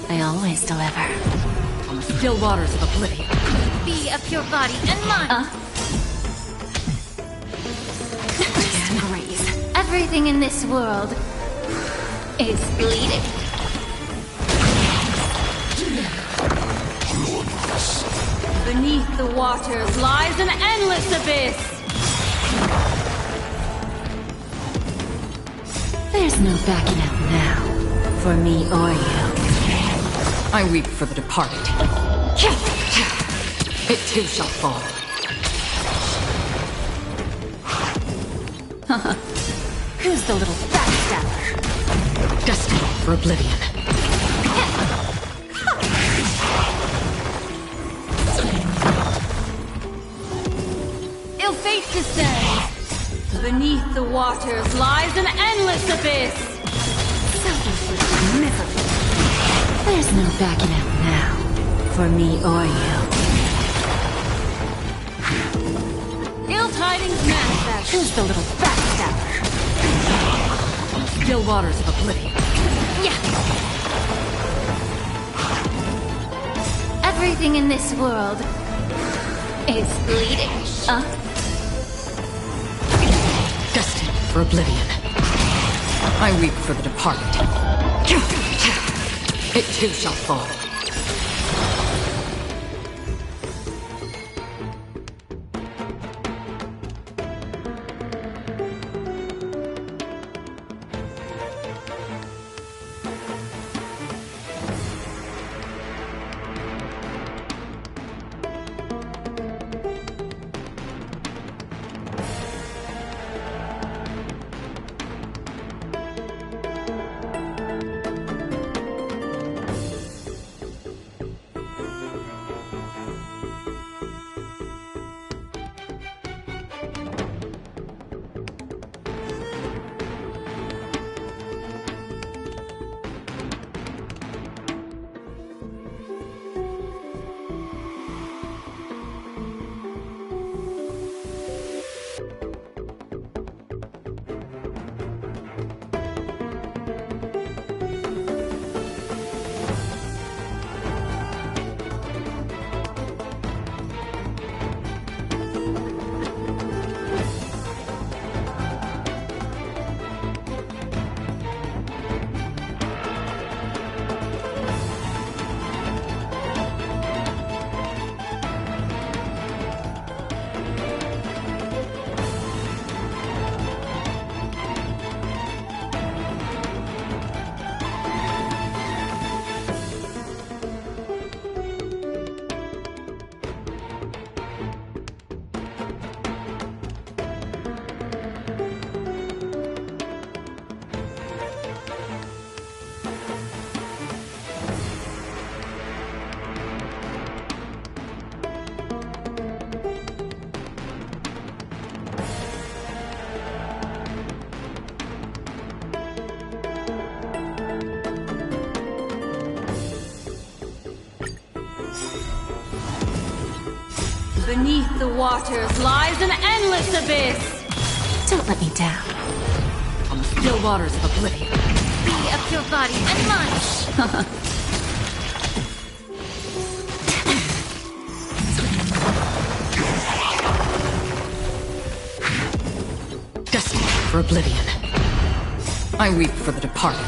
I always deliver. On the still waters of oblivion. Be of your body and mind. Disgrace. Everything in this world is bleeding. Beneath the waters lies an endless abyss. There's no backing out now, for me or you. I weep for the departed. It too shall fall. Who's the little backstabber? Destined for oblivion. Ill fate descends. Beneath the waters lies an endless abyss. Self-inflicted misery. There's no backing out now, for me or you. Ill tidings manifest. Who's the little backstabber? On the still waters of oblivion. Yeah. Everything in this world is bleeding. Destined for oblivion. I weep for the departed. It too shall fall. Beneath the waters lies an endless abyss! Don't let me down. On the still waters of oblivion. Be of your body and mine! Destined for oblivion. I weep for the departed.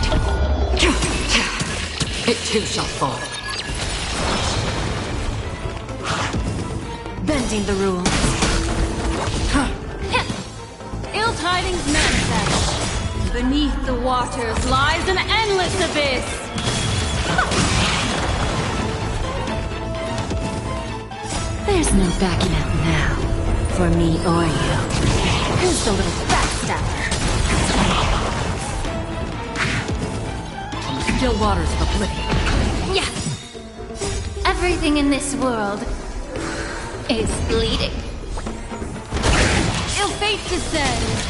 It too shall fall. Bending the rules. Ill tidings manifest. Beneath the waters lies an endless abyss. There's no backing out now, for me or you. Who's the little backstabber? On the still waters of oblivion. Yes! Everything in this world is bleeding. Ill fate descends.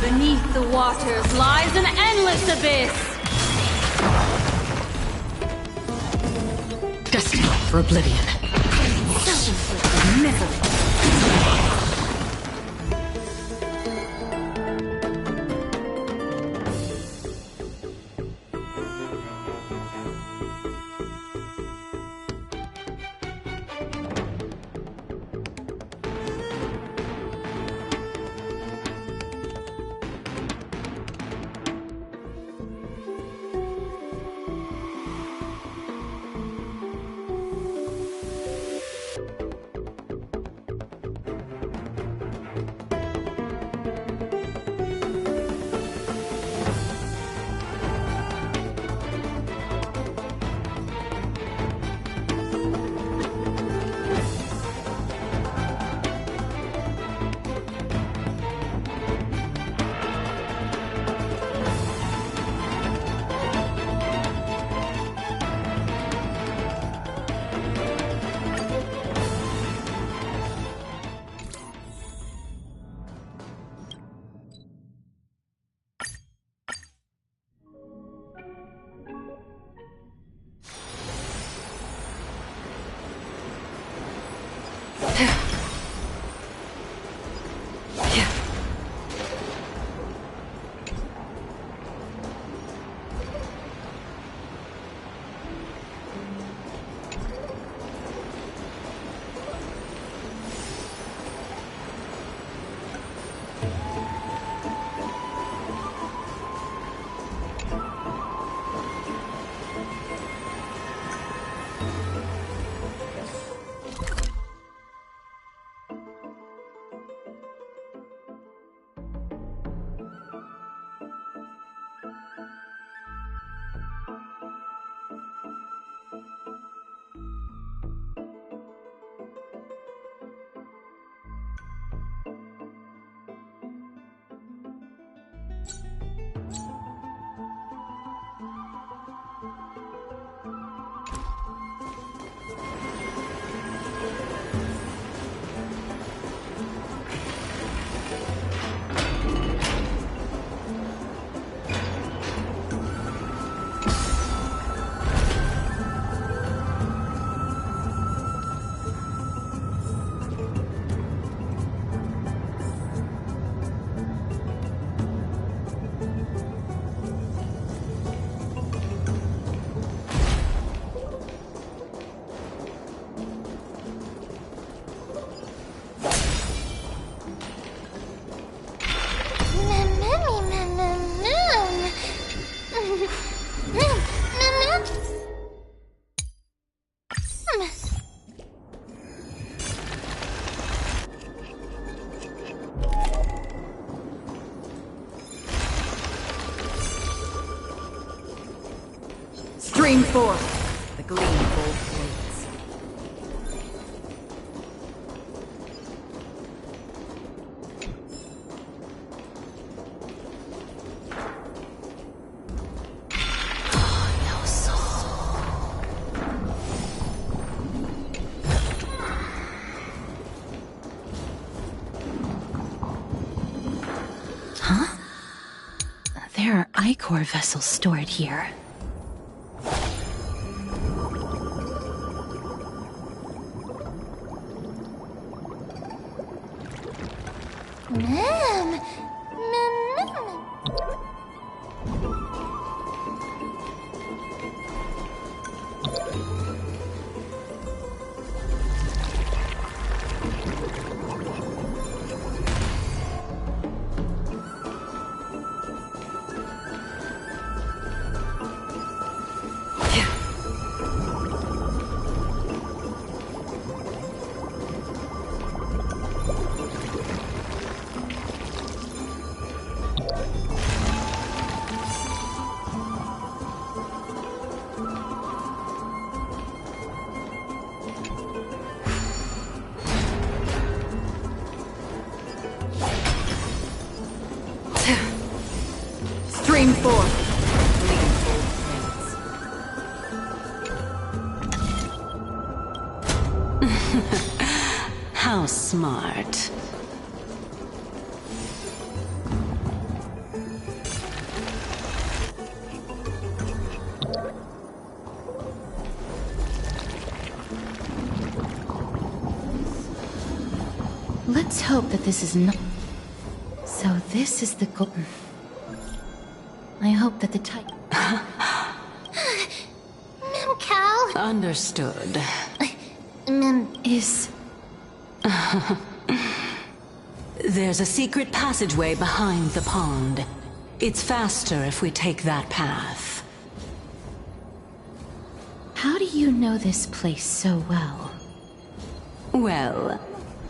Beneath the waters lies an endless abyss. Destined for oblivion. Self-inflicted misery. Stream forth the gleam of old blades. No soul. Huh? There are ichor vessels stored here. Ma'am. Stream 4. How smart. Let's hope that this is not... So this is the goal. I hope that the type... Ma'am Cal? Understood. Ma'am is... There's a secret passageway behind the pond. It's faster if we take that path. How do you know this place so well? Well,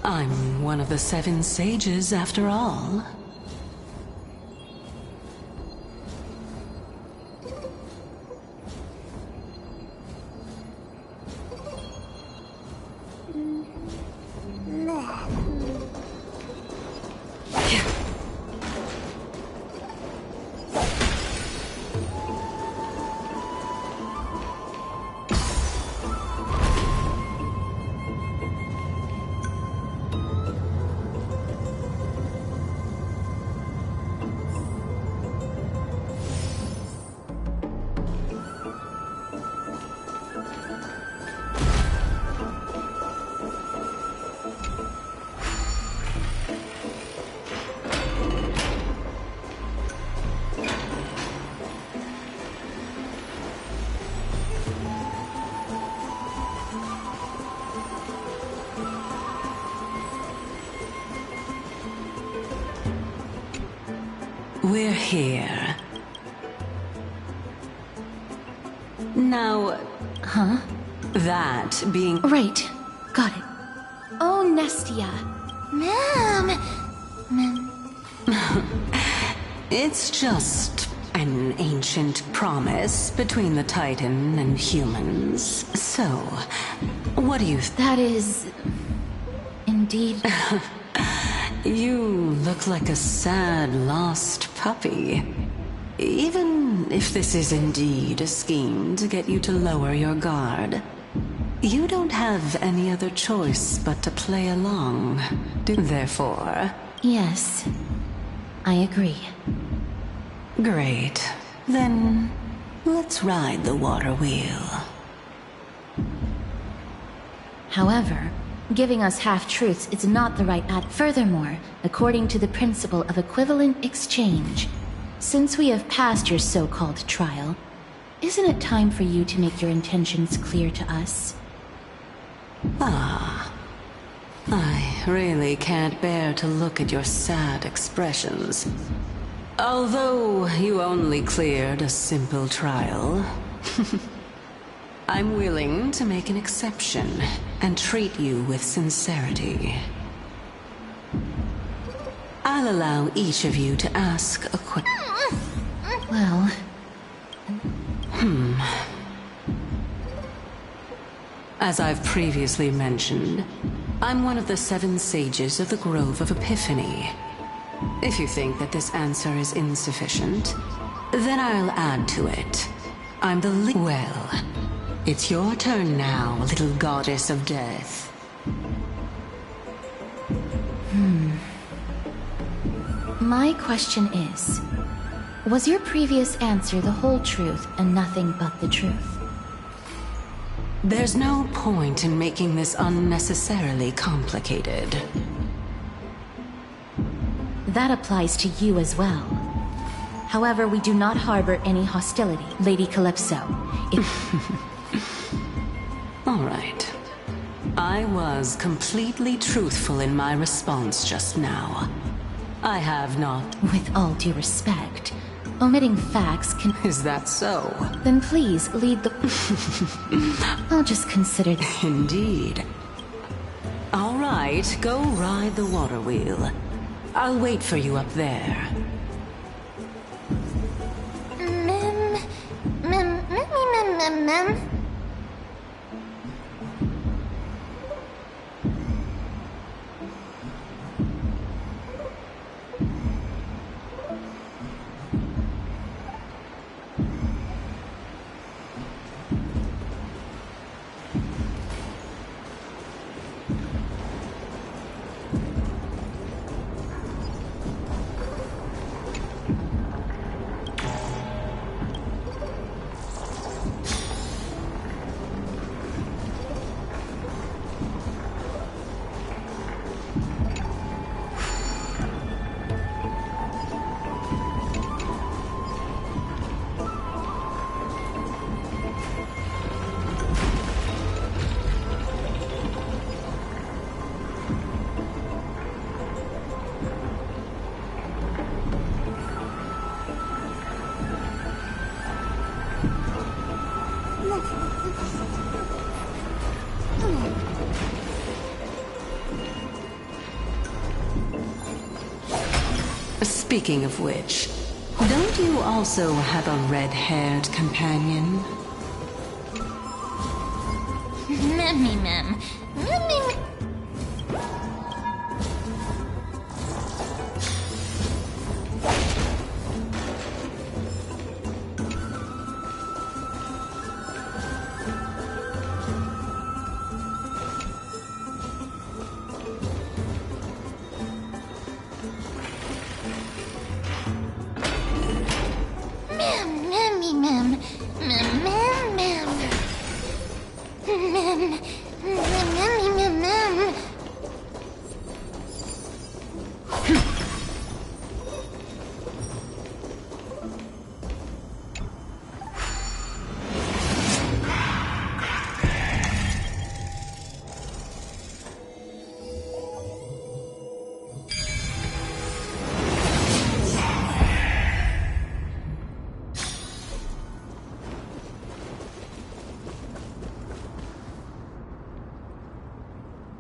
I'm one of the 7 sages after all. We're here. Now... Huh? That being... Right. Got it. Oh, Nestia. Ma'am. It's just an ancient promise between the Titan and humans. So, what do you... That is... Indeed... You look like a sad, lost puppy. Even if this is indeed a scheme to get you to lower your guard, you don't have any other choice but to play along. Therefore... Yes. I agree. Great. Then, let's ride the water wheel. However, giving us half-truths is not the right ad. Furthermore, according to the principle of equivalent exchange, since we have passed your so-called trial, isn't it time for you to make your intentions clear to us? Ah. I really can't bear to look at your sad expressions. Although you only cleared a simple trial, I'm willing to make an exception and treat you with sincerity. I'll allow each of you to ask a question. Well... As I've previously mentioned, I'm one of the 7 sages of the Grove of Epiphany. If you think that this answer is insufficient, then I'll add to it. I'm the Well, it's your turn now, little goddess of death. My question is, was your previous answer the whole truth and nothing but the truth? There's no point in making this unnecessarily complicated. That applies to you as well. However, we do not harbor any hostility, Lady Calypso. All right. I was completely truthful in my response just now. I have not... With all due respect, omitting facts can... Is that so? Then please lead the... I'll just consider that. Indeed. All right, go ride the water wheel. I'll wait for you up there. Mem. Speaking of which, don't you also have a red-haired companion? Mem.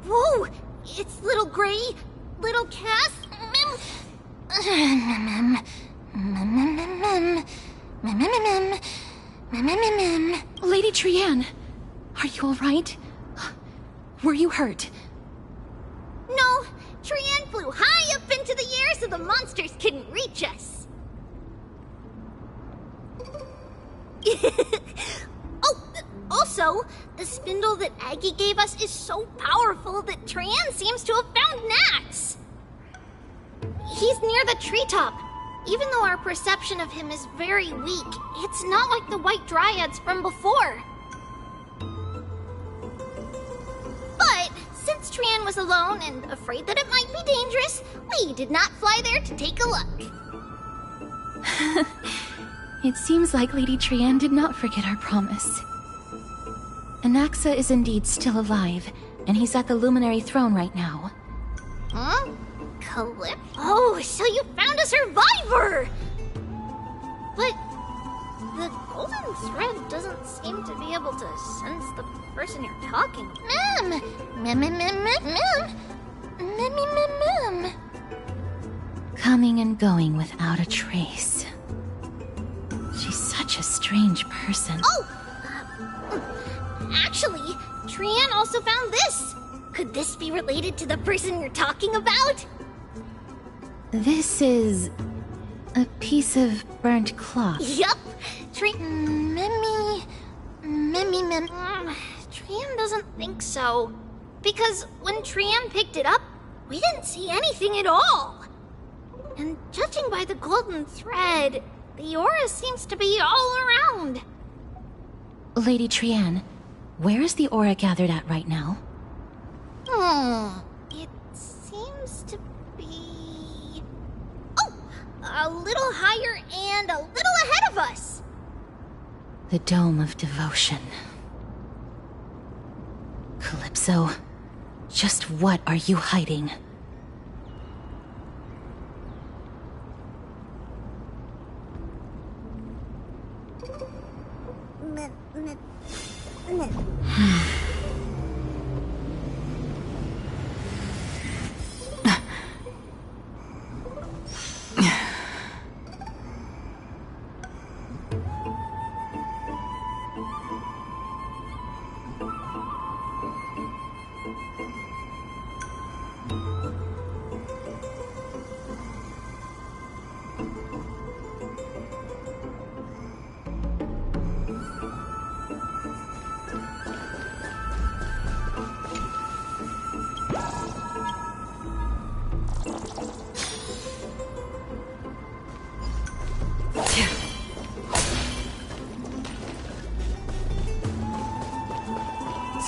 Whoa! It's little Gray, little Cass, Lady Trianne, are you all right? Were you hurt? No, Trianne flew high up into the air so the monsters couldn't reach us. Also, the spindle that Aggie gave us is so powerful that Trianne seems to have found Nax. He's near the treetop. Even though our perception of him is very weak, it's not like the White Dryads from before. But since Trianne was alone and afraid that it might be dangerous, we did not fly there to take a look. It seems like Lady Trianne did not forget our promise. Anaxa is indeed still alive, and he's at the Luminary Throne right now. Huh? Calypso? Oh, so you found a survivor! But the golden thread doesn't seem to be able to sense the person you're talking to. Mem. Coming and going without a trace. She's such a strange person. Oh! Actually, Trianne also found this. Could this be related to the person you're talking about? This is a piece of burnt cloth. Yup. Trianne doesn't think so. Because when Trianne picked it up, we didn't see anything at all. And judging by the golden thread, the aura seems to be all around. Lady Trianne, where is the aura gathered at right now? It seems to be... a little higher and a little ahead of us. The Dome of Devotion. Calypso, just what are you hiding?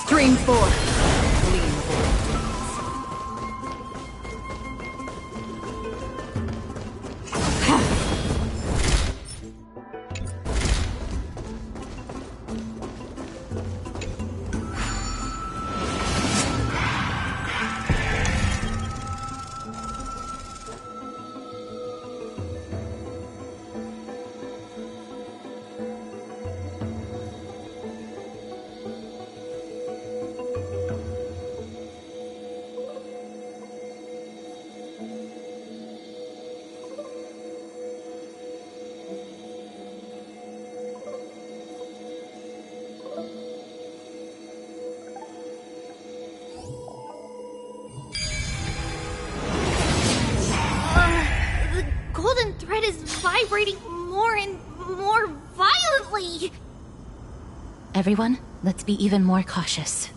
Stream 4. Lean forward. The golden thread is vibrating more and more violently. Everyone, let's be even more cautious.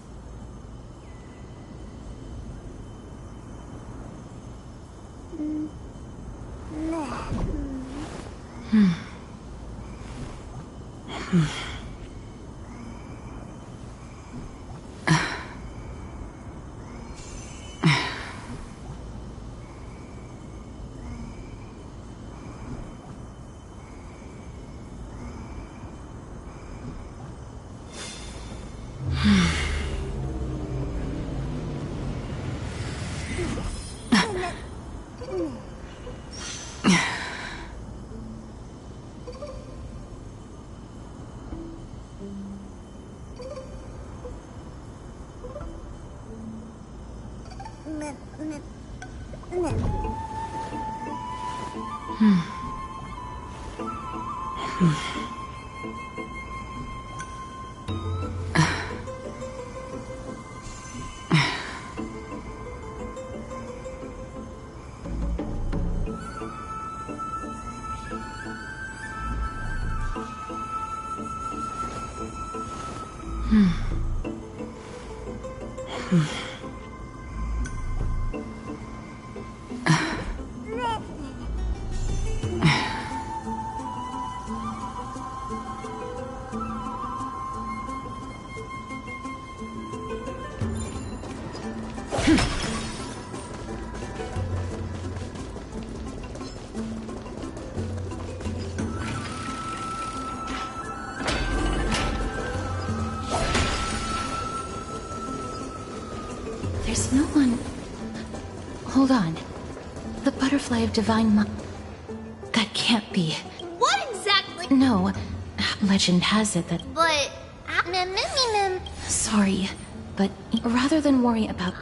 There's no one... Hold on. The butterfly of divine That can't be. What exactly? No. Legend has it that... But... Sorry, but rather than worry about...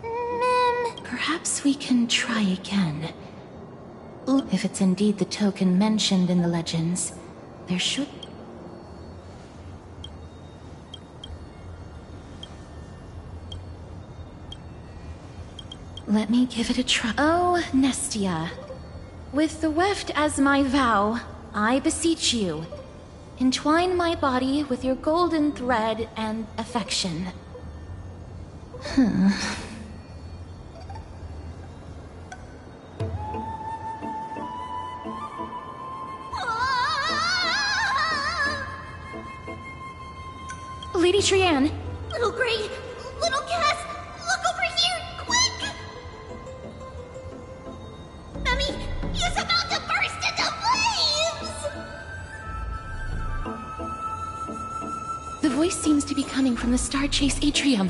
Mem... Perhaps we can try again. If it's indeed the token mentioned in the legends, there should... Let me give it a try. Oh, Nestia. With the weft as my vow, I beseech you, entwine my body with your golden thread and affection. Lady Trianne! Little Gray! Little Cass! Look over here! Quick! Memmy! Use seems to be coming from the Star Chase atrium.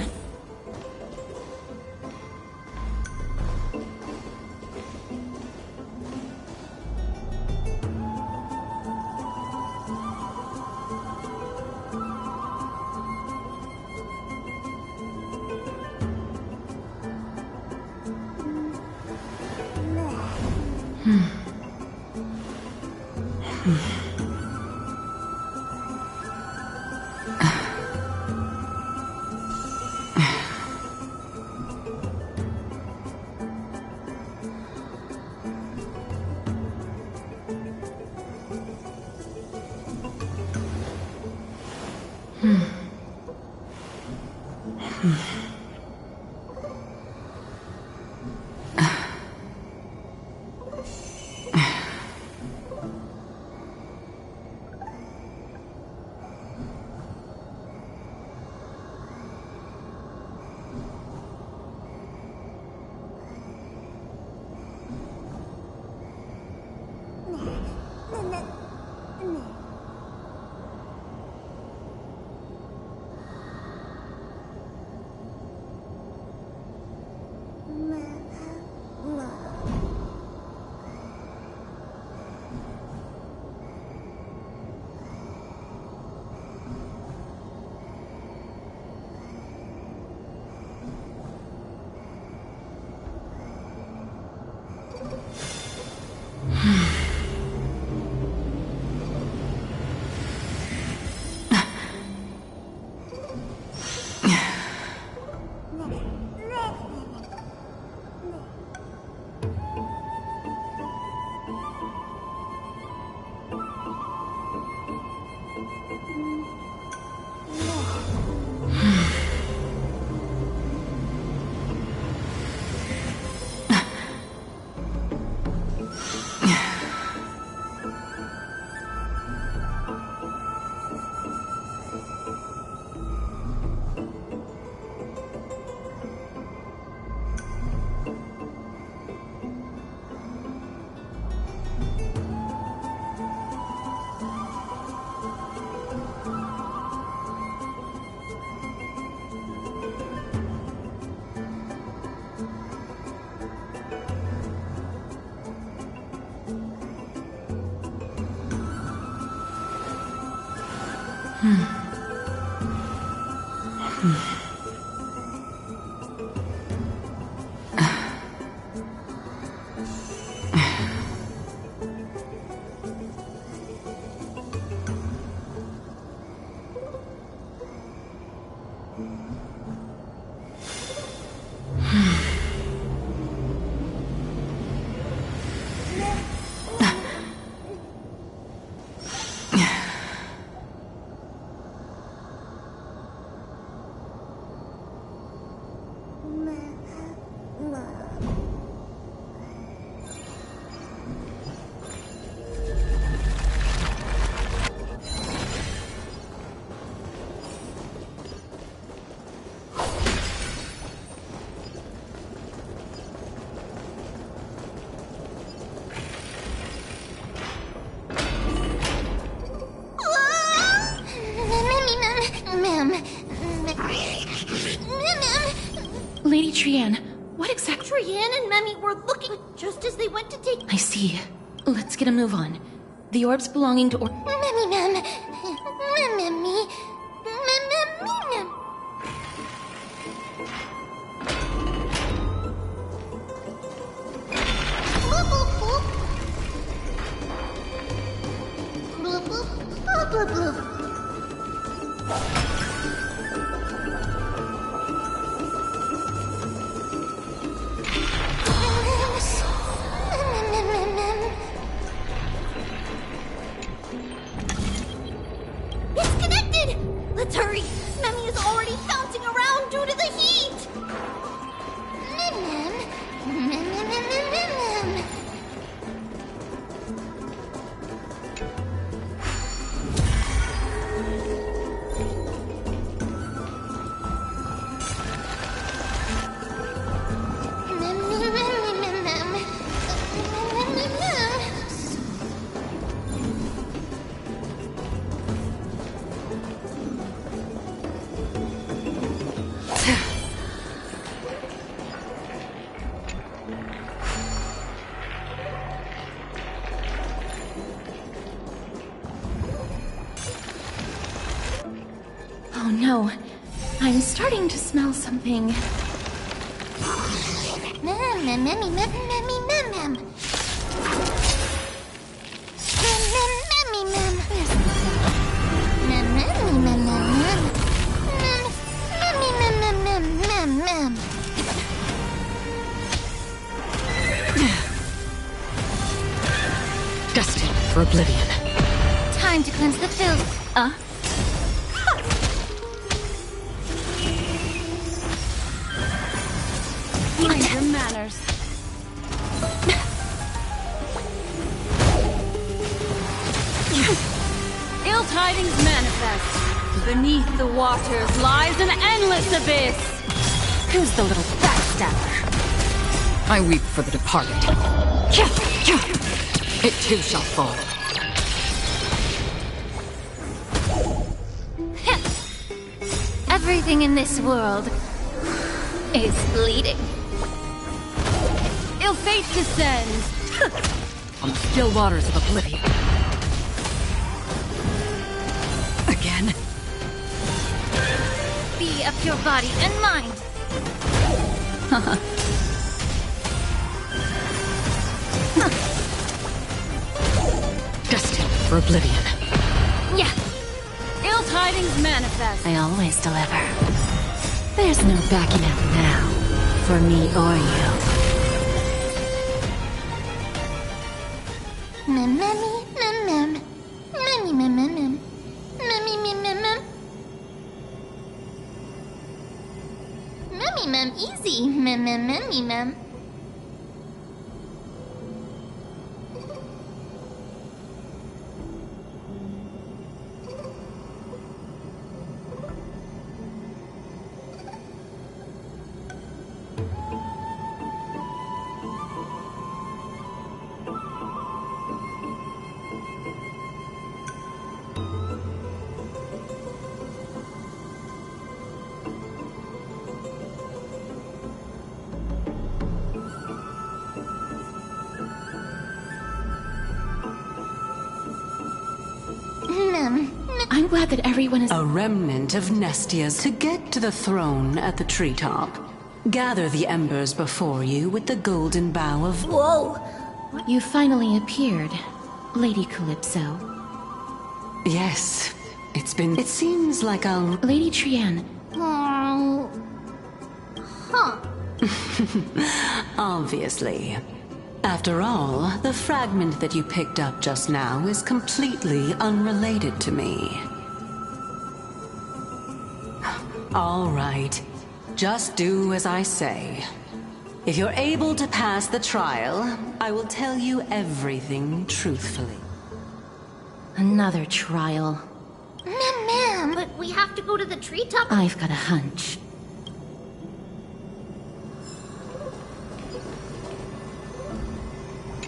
Lady Trian, what exactly? Trian and Memi were looking just as they went to take. I see. Let's get a move on. The orbs belonging to Memi, Mem. Memi. Mem. Bloop, bloop, bloop. Bloop, bloop, bloop, bloop. no. I'm starting to smell something. Destined for oblivion. Time to cleanse the filth. Mind your manners. Ill tidings manifest. Beneath the waters lies an endless abyss. Who's the little backstabber? I weep for the departed. It too shall fall. Everything in this world is bleeding. Ill fate descends. On the still waters of oblivion. Again? Be of your body and mind. Destined for oblivion. Yeah. Ill tidings manifest. I always deliver. There's no backing out now, for me or you. Easy. I'm glad that everyone is... A remnant of Nestias. To get to the throne at the treetop, gather the embers before you with the golden bough of... Whoa. You finally appeared, Lady Calypso. Yes, it's been... It seems like I'll... Lady Trienne, Huh. Obviously. After all, the fragment that you picked up just now is completely unrelated to me. All right. Just do as I say. If you're able to pass the trial, I will tell you everything truthfully. another trial. Ma'am, but we have to go to the treetop. I've got a hunch.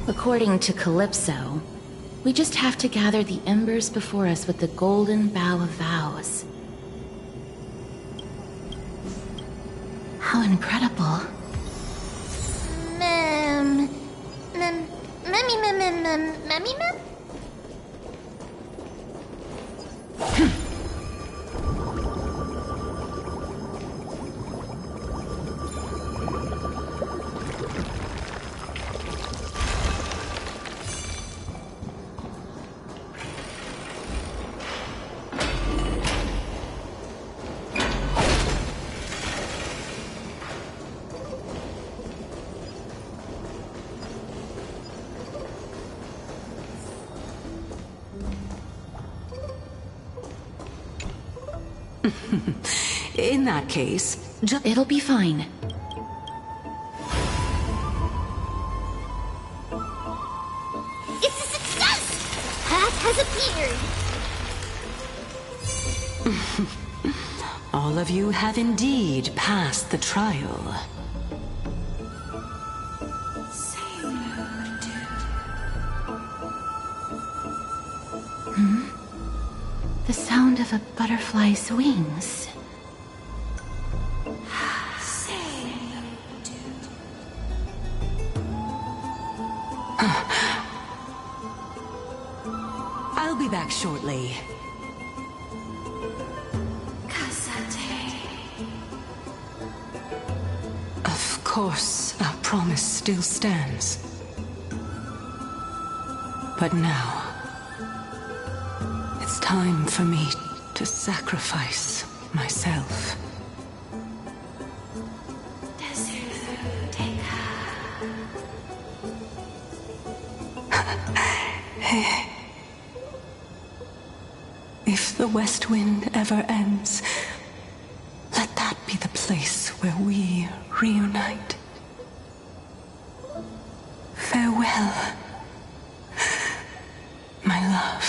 According to Calypso, we just have to gather the embers before us with the golden bough of vows. How incredible. Ma'am? In that case, It'll be fine. It's a success! Path has appeared. all of you have indeed passed the trial. The sound of a butterfly's wings. I'll be back shortly. Casa. course, our promise still stands. But now, it's time for me to sacrifice myself. If the West Wind ever ends, let that be the place where we reunite. Farewell, my love.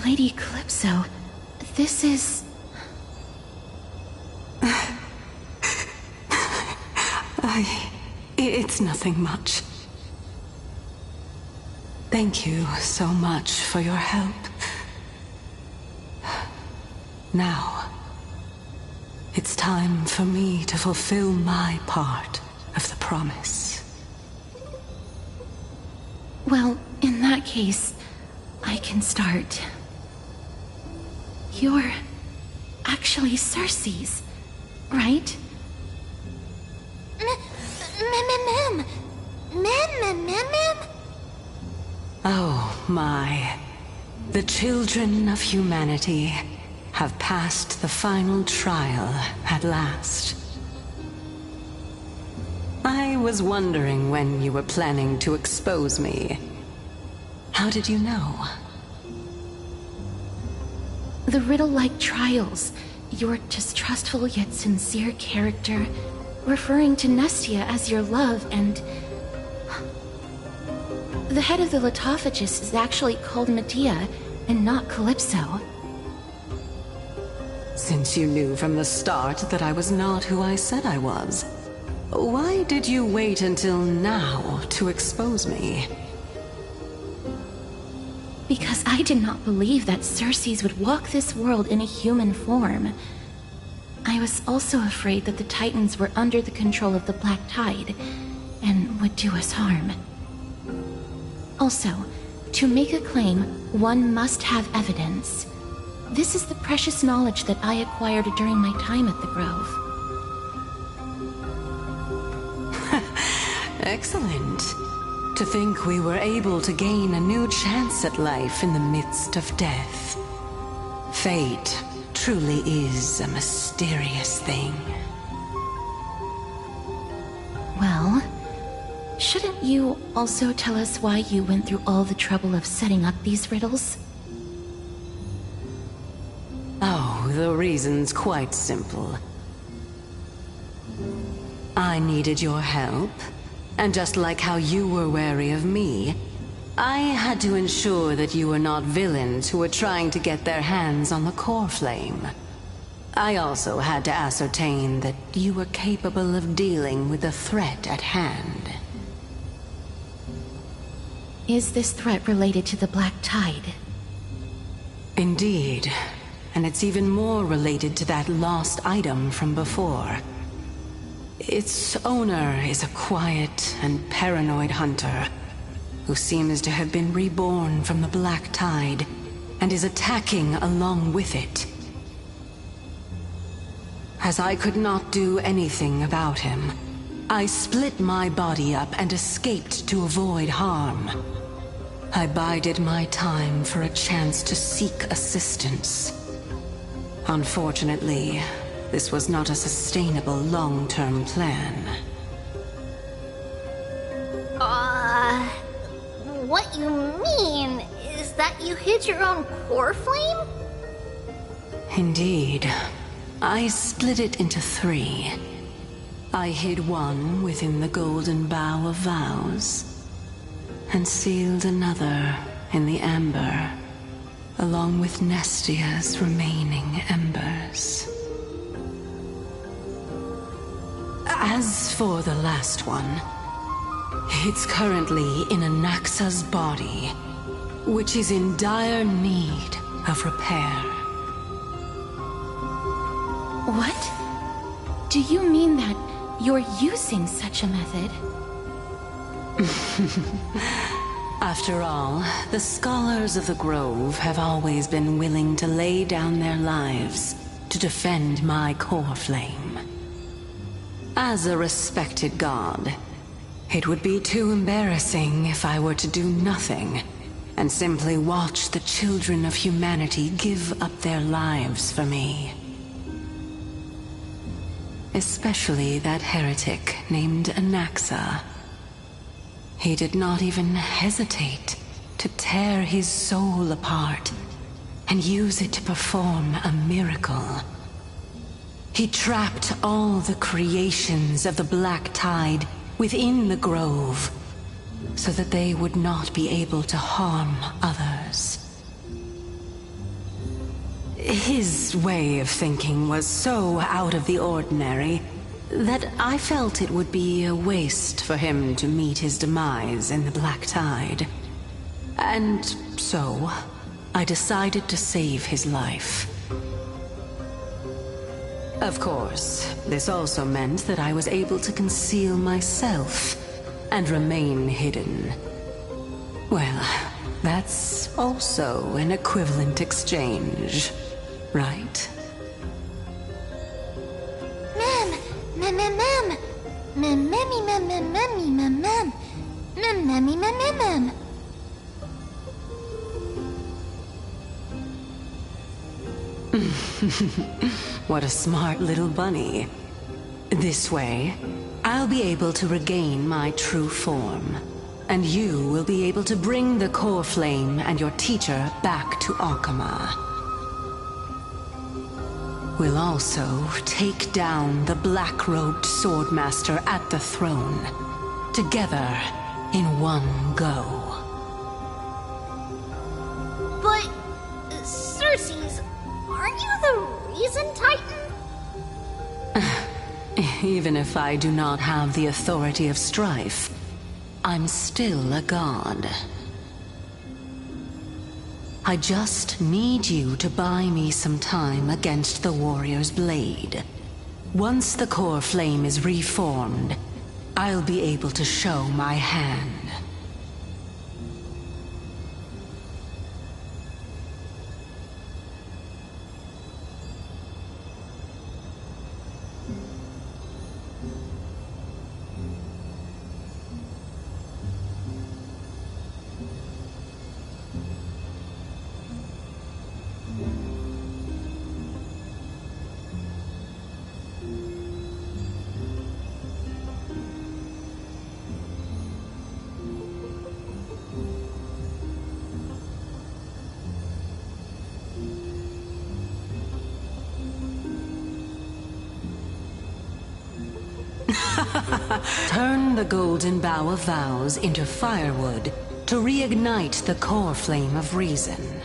Lady Calypso, this is... It's nothing much. Thank you so much for your help. Now, it's time for me to fulfill my part of the promise. Well, in that case, I can start. You're actually Cersei's, right? Oh my. The children of humanity have passed the final trial at last. I was wondering when you were planning to expose me. How did you know? The riddle-like trials, your distrustful yet sincere character, referring to Nestia as your love, and... The head of the Litophagus is actually called Medea, and not Calypso. Since you knew from the start that I was not who I said I was, why did you wait until now to expose me? Because I did not believe that Cersei's would walk this world in a human form. I was also afraid that the Titans were under the control of the Black Tide, and would do us harm. Also, to make a claim, one must have evidence. This is the precious knowledge that I acquired during my time at the Grove. Excellent. To think we were able to gain a new chance at life in the midst of death. Fate truly is a mysterious thing. Well, shouldn't you also tell us why you went through all the trouble of setting up these riddles? Oh, the reason's quite simple. I needed your help, and just like how you were wary of me, I had to ensure that you were not villains who were trying to get their hands on the core flame. I also had to ascertain that you were capable of dealing with the threat at hand. Is this threat related to the Black Tide? Indeed, and it's even more related to that lost item from before. Its owner is a quiet and paranoid hunter who seems to have been reborn from the Black Tide and is attacking along with it. As I could not do anything about him, I split my body up and escaped to avoid harm. I bided my time for a chance to seek assistance. Unfortunately, this was not a sustainable long-term plan. What you mean is that you hid your own core flame? Indeed. I split it into 3. I hid one within the Golden Bough of Vows, and sealed another in the amber, along with Nestia's remaining embers. As for the last one, it's currently in Anaxa's body, which is in dire need of repair. What? Do you mean that you're using such a method? After all, the scholars of the Grove have always been willing to lay down their lives to defend my core flame. As a respected god, it would be too embarrassing if I were to do nothing and simply watch the children of humanity give up their lives for me. Especially that heretic named Anaxa. He did not even hesitate to tear his soul apart and use it to perform a miracle. He trapped all the creations of the Black Tide within the grove, so that they would not be able to harm others. His way of thinking was so out of the ordinary that I felt it would be a waste for him to meet his demise in the Black Tide. And so, I decided to save his life. Of course, this also meant that I was able to conceal myself and remain hidden. Well, that's also an equivalent exchange, right? What a smart little bunny. This way, I'll be able to regain my true form, and you will be able to bring the core flame and your teacher back to Akama. We'll also take down the black-robed swordmaster at the throne, together in one go. But, Cersei's, aren't you the reason, Titan? Even if I do not have the authority of strife, I'm still a god. I just need you to buy me some time against the warrior's blade. Once the core flame is reformed, I'll be able to show my hand. Turn the golden bough of vows into firewood to reignite the core flame of reason.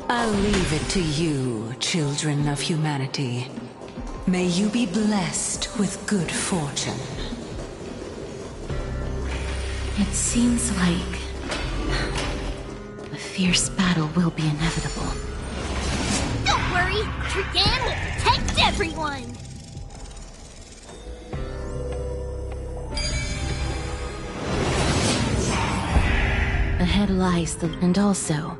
I'll leave it to you, children of humanity. May you be blessed with good fortune. It seems like a fierce battle will be inevitable. Don't worry, Trigan will protect everyone! Ahead lies the... and also...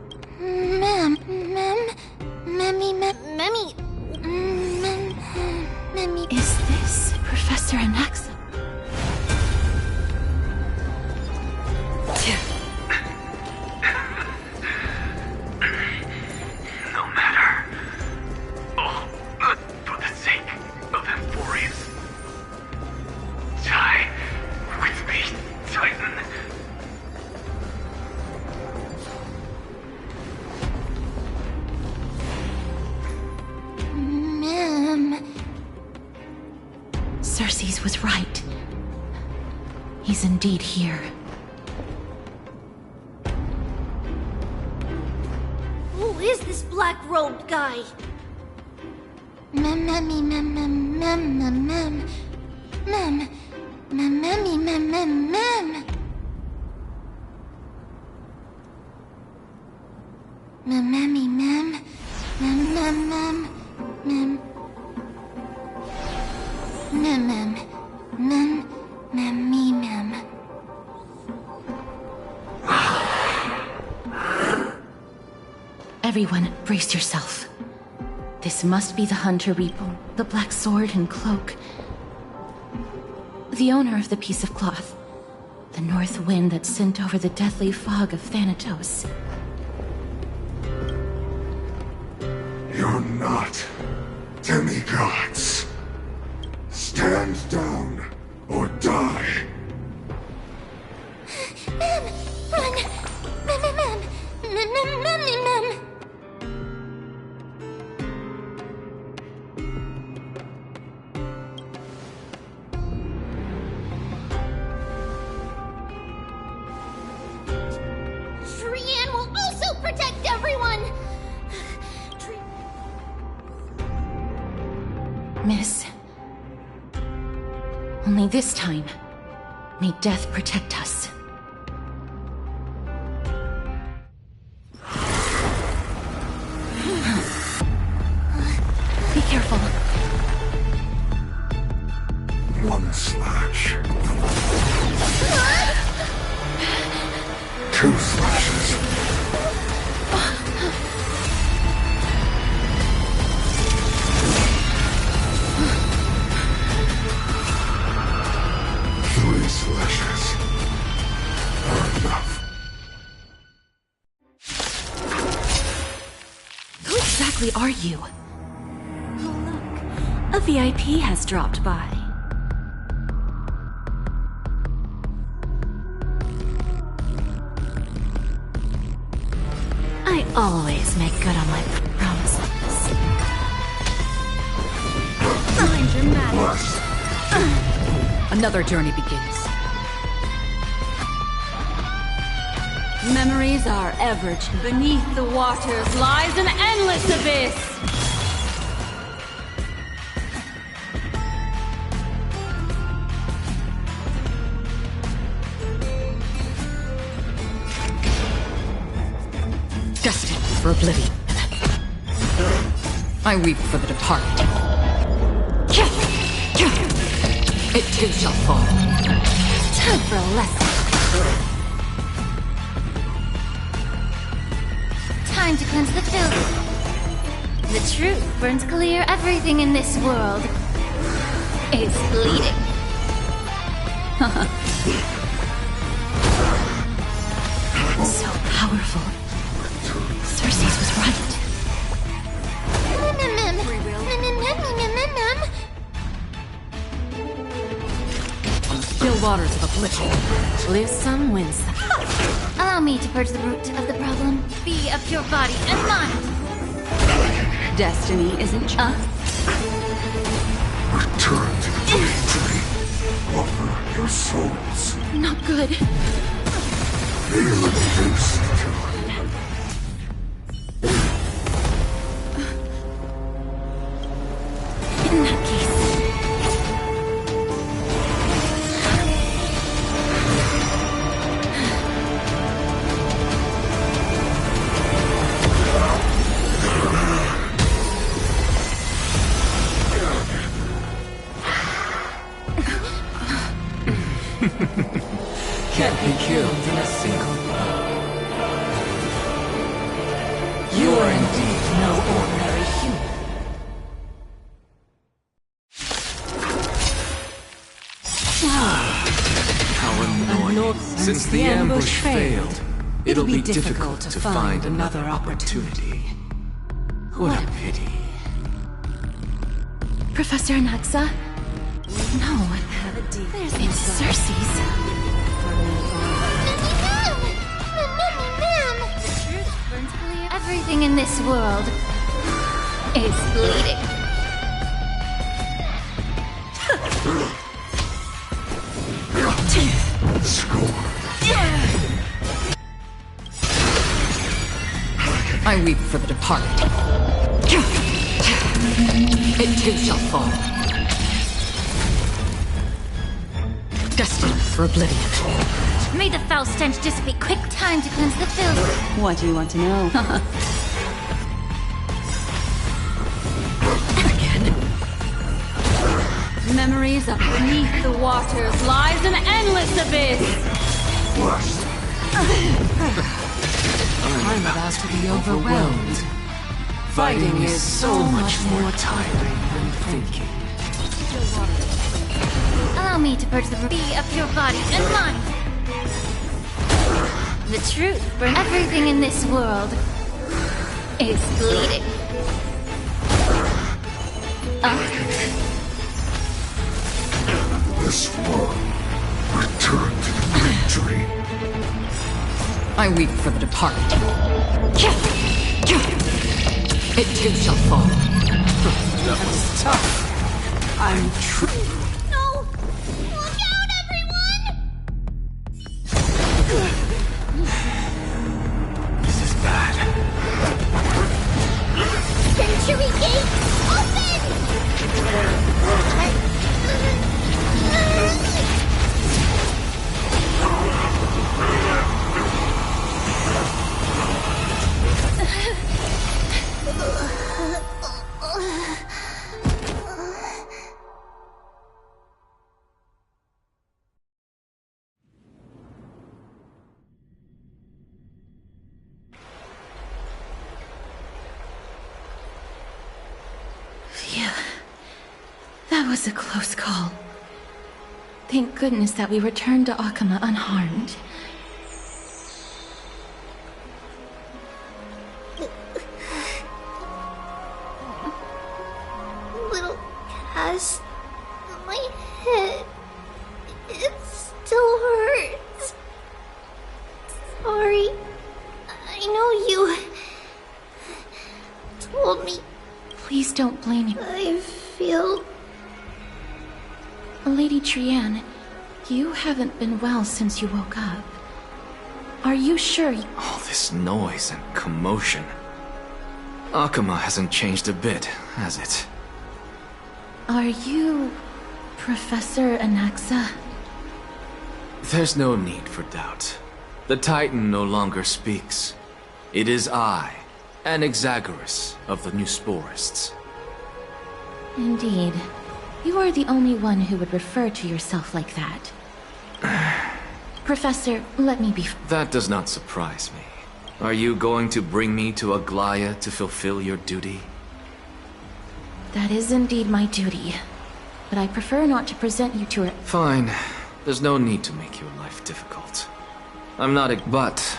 Memmy... Is this Professor Anaxa? No matter. Oh, for the sake of Emporius. Die with me, Titan. Cersei's was right. He's indeed here. Who is this black-robed guy? Everyone, brace yourself. This must be the Hunter Reaper, the black sword and cloak. The owner of the piece of cloth. The north wind that sent over the deathly fog of Thanatos. You're not demigods. Stand down or die. Mem! Run! Mem! Mem! Trian will also protect everyone! Miss. Only this time, may death protect us. Be careful. One slash. Two slashes. Three slashes are enough. Who exactly are you? Oh, look. A VIP has dropped by. I always make good on my promises. Mind your manners. Another journey begins. Memories are ever beneath the waters lies an endless abyss. Destined for oblivion. I weep for the departed. It too shall fall. Time for a lesson. Time to cleanse the filth. The truth burns clear. Everything in this world is bleeding. So powerful. Cersei's was right. On the still waters of oblivion. Live some, win some. Allow me to purge the root of the problem. Be of pure body and mind. Destiny isn't Return to the great tree. Offer your souls. Not good. Be reduced to In that case. Can't be killed in a single blow. You are indeed no ordinary human. How annoying. Since the ambush failed, it'll be difficult to find another opportunity. What a pity. Professor Naxa? No. It's Cersei's. The truth burns clear. Everything in this world is bleeding. score. I weep for the departed. It too shall fall. Destined for oblivion. May the foul stench dissipate. Quick time to cleanse the filth. What do you want to know? Again. Memories of beneath the waters lies an endless abyss. I'm about to be overwhelmed. Fighting is so much more tiring than thinking. Allow me to purge the be of your body and mind. The truth burns. Everything in this world is bleeding. agony. This world return to the victory. I weep for the departed. It too shall fall. That was tough. I'm true. No! Look out, everyone! This is bad. Century Gate, open! Phew. That was a close call. Thank goodness that we returned to Akama unharmed. Little Cass, my head, it still hurts. Sorry. I know you told me. Please don't blame me. I feel... Lady Trianne, you haven't been well since you woke up. Are you sure? All this noise and commotion. Akama hasn't changed a bit, has it? Are you Professor Anaxa? There's no need for doubt. The Titan no longer speaks. It is I, Anaxagoras of the New Sporists. Indeed. You are the only one who would refer to yourself like that. Professor, let me be... That does not surprise me. Are you going to bring me to Aglaya to fulfill your duty? That is indeed my duty. But I prefer not to present you to her... Fine. There's no need to make your life difficult. I'm not a... But...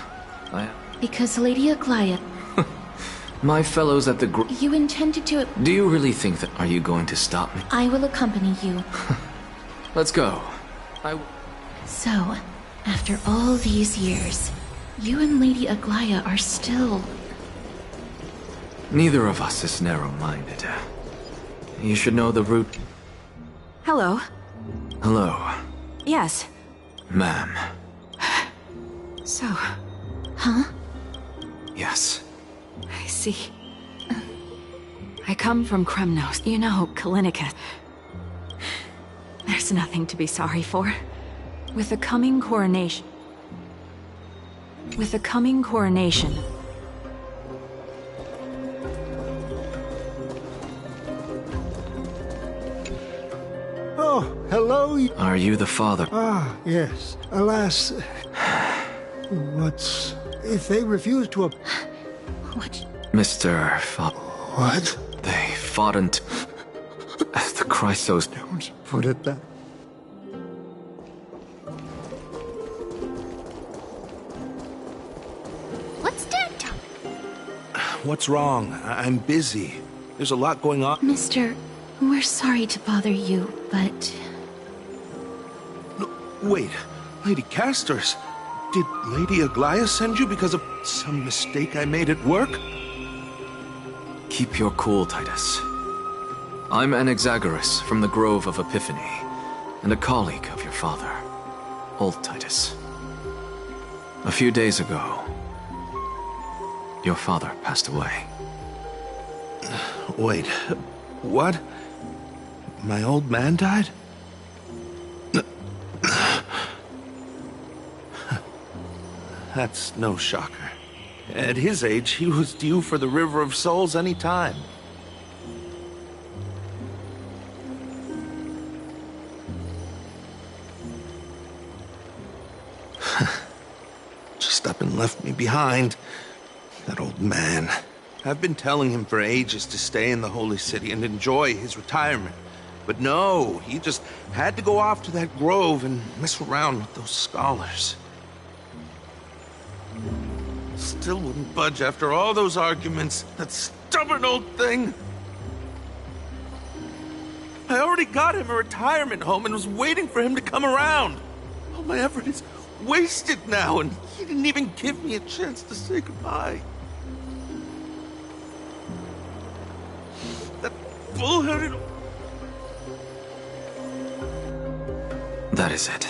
Because Lady Aglaya... My fellows at the You intended to... Do you really think that... Are you going to stop me? I will accompany you. Let's go. So, after all these years, you and Lady Aglaya are still... Neither of us is narrow-minded. You should know the route... Hello. Hello, Yes. ma'am. So, Huh? Yes. I see. I come from Kremnos. You know, Kalinika. There's nothing to be sorry for. With the coming coronation... Oh, hello. Are you the father? Ah, yes. Alas, what's... If they refuse to... What? Mr. What? They fought until... As the Chrysos... Don't put it that... What's Dad talking? What's wrong? I'm busy. There's a lot going on. Mister, we're sorry to bother you, but... No, wait, Lady Castors, did Lady Aglaya send you because of some mistake I made at work? Keep your cool, Titus. I'm Anaxagoras from the Grove of Epiphany, and a colleague of your father, Old Titus. A few days ago, your father passed away. Wait, what? My old man died? That's no shocker. At his age, he was due for the River of Souls any time. Just up and left me behind. That old man. I've been telling him for ages to stay in the Holy City and enjoy his retirement. But no, he just had to go off to that grove and mess around with those scholars. Still wouldn't budge after all those arguments. That stubborn old thing. I already got him a retirement home and was waiting for him to come around. All my effort is wasted now, and he didn't even give me a chance to say goodbye. That bullheaded... That is it.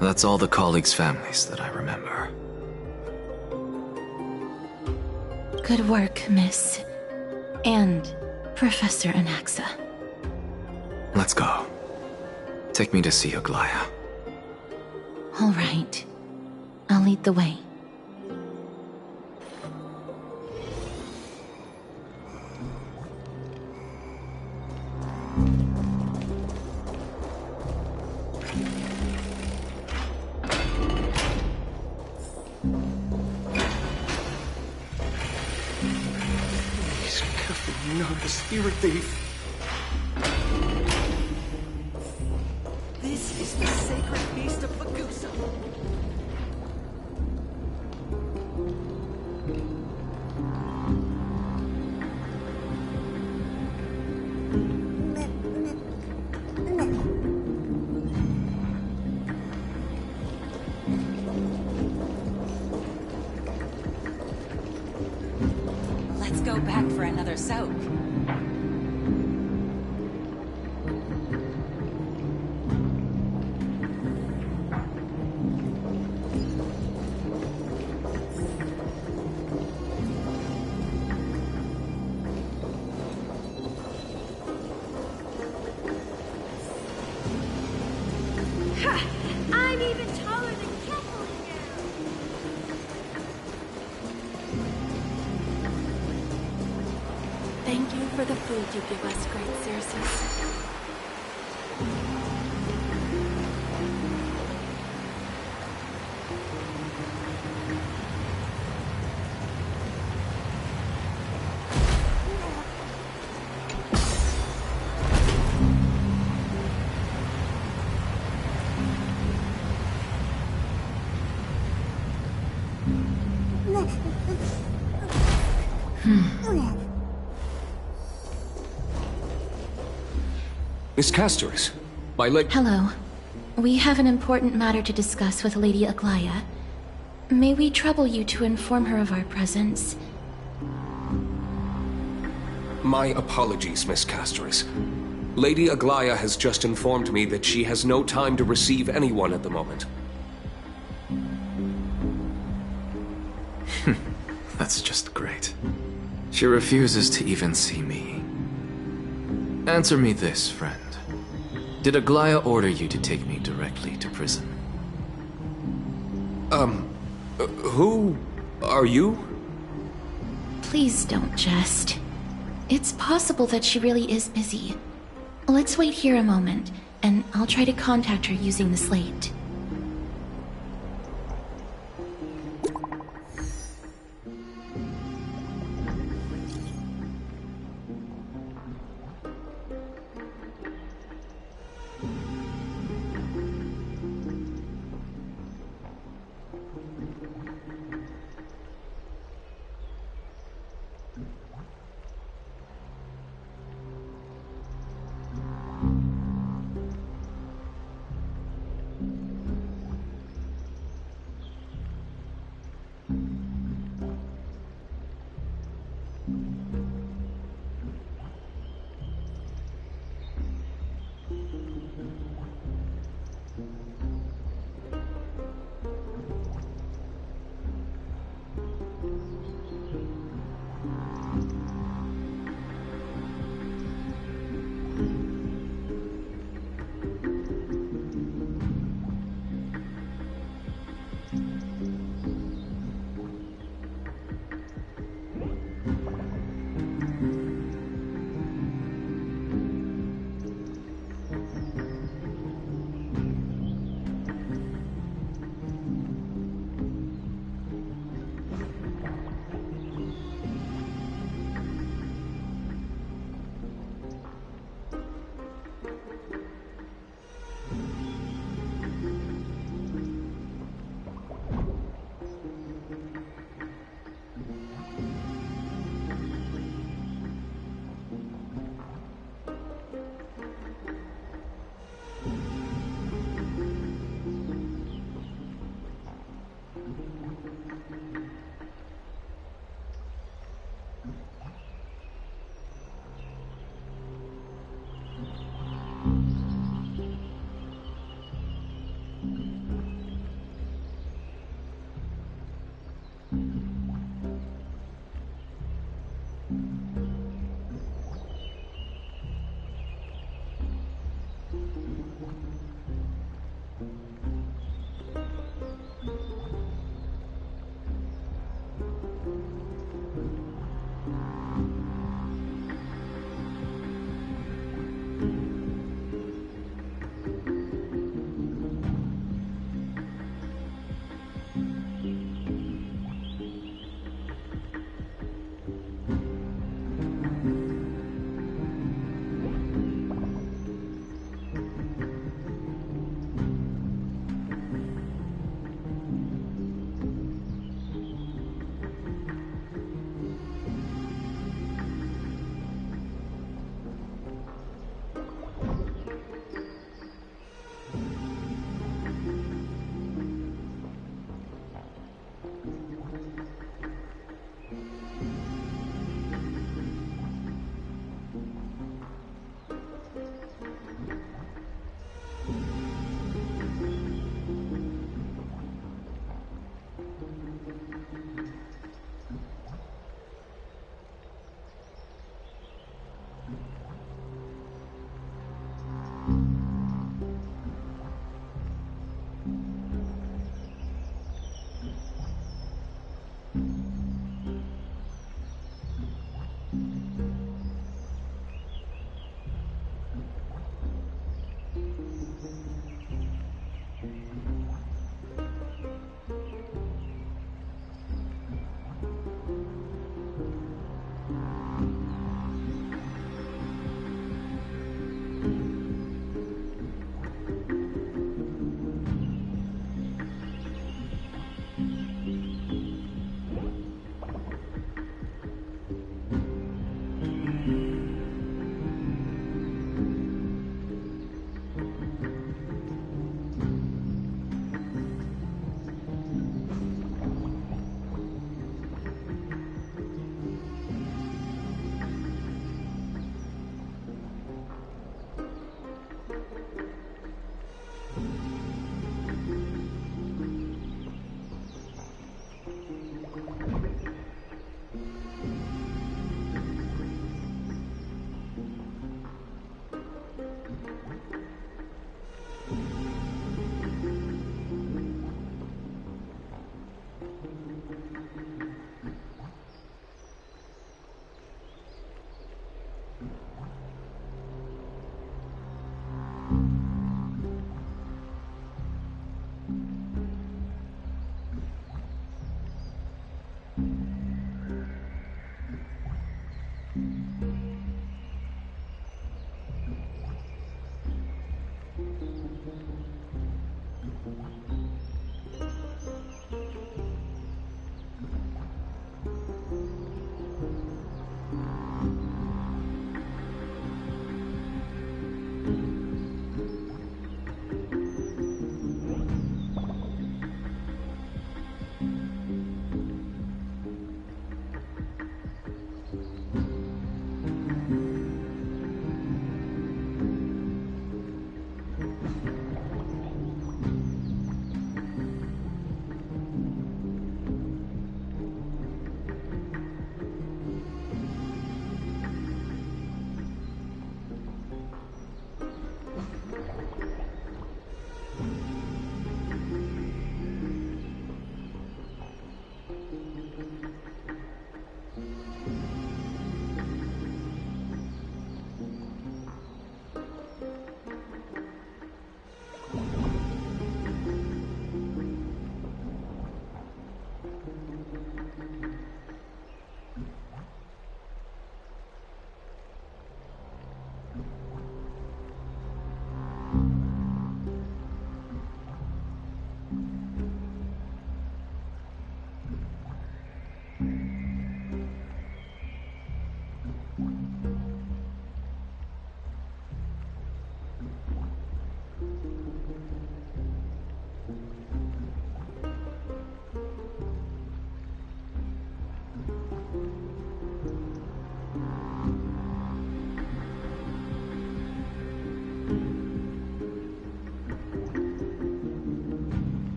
That's all the colleagues' families that I remember. Good work, Miss. And Professor Anaxa. Let's go. Take me to see Aglaya. All right. I'll lead the way. He's definitely not a spirit thief. This is the sacred beast of Bagusa. Let's go back for another soak. I'm even taller than Keppel now. Thank you for the food you give us, Great Circes. Miss Castoris, my leg... Hello. We have an important matter to discuss with Lady Aglaya. May we trouble you to inform her of our presence? My apologies, Miss Castoris. Lady Aglaya has just informed me that she has no time to receive anyone at the moment. That's just great. She refuses to even see me. Answer me this, friend. Did Aglaya order you to take me directly to prison? Who are you? Please don't jest. It's possible that she really is busy. Let's wait here a moment, and I'll try to contact her using the slate.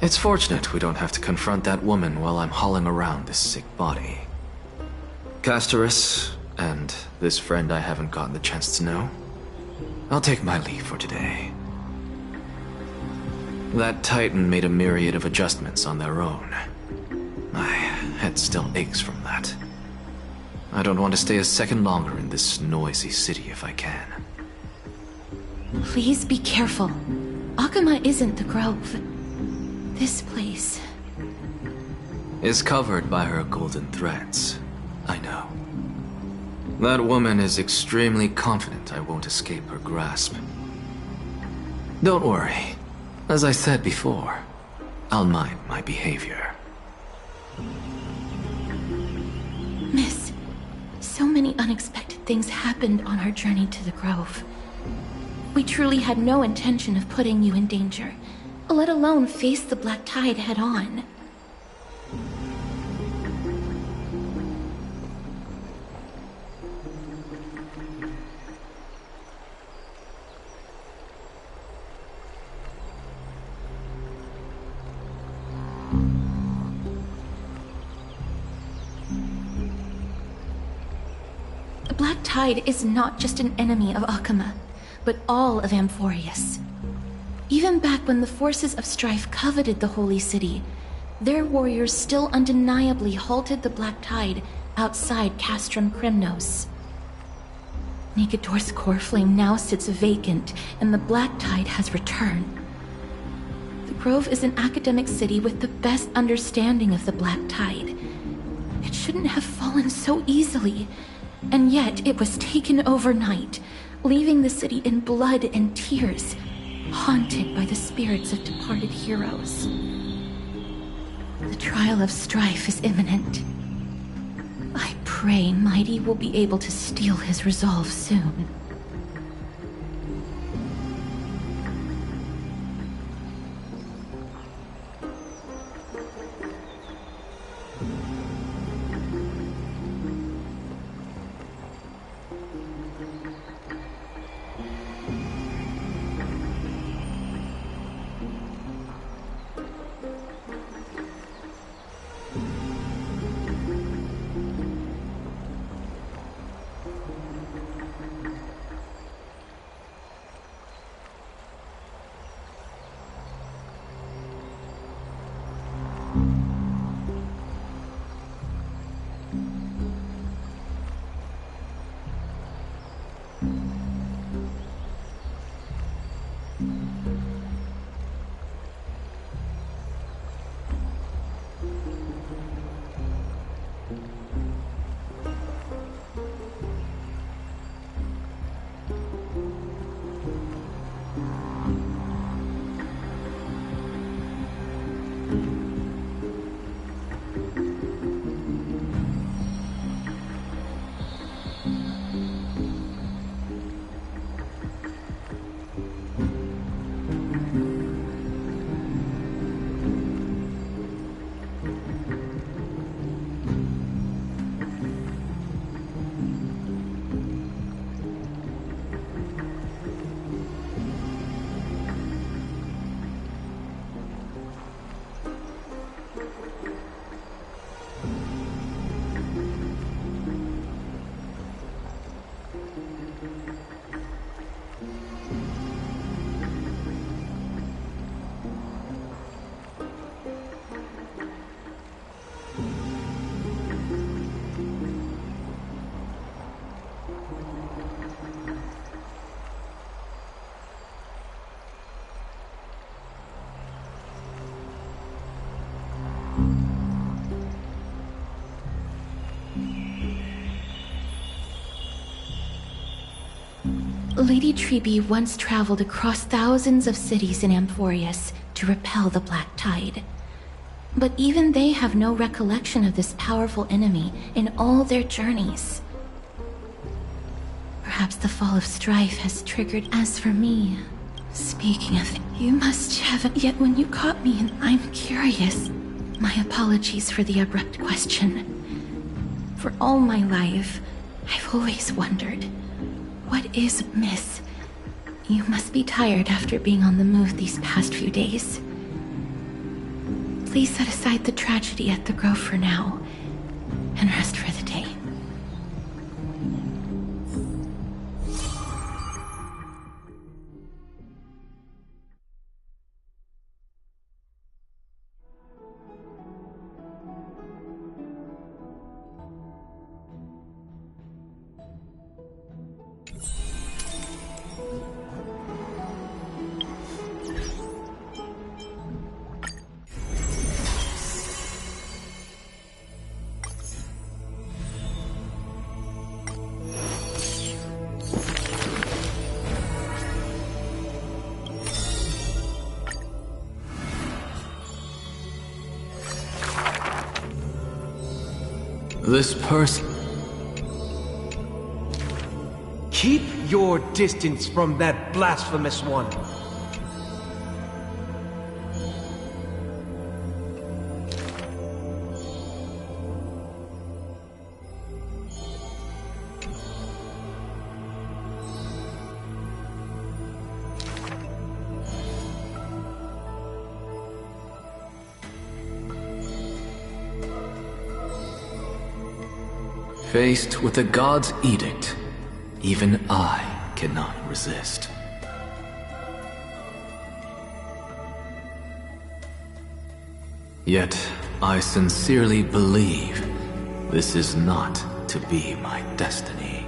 It's fortunate we don't have to confront that woman while I'm hauling around this sick body. Castorus, and this friend I haven't gotten the chance to know, I'll take my leave for today. That Titan made a myriad of adjustments on their own. My head still aches from that. I don't want to stay a second longer in this noisy city if I can. Please be careful. Akuma isn't the Grove. This place is covered by her golden threads. I know. That woman is extremely confident I won't escape her grasp. Don't worry. As I said before, I'll mind my behavior. Miss, so many unexpected things happened on our journey to the Grove. We truly had no intention of putting you in danger, let alone face the Black Tide head-on. The Black Tide is not just an enemy of Akuma, but all of Amphorius. Even back when the forces of strife coveted the Holy City, their warriors still undeniably halted the Black Tide outside Castrum Krymnos. Negador's core flame now sits vacant, and the Black Tide has returned. The Grove is an academic city with the best understanding of the Black Tide. It shouldn't have fallen so easily, and yet it was taken overnight, leaving the city in blood and tears, haunted by the spirits of departed heroes. The trial of strife is imminent. I pray Mighty will be able to steel his resolve soon. Lady Trebe once traveled across thousands of cities in Amphorius to repel the Black Tide. But even they have no recollection of this powerful enemy in all their journeys. Perhaps the fall of strife has triggered. As for me, speaking of, you must haven't yet when you caught me, and I'm curious. My apologies for the abrupt question. For all my life, I've always wondered, what is Miss? You must be tired after being on the move these past few days. Please set aside the tragedy at the Grove for now, and rest for the day. This person... Keep your distance from that blasphemous one. Faced with the god's edict, even I cannot resist. Yet, I sincerely believe this is not to be my destiny.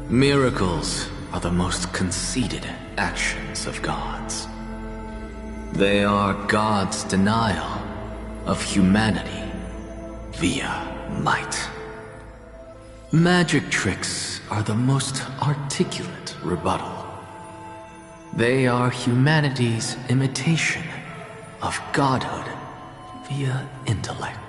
Miracles are the most conceited actions of gods. They are God's denial of humanity via might. Magic tricks are the most articulate rebuttal. They are humanity's imitation of godhood via intellect.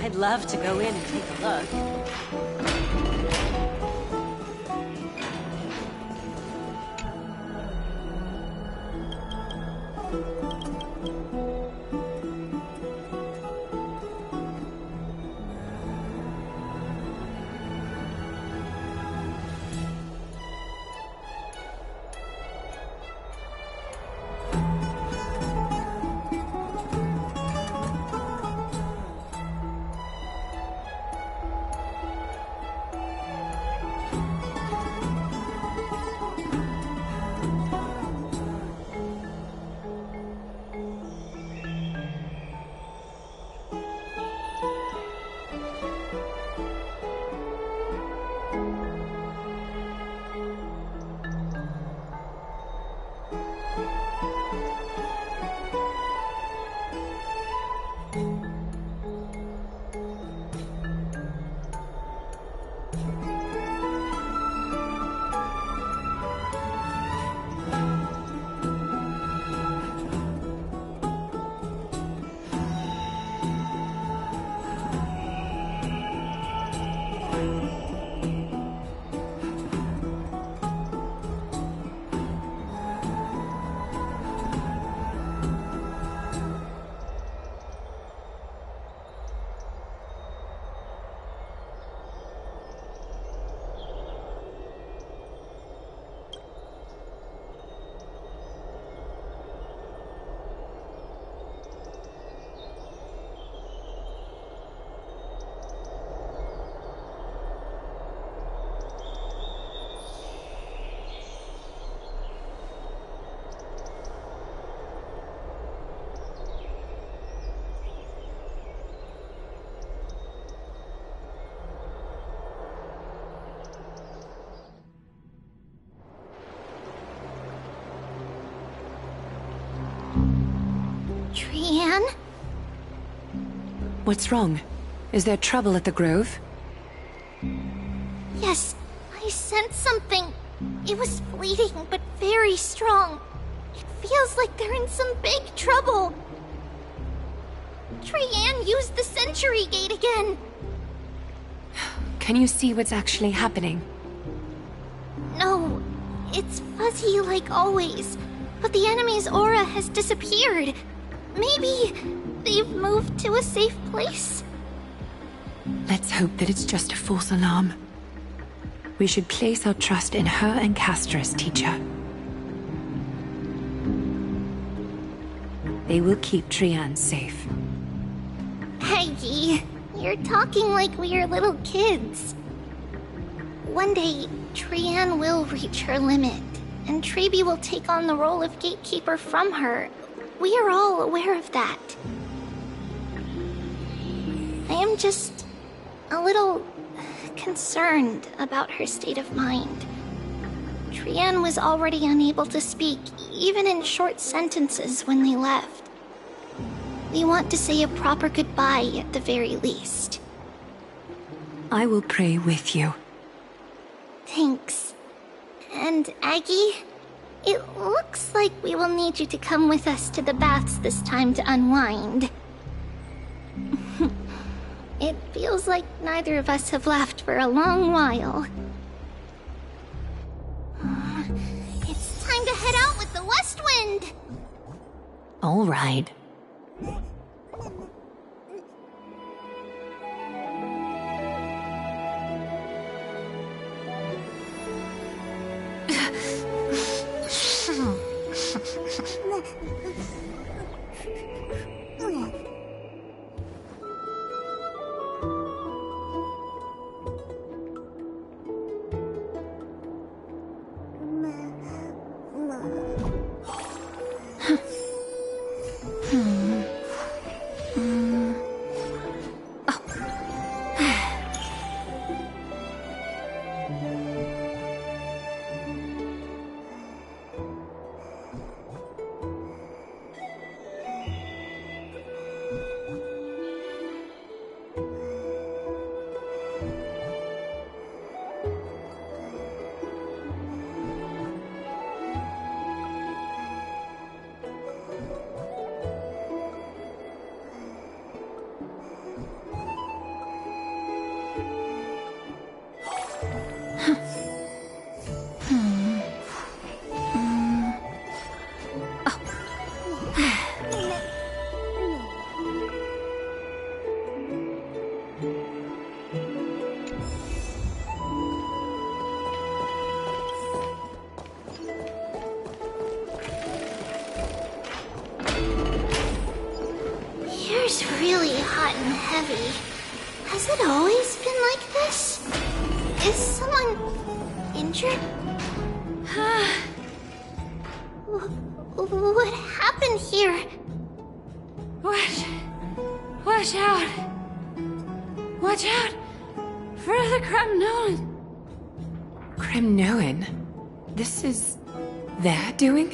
I'd love to go in and take a look. Trian? What's wrong? Is there trouble at the Grove? Yes, I sensed something. It was fleeting, but very strong. It feels like they're in some big trouble. Trian used the Century Gate again. Can you see what's actually happening? No, it's fuzzy like always, but the enemy's aura has disappeared. Maybe they've moved to a safe place. Let's hope that it's just a false alarm. We should place our trust in her and Castris, teacher. They will keep Trian safe. Peggy, you're talking like we are little kids. One day, Trian will reach her limit, and Trebi will take on the role of gatekeeper from her. We are all aware of that. I am just a little concerned about her state of mind. Trian was already unable to speak, even in short sentences when they left. We want to say a proper goodbye at the very least. I will pray with you. Thanks. And Aggie, it looks like we will need you to come with us to the baths this time to unwind. It feels like neither of us have laughed for a long while. It's time to head out with the West Wind! All right. Here's really hot and heavy. Has it always been like this? Is someone injured? What happened here? Watch out! Watch out for the Kremnoan! Kremnoan? This is their doing?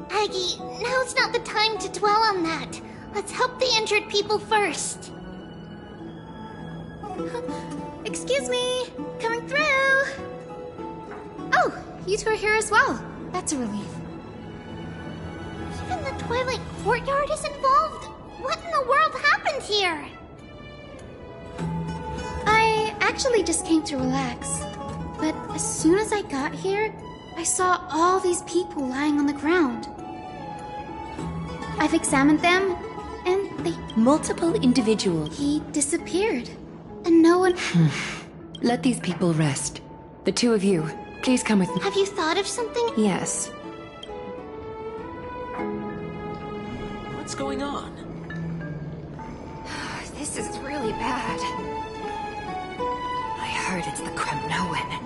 Aggie, now's not the time to dwell on that. Let's help the injured people first. Excuse me, coming through. Oh, you two are here as well. That's a relief. Even the Twilight Courtyard is involved? What in the world happened here? I actually just came to relax. But as soon as I got here, I saw all these people lying on the ground. I've examined them, and they... Multiple individuals. He disappeared. And no one... Let these people rest. The two of you, please come with me. Have you thought of something? Yes. What's going on? This is really bad. I heard it's the Kremnoan.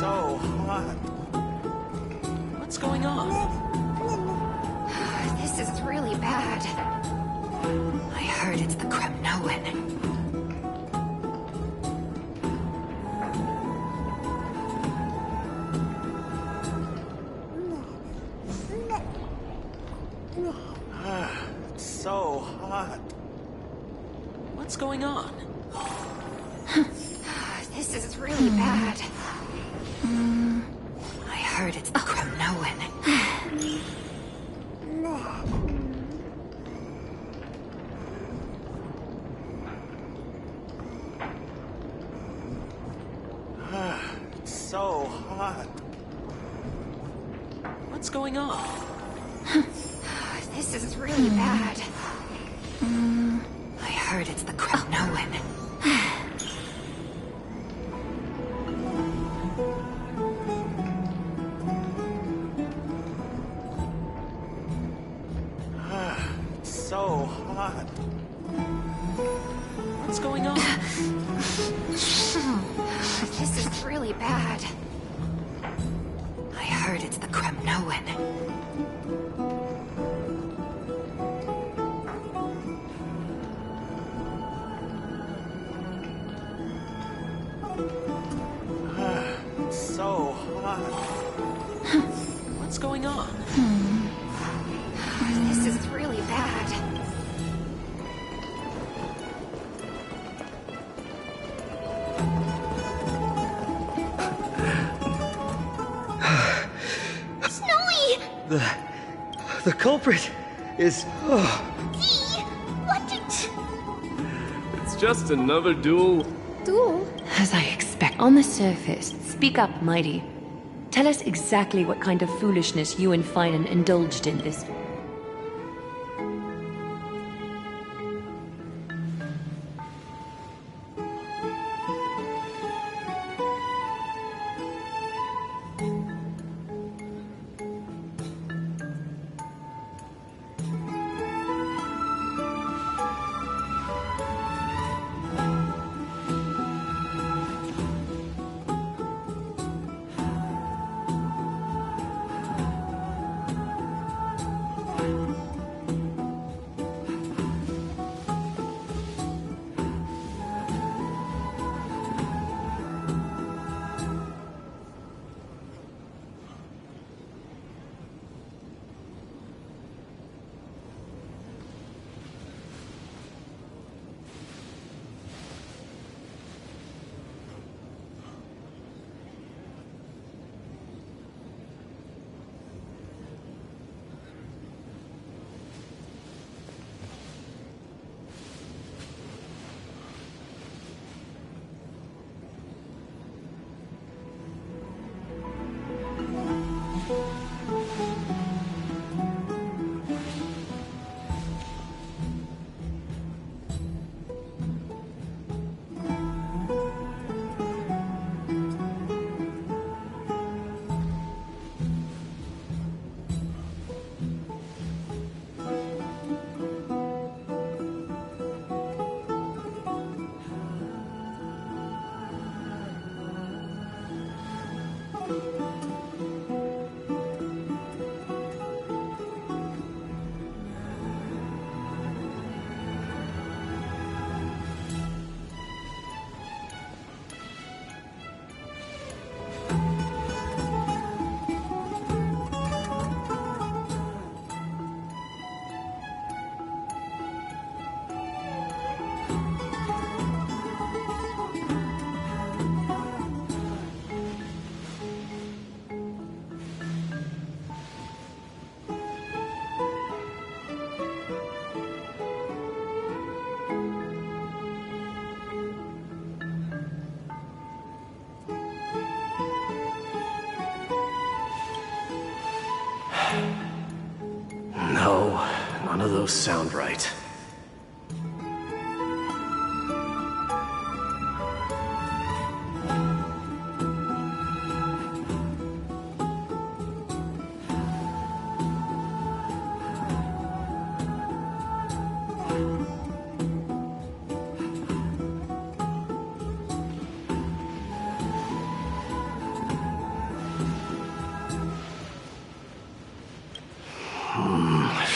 So hot. What's going on? This is really bad. I heard it's the Kremnoan. It's so hot. What's going on? This is really bad. I heard it's the Kremnoan. It's so hot. What's going on? This is really bad. I heard it's the Kremnoan. It's so hot. What's going on? This is really bad. I heard it's the Kremnoan. It's so hot. What's going on? This is really bad. Snowy! The culprit is... Dee, what did... It's just another duel. Duel? As I expect. On the surface, speak up, Mighty. Tell us exactly what kind of foolishness you and Finan indulged in this. No, none of those sound right.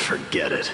Forget it.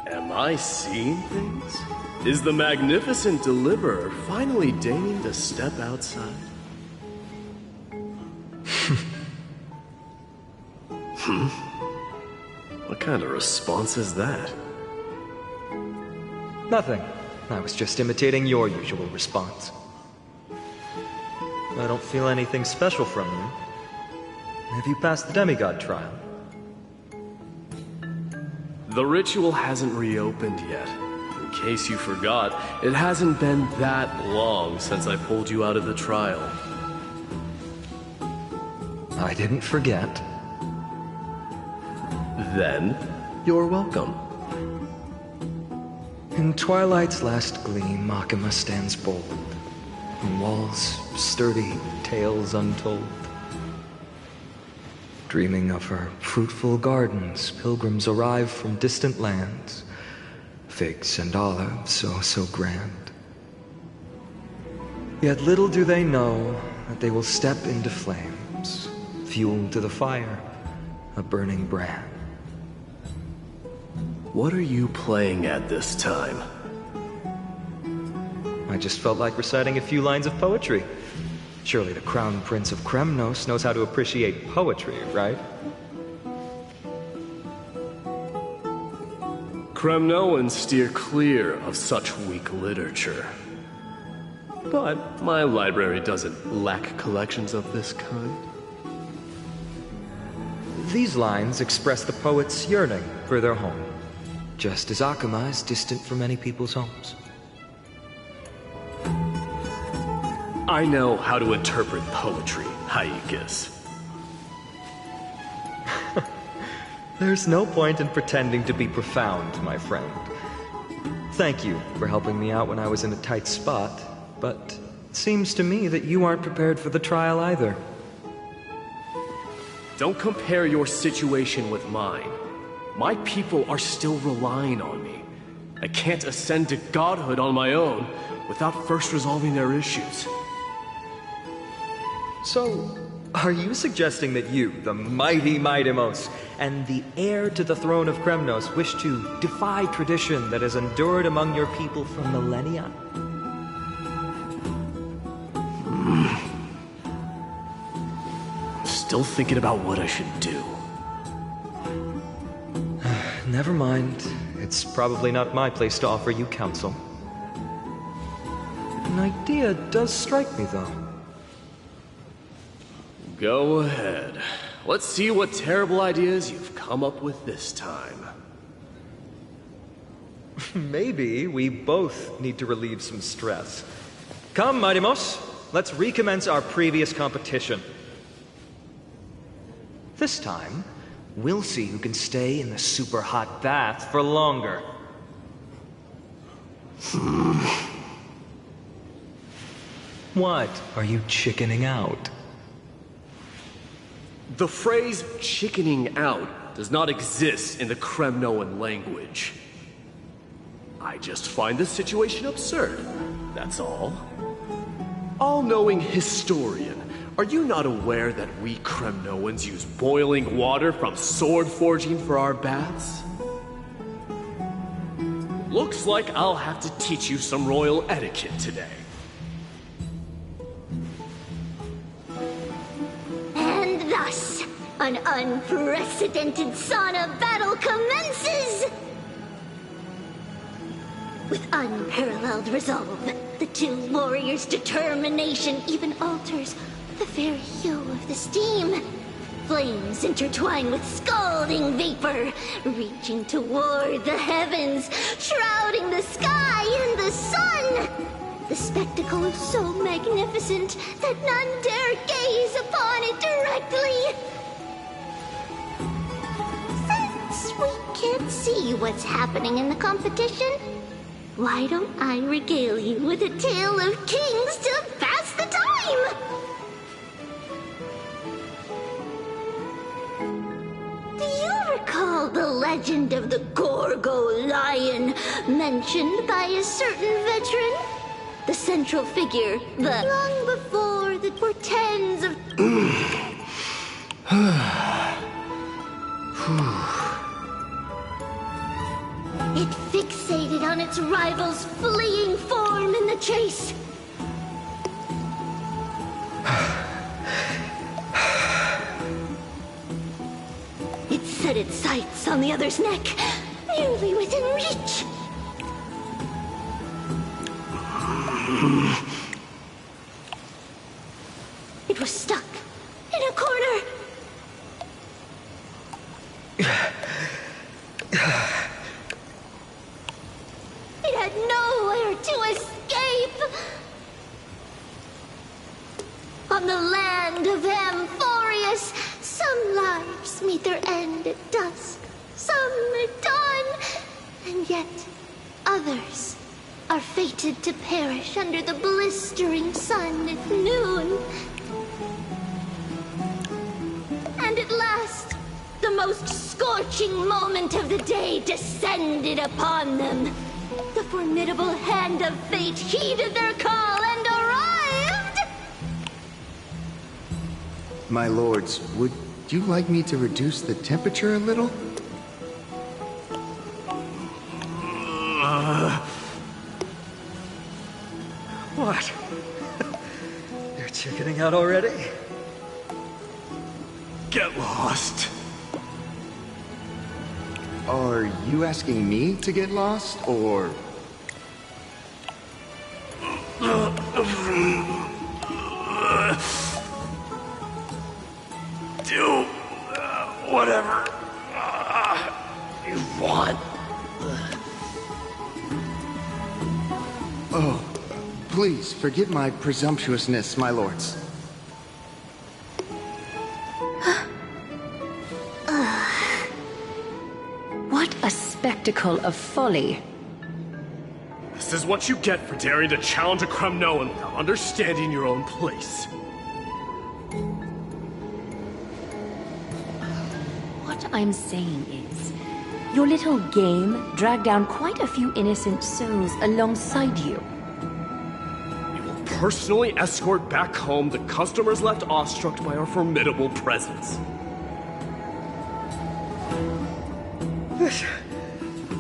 Am I seeing things? Is the magnificent deliverer finally deigning to step outside? What kind of response is that? Nothing. I was just imitating your usual response. I don't feel anything special from you. Have you passed the demigod trial? The ritual hasn't reopened yet. In case you forgot, it hasn't been that long since I pulled you out of the trial. I didn't forget. Then, you're welcome. In twilight's last gleam, Makima stands bold. In walls sturdy, tales untold. Dreaming of her fruitful gardens, pilgrims arrive from distant lands. Figs and olives, so grand. Yet little do they know that they will step into flames, fuel to the fire, a burning brand. What are you playing at this time? I just felt like reciting a few lines of poetry. Surely the Crown Prince of Kremnos knows how to appreciate poetry, right? Kremnoans steer clear of such weak literature. But my library doesn't lack collections of this kind. These lines express the poet's yearning for their home, just as Akama is distant from many people's homes. I know how to interpret poetry, Haikis. There's no point in pretending to be profound, my friend. Thank you for helping me out when I was in a tight spot, but it seems to me that you aren't prepared for the trial either. Don't compare your situation with mine. My people are still relying on me. I can't ascend to godhood on my own without first resolving their issues. So, are you suggesting that you, the mighty Mightimos, and the heir to the throne of Kremnos wish to defy tradition that has endured among your people for millennia? Still thinking about what I should do. Never mind. It's probably not my place to offer you counsel. An idea does strike me, though. Go ahead. Let's see what terrible ideas you've come up with this time. Maybe we both need to relieve some stress. Come, Mightimos, let's recommence our previous competition. This time, we'll see who can stay in the super hot bath for longer. What? Are you chickening out? The phrase chickening out does not exist in the Kremnoan language. I just find this situation absurd, that's all. All-knowing historian, are you not aware that we Kremnoans use boiling water from sword forging for our baths? Looks like I'll have to teach you some royal etiquette today. And thus, an unprecedented sauna battle commences! With unparalleled resolve, the two warriors' determination even alters the very hue of the steam. Flames intertwine with scalding vapor, reaching toward the heavens, shrouding the sky and the sun. The spectacle is so magnificent that none dare gaze upon it directly. Since we can't see what's happening in the competition, why don't I regale you with a tale of kings to pass the time? Do you recall the legend of the Gorgo lion mentioned by a certain veteran? The central figure, long before there were tens of... It fixated on its rival's fleeing form in the chase. It set its sights on the other's neck, nearly within reach. It was stuck in a corner. It had nowhere to escape. On the land of Amphorius, some lives meet their end at dusk, some at dawn, and yet others are fated to perish under the blistering sun at noon. And at last, the most scorching moment of the day descended upon them. The formidable hand of fate heeded their call and arrived! My lords, would you like me to reduce the temperature a little? What? You're chickening out already? Get lost. Are you asking me to get lost, or... Do whatever you want. Oh, please forgive my presumptuousness, my lords. What a spectacle of folly. This is what you get for daring to challenge a Kremnoan without understanding your own place. What I'm saying is, your little game dragged down quite a few innocent souls alongside you. We will personally escort back home the customers left awestruck by our formidable presence.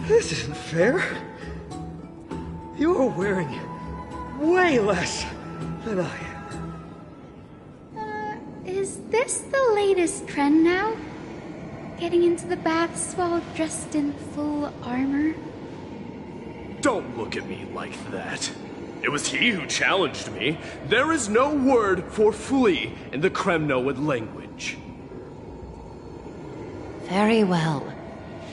This isn't fair. You're wearing way less than I am. Is this the latest trend now? Getting into the baths while dressed in full armor? Don't look at me like that. It was he who challenged me. There is no word for flee in the Kremnoan language. Very well.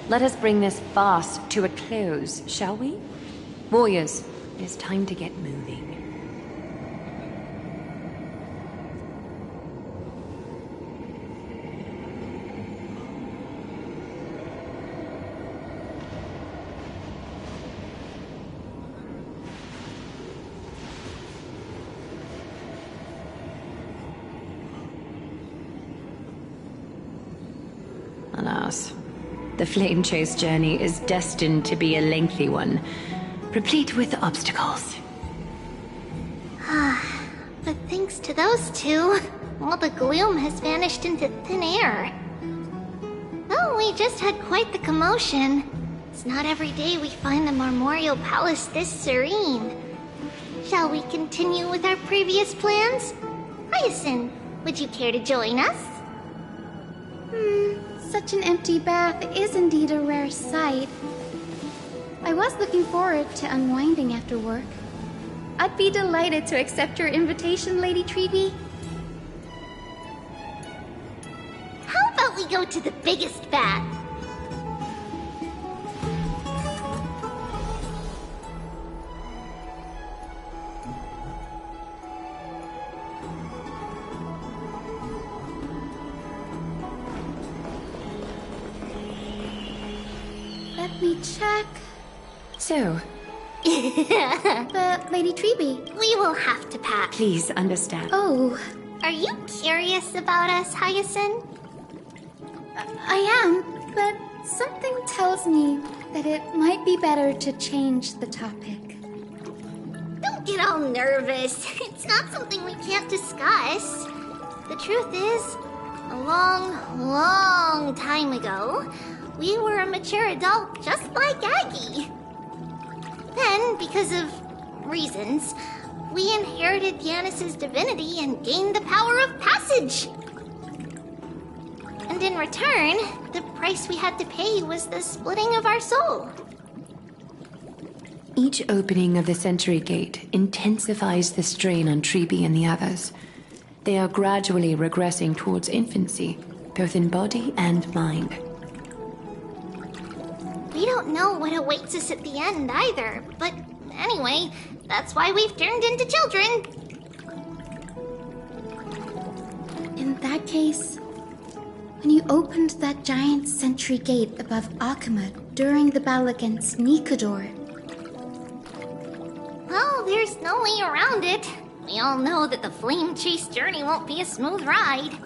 Let us bring this farce to a close, shall we? Warriors, it is time to get moving. Alas, the flame chase journey is destined to be a lengthy one, replete with obstacles. But thanks to those two, all the gloom has vanished into thin air. Well, we just had quite the commotion. It's not every day we find the Marmorial Palace this serene. Shall we continue with our previous plans? Hyacinth, would you care to join us? Such an empty bath is indeed a rare sight. I was looking forward to unwinding after work. I'd be delighted to accept your invitation, Lady Treeby. How about we go to the biggest bath? Let me check. So, But, Lady Treeby... We will have to pass. please understand. Oh, Are you curious about us, Hyacinth? I am, but something tells me that it might be better to change the topic. Don't get all nervous. It's not something we can't discuss. The truth is, a long time ago, we were a mature adult just like Aggie. Then, because of reasons, we inherited Yanis's divinity and gained the power of passage. And in return, the price we had to pay was the splitting of our soul. Each opening of the Century Gate intensifies the strain on Treeby and the others. They are gradually regressing towards infancy, both in body and mind. We don't know what awaits us at the end either, but anyway, that's why we've turned into children. In that case, when you opened that giant sentry gate above Akuma during the battle against Nikador, Well, there's no way around it. We all know that the flame chase journey won't be a smooth ride.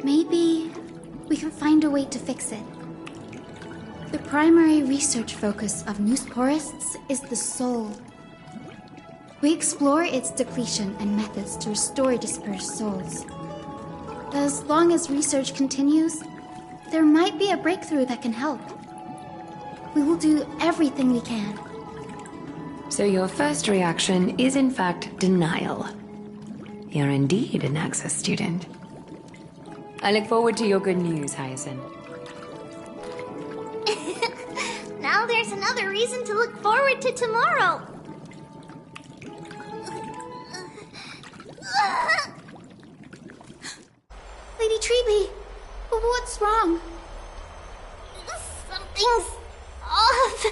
maybe we can find a way to fix it. The primary research focus of Noosporists is the soul. We explore its depletion and methods to restore dispersed souls. As long as research continues, there might be a breakthrough that can help. We will do everything we can. So your first reaction is in fact denial. You're indeed an Access student. I look forward to your good news, Hyacinth. Now there's another reason to look forward to tomorrow. Lady Treeby, what's wrong? Something's off.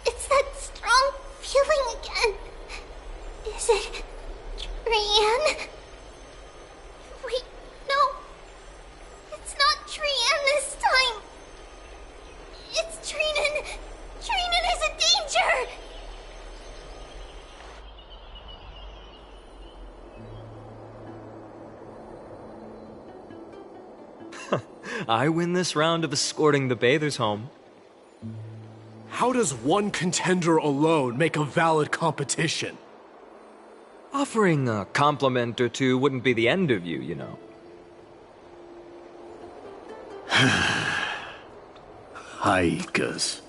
It's that strong feeling again. Is it Trian? Wait, no. It's not Trian this time. It's Trinan. Trinan is in danger. I win this round of escorting the bathers home. How does one contender alone make a valid competition? Offering a compliment or two wouldn't be the end of you, you know. Haikas.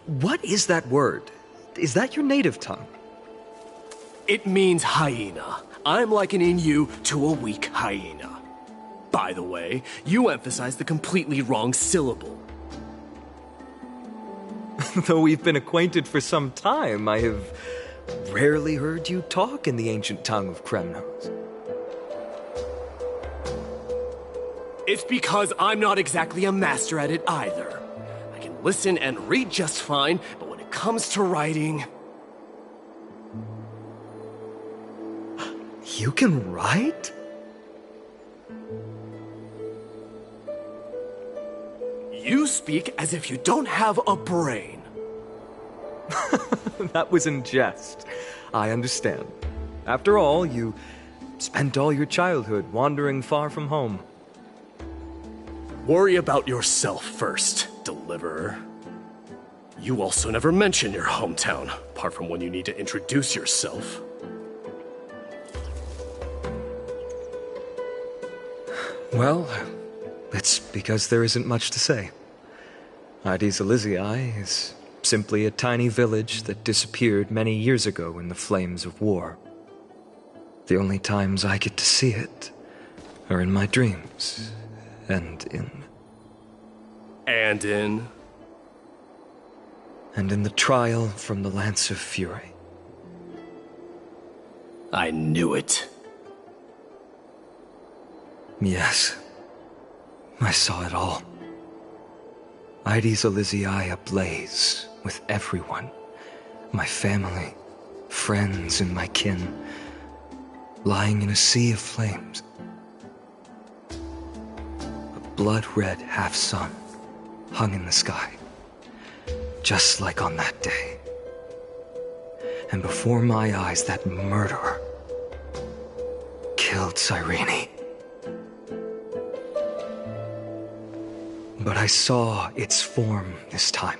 What is that word? Is that your native tongue? It means hyena. I'm likening you to a weak hyena. By the way, you emphasized the completely wrong syllable. Though we've been acquainted for some time, I have rarely heard you talk in the ancient tongue of Kremnos. It's because I'm not exactly a master at it either. I can listen and read just fine, but when it comes to writing... You can write? You speak as if you don't have a brain. That was in jest. I understand. After all, you spent all your childhood wandering far from home. Worry about yourself first, Deliverer. You also never mention your hometown, apart from when you need to introduce yourself. Well, it's because there isn't much to say. Ides Elysiae is simply a tiny village that disappeared many years ago in the flames of war. The only times I get to see it are in my dreams, and in the trial from the Lance of Fury. I knew it. Yes, I saw it all. Ides Elysiae ablaze with everyone. My family, friends, and my kin, lying in a sea of flames. A blood-red half-sun hung in the sky, just like on that day. And before my eyes, that murderer killed Cyrene. But I saw its form this time.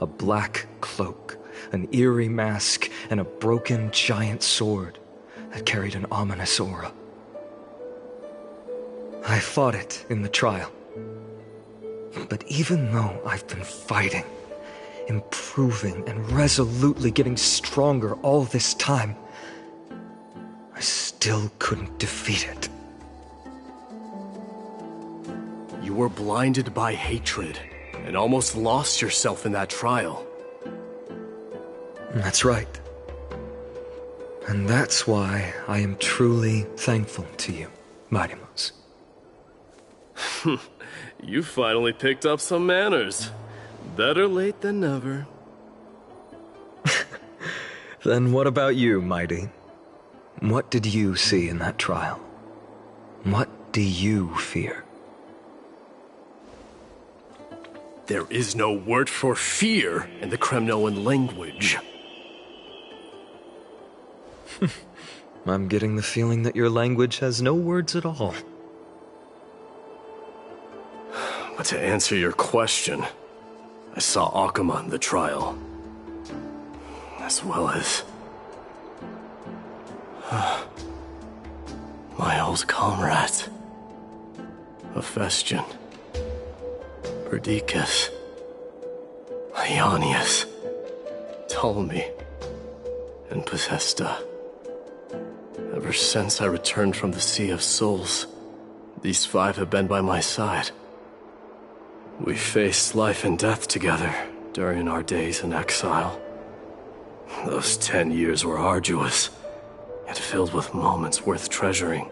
A black cloak, an eerie mask, and a broken giant sword that carried an ominous aura. I fought it in the trial. But even though I've been fighting, improving, and resolutely getting stronger all this time, I still couldn't defeat it. You were blinded by hatred and almost lost yourself in that trial. That's right. And that's why I am truly thankful to you, Mightymouse. You finally picked up some manners. Better late than never. Then what about you, Mighty? What did you see in that trial? What do you fear? There is no word for fear in the Kremnoan language. I'm getting the feeling that your language has no words at all. But to answer your question, I saw Akuma in the trial. As well as... my old comrades. Hephaestion. Perdiccas. Ionius. Ptolemy. And Possesta. Ever since I returned from the Sea of Souls, these 5 have been by my side. We faced life and death together during our days in exile. Those 10 years were arduous, yet filled with moments worth treasuring.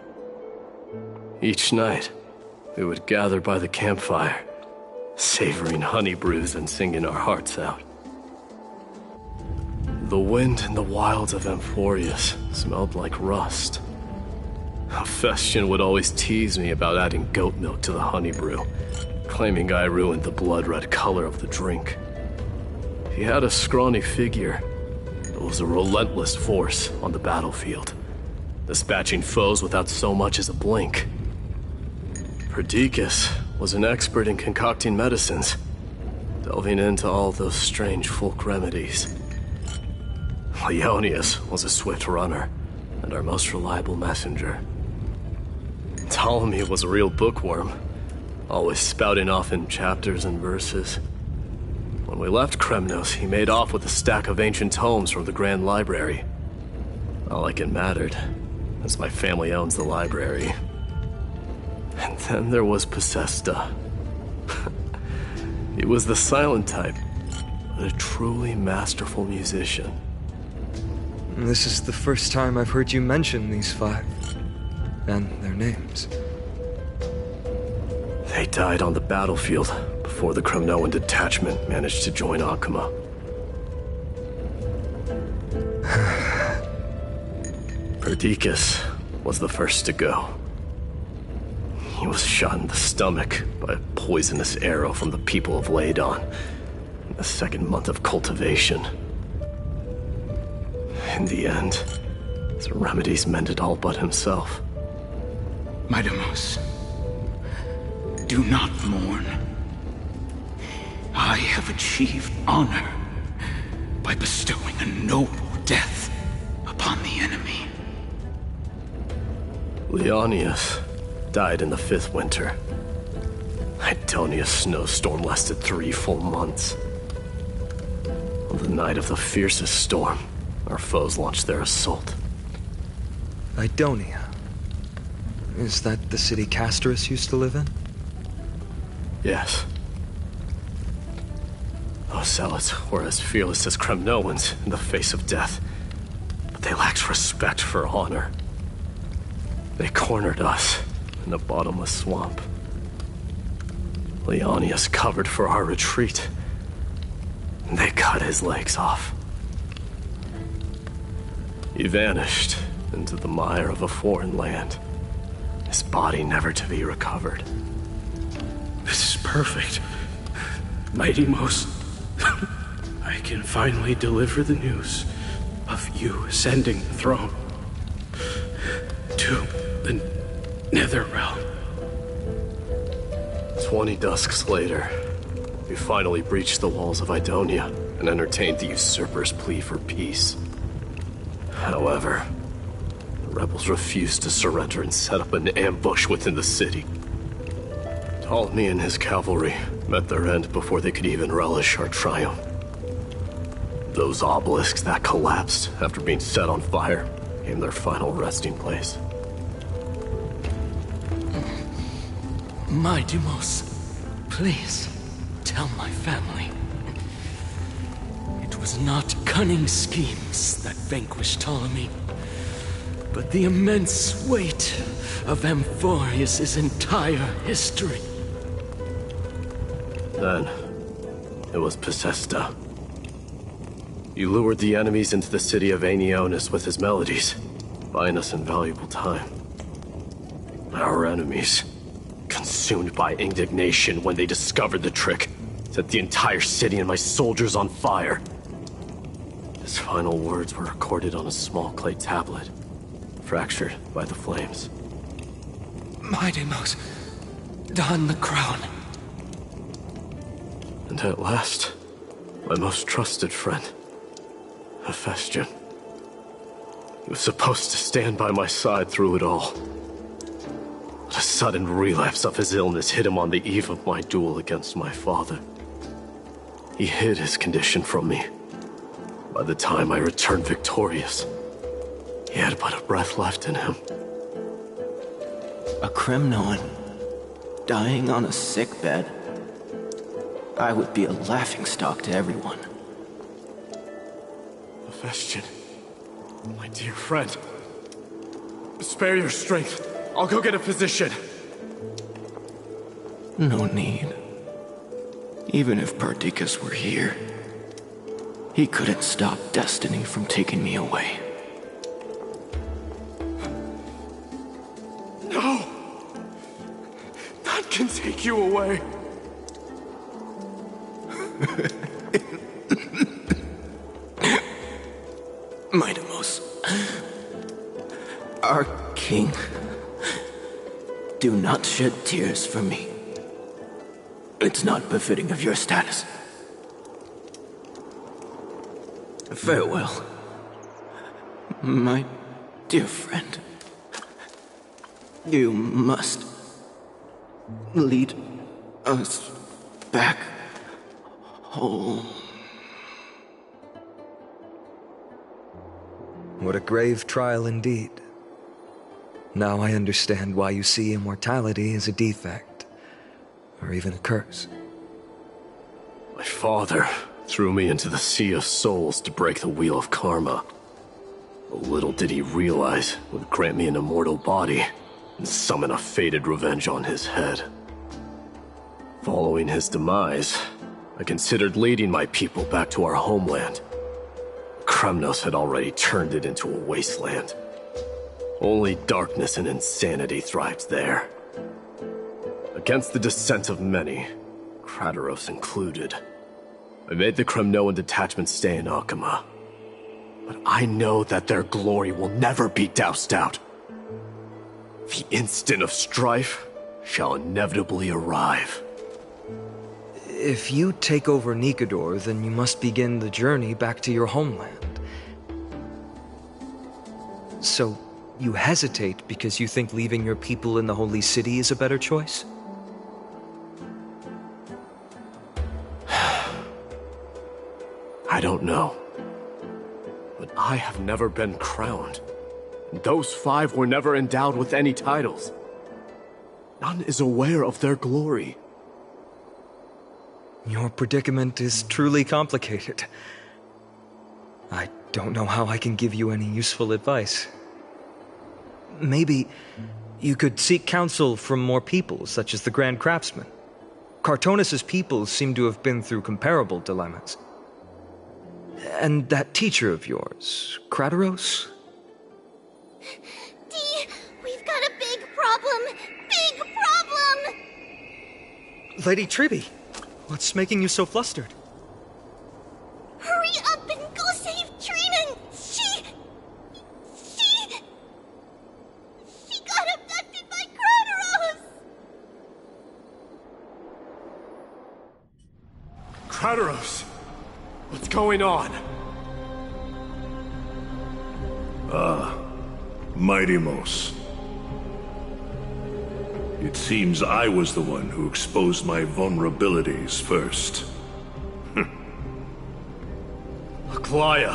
Each night, we would gather by the campfire, savoring honey brews and singing our hearts out. The wind in the wilds of Amphorius smelled like rust. Hephaestion would always tease me about adding goat milk to the honey brew, claiming I ruined the blood-red color of the drink. He had a scrawny figure, but was a relentless force on the battlefield, dispatching foes without so much as a blink. Perdiccas was an expert in concocting medicines, delving into all those strange folk remedies. Ionius was a swift runner, and our most reliable messenger. Ptolemy was a real bookworm, always spouting off in chapters and verses. When we left Kremnos, he made off with a stack of ancient tomes from the Grand Library. Not like it mattered, as my family owns the library. And then there was Possesta. He was the silent type, but a truly masterful musician. This is the first time I've heard you mention these 5. And their names. They died on the battlefield before the Kremnoan detachment managed to join Akuma. Perdiccas was the first to go. He was shot in the stomach by a poisonous arrow from the people of Ladon in the 2nd month of cultivation. In the end, his remedies mended all but himself. Midamos, do not mourn. I have achieved honor by bestowing a noble death upon the enemy. Leonius died in the 5th winter. Idonia's snowstorm lasted 3 full months. On the night of the fiercest storm, our foes launched their assault. Idonia. Is that the city Castorus used to live in? Yes. Those zealots were as fearless as Kremnoans in the face of death, but they lacked respect for honor. They cornered us in a bottomless swamp. Leonius covered for our retreat, and they cut his legs off. He vanished into the mire of a foreign land, his body never to be recovered. This is perfect. Midamos, I can finally deliver the news of you ascending the throne to the Netherrealm. 20 dusks later, we finally breached the walls of Idonia and entertained the usurper's plea for peace. However, the rebels refused to surrender and set up an ambush within the city. Ptolemy and his cavalry met their end before they could even relish our triumph. Those obelisks that collapsed after being set on fire became their final resting place. Midamos, please tell my family. It was not cunning schemes that vanquished Ptolemy, but the immense weight of Amphorius' entire history. Then, it was Possesta. He lured the enemies into the city of Aenionis with his melodies, buying us invaluable time. Our enemies, consumed by indignation when they discovered the trick, set the entire city and my soldiers on fire. His final words were recorded on a small clay tablet, fractured by the flames. Midamos, don the crown. And at last, my most trusted friend, Hephaestion. He was supposed to stand by my side through it all. But a sudden relapse of his illness hit him on the eve of my duel against my father. He hid his condition from me. By the time I returned victorious, he had but a breath left in him. A Kremnoan, dying on a sickbed. I would be a laughingstock to everyone. Hephaestion, my dear friend, spare your strength. I'll go get a physician. No need. Even if Perdiccas were here, he couldn't stop destiny from taking me away. No! None can take you away. Midamos, our king, do not shed tears for me. It's not befitting of your status. Farewell, my dear friend. You must lead us back home. What a grave trial indeed. Now I understand why you see immortality as a defect, or even a curse. My father threw me into the sea of souls to break the wheel of karma. But little did he realize it would grant me an immortal body and summon a fated revenge on his head. Following his demise, I considered leading my people back to our homeland. Kremnos had already turned it into a wasteland. Only darkness and insanity thrived there. Against the dissent of many, Krateros included, I made the Kremnoan detachment stay in Akama. But I know that their glory will never be doused out. The instant of strife shall inevitably arrive. If you take over Nikador, then you must begin the journey back to your homeland. So, you hesitate because you think leaving your people in the Holy City is a better choice? I don't know. But I have never been crowned. Those 5 were never endowed with any titles. None is aware of their glory. Your predicament is truly complicated. I don't know how I can give you any useful advice. Maybe you could seek counsel from more people, such as the Grand Craftsman. Cartonis' people seem to have been through comparable dilemmas. And that teacher of yours, Krateros? Dee, we've got a big problem! Big problem! Lady Tribby, what's making you so flustered? Hurry up and go save Trina! She got abducted by Krateros! Krateros! What's going on? Mighty-Mos. It seems I was the one who exposed my vulnerabilities first. Aglaya,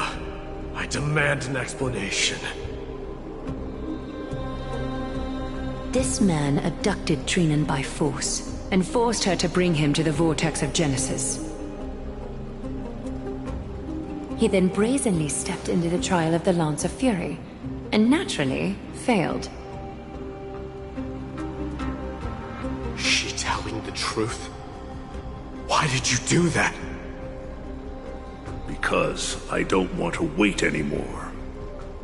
I demand an explanation. This man abducted Trinan by force, and forced her to bring him to the Vortex of Genesis. He then brazenly stepped into the trial of the Lance of Fury, and naturally failed. Is she telling the truth? Why did you do that? Because I don't want to wait anymore.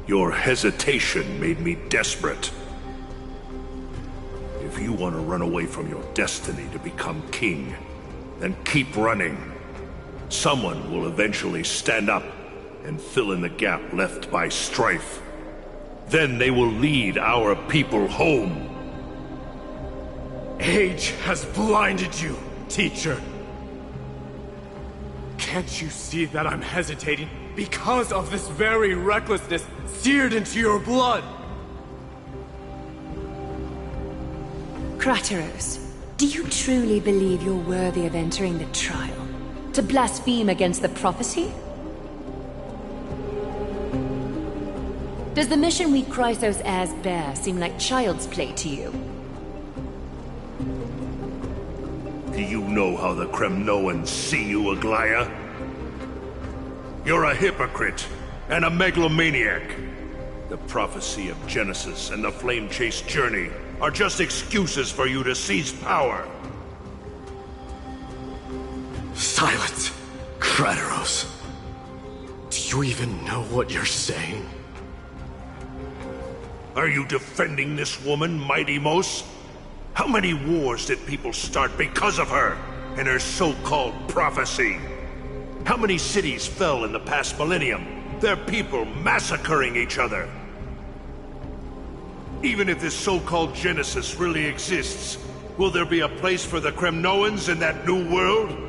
Your hesitation made me desperate. If you want to run away from your destiny to become king, then keep running. Someone will eventually stand up and fill in the gap left by strife. Then they will lead our people home. Age has blinded you, teacher. Can't you see that I'm hesitating because of this very recklessness seared into your blood? Krateros, do you truly believe you're worthy of entering the trial? To blaspheme against the prophecy? Does the mission we Chrysos heirs bear seem like child's play to you? Do you know how the Kremnoans see you, Aglaya? You're a hypocrite and a megalomaniac. The prophecy of Genesis and the Flame Chase journey are just excuses for you to seize power. Silence, Krateros. Do you even know what you're saying? Are you defending this woman, Mighty-Mos? How many wars did people start because of her and her so-called prophecy? How many cities fell in the past millennium? Their people massacring each other. Even if this so-called Genesis really exists, will there be a place for the Kremnoans in that new world?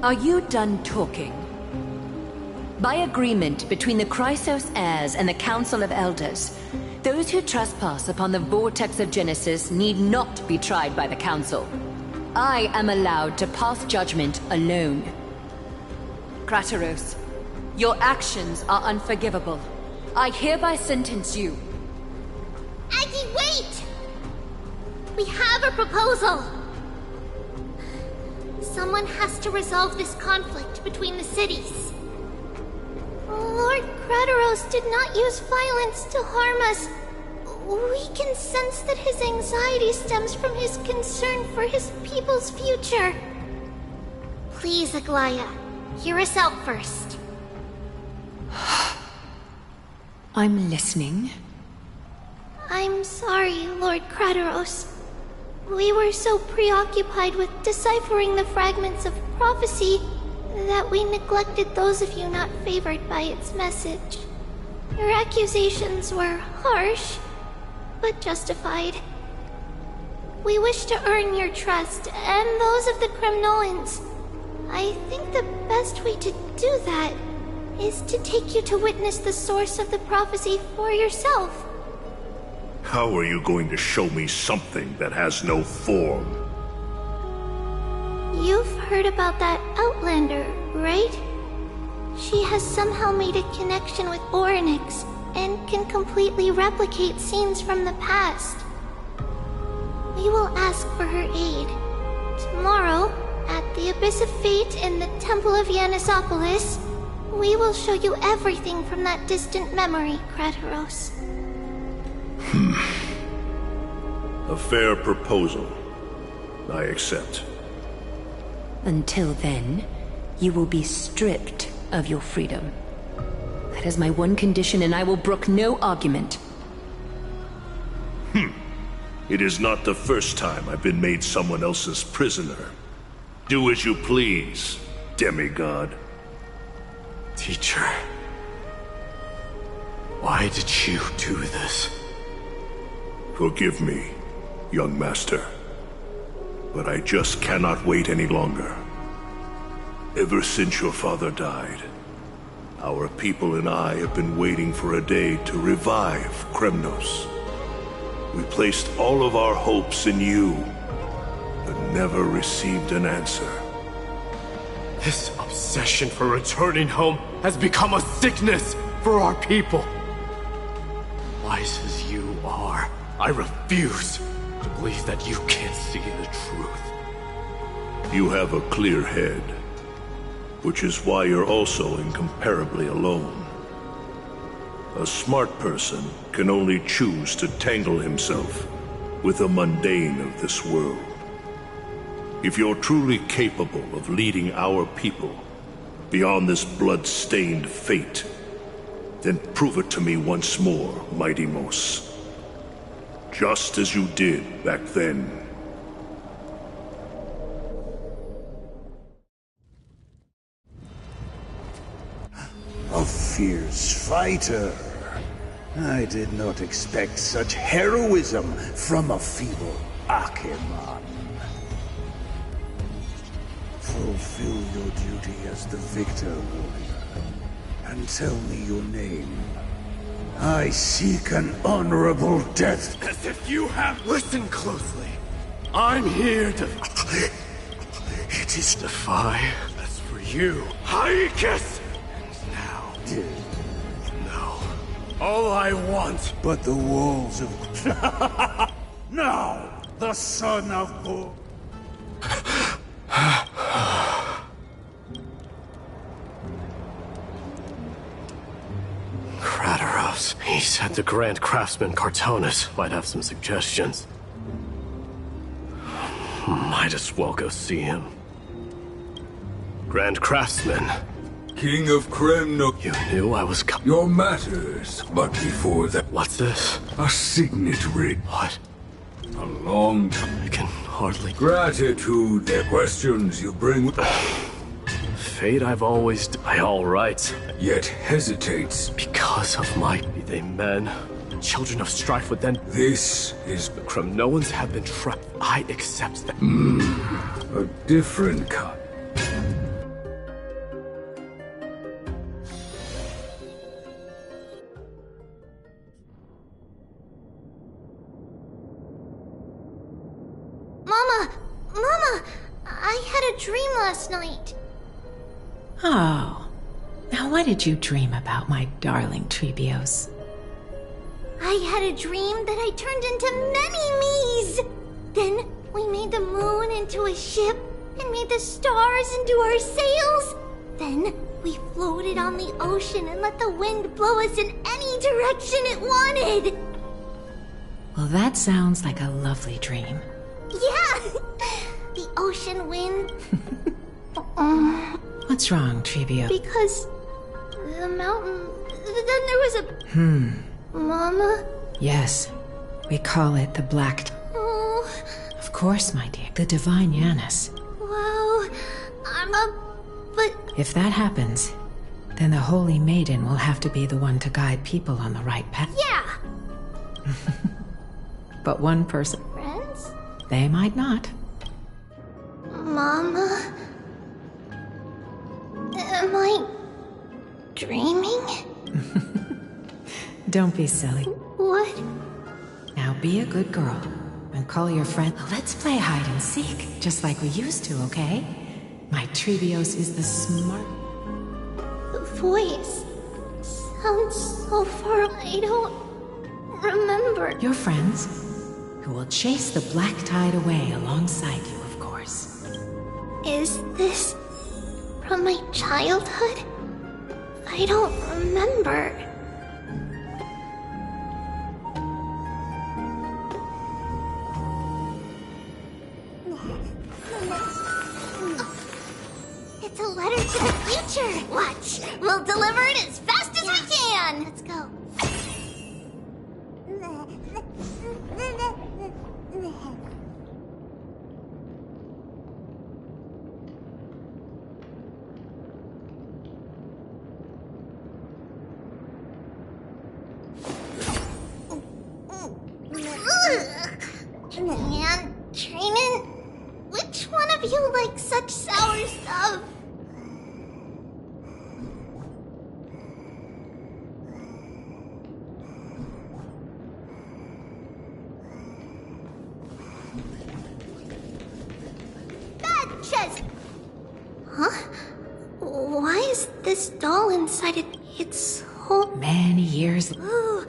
Are you done talking? By agreement between the Chrysos heirs and the Council of Elders, those who trespass upon the Vortex of Genesis need not be tried by the Council. I am allowed to pass judgment alone. Crateros, your actions are unforgivable. I hereby sentence you. Aggie, wait! We have a proposal! Someone has to resolve this conflict between the cities. Lord Crateros did not use violence to harm us. We can sense that his anxiety stems from his concern for his people's future. Please, Aglaya, hear us out first. I'm listening. I'm sorry, Lord Crateros. We were so preoccupied with deciphering the fragments of prophecy that we neglected those of you not favored by its message. Your accusations were harsh, but justified. We wish to earn your trust and those of the Kremnoans. I think the best way to do that is to take you to witness the source of the prophecy for yourself. How are you going to show me something that has no form? You've heard about that Outlander, right? She has somehow made a connection with Orynyx and can completely replicate scenes from the past. We will ask for her aid. Tomorrow, at the Abyss of Fate in the Temple of Yanissopolis, we will show you everything from that distant memory, Crateros. A fair proposal. I accept. Until then, you will be stripped of your freedom. That is my one condition, and I will brook no argument. It is not the first time I've been made someone else's prisoner. Do as you please, demigod. Teacher, why did you do this? Forgive me, young master. But I just cannot wait any longer. Ever since your father died, our people and I have been waiting for a day to revive Kremnos. We placed all of our hopes in you, but never received an answer. This obsession for returning home has become a sickness for our people. Wise as you are, I refuse to believe that you can't see the truth. You have a clear head, which is why you're also incomparably alone. A smart person can only choose to tangle himself with the mundane of this world. If you're truly capable of leading our people beyond this blood-stained fate, then prove it to me once more, Mighty Mos. Just as you did back then. A fierce fighter. I did not expect such heroism from a feeble Acheman. Fulfill your duty as the victor, warrior, and tell me your name. I seek an honorable death. As if you have listened closely. I'm here to... It is defy. As for you, Haikus! No. All I want... But the walls of... Now, the son of Bull... Crateros. He said the Grand Craftsman Cartonus might have some suggestions. Might as well go see him. Grand Craftsman. King of Kremno. You knew I was Your matters, but before that... What's this? A signet ring. What? A long time. I can hardly... Gratitude, the questions you bring... Fate I've always... all right. Yet hesitates. Because of my... Be they men, children of strife would then... This is... The Kremnoans have been trapped. I accept that. A different kind. Mama! I had a dream last night. Oh. What did you dream about, my darling Trebios? I had a dream that I turned into many me's. Then we made the moon into a ship and made the stars into our sails. Then we floated on the ocean and let the wind blow us in any direction it wanted. Well, that sounds like a lovely dream. Yeah, the ocean wind. What's wrong, Trebio? Because the mountain. Then there was a. Mama? Yes, we call it the Black. Oh. Of course, my dear. The Divine Yanis. Wow. But. If that happens, then the Holy Maiden will have to be the one to guide people on the right path. Yeah. But one person. Friends? They might not. Mama? Am I dreaming? Don't be silly. What? Now be a good girl and call your friend. Let's play hide and seek, just like we used to, okay? My Trebios is the smart. The voice sounds so far. I don't remember. Your friends, who will chase the black tide away alongside you, of course. Is this from my childhood? I don't remember. It's a letter to the future. Watch. We'll deliver it as fast as we can. Let's go. Man, Training? Which one of you likes such sour stuff? That chest! Huh? Why is this doll inside it? It's whole... Many years. Ooh,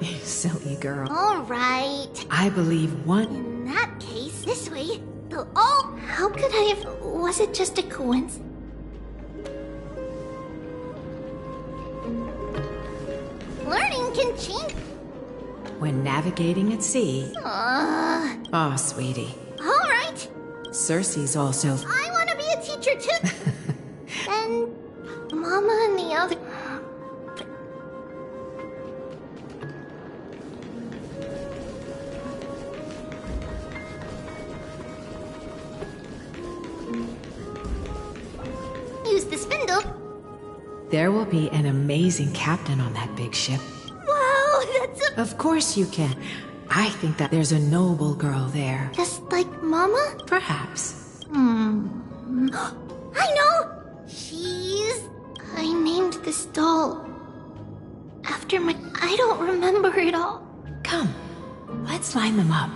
You silly girl. Alright. I believe one. In that case, this way, they'll all... How could I have... Was it just a coincidence? Learning can change... When navigating at sea. Oh, sweetie. Alright. Cersei's also. I want to be a teacher too. And Mama and the other... Use the spindle. There will be an amazing captain on that big ship. Wow, that's a... Of course you can. I think that there's a noble girl there. Just like Mama? Perhaps. I know! She's... I named this doll after my... I don't remember it all. Come, let's line them up.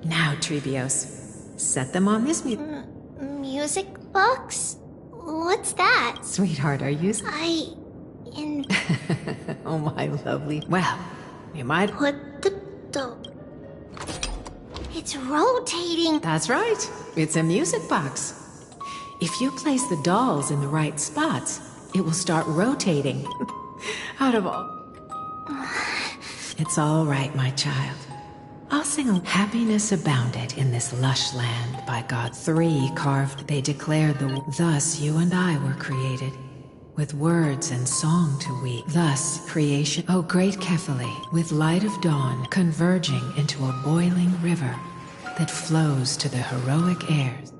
Now, Trebios, set them on this Music box? What's that? Sweetheart, are you... Oh, my lovely... Well, you might... Put the doll... It's rotating. That's right. It's a music box. If you place the dolls in the right spots, it will start rotating. Out of all... It's all right, my child. I'll sing a happiness abounded in this lush land by God. 3 carved, they declared thus you and I were created. with words and song to weave. Thus, creation, O great Kefali, with light of dawn converging into a boiling river that flows to the heroic airs.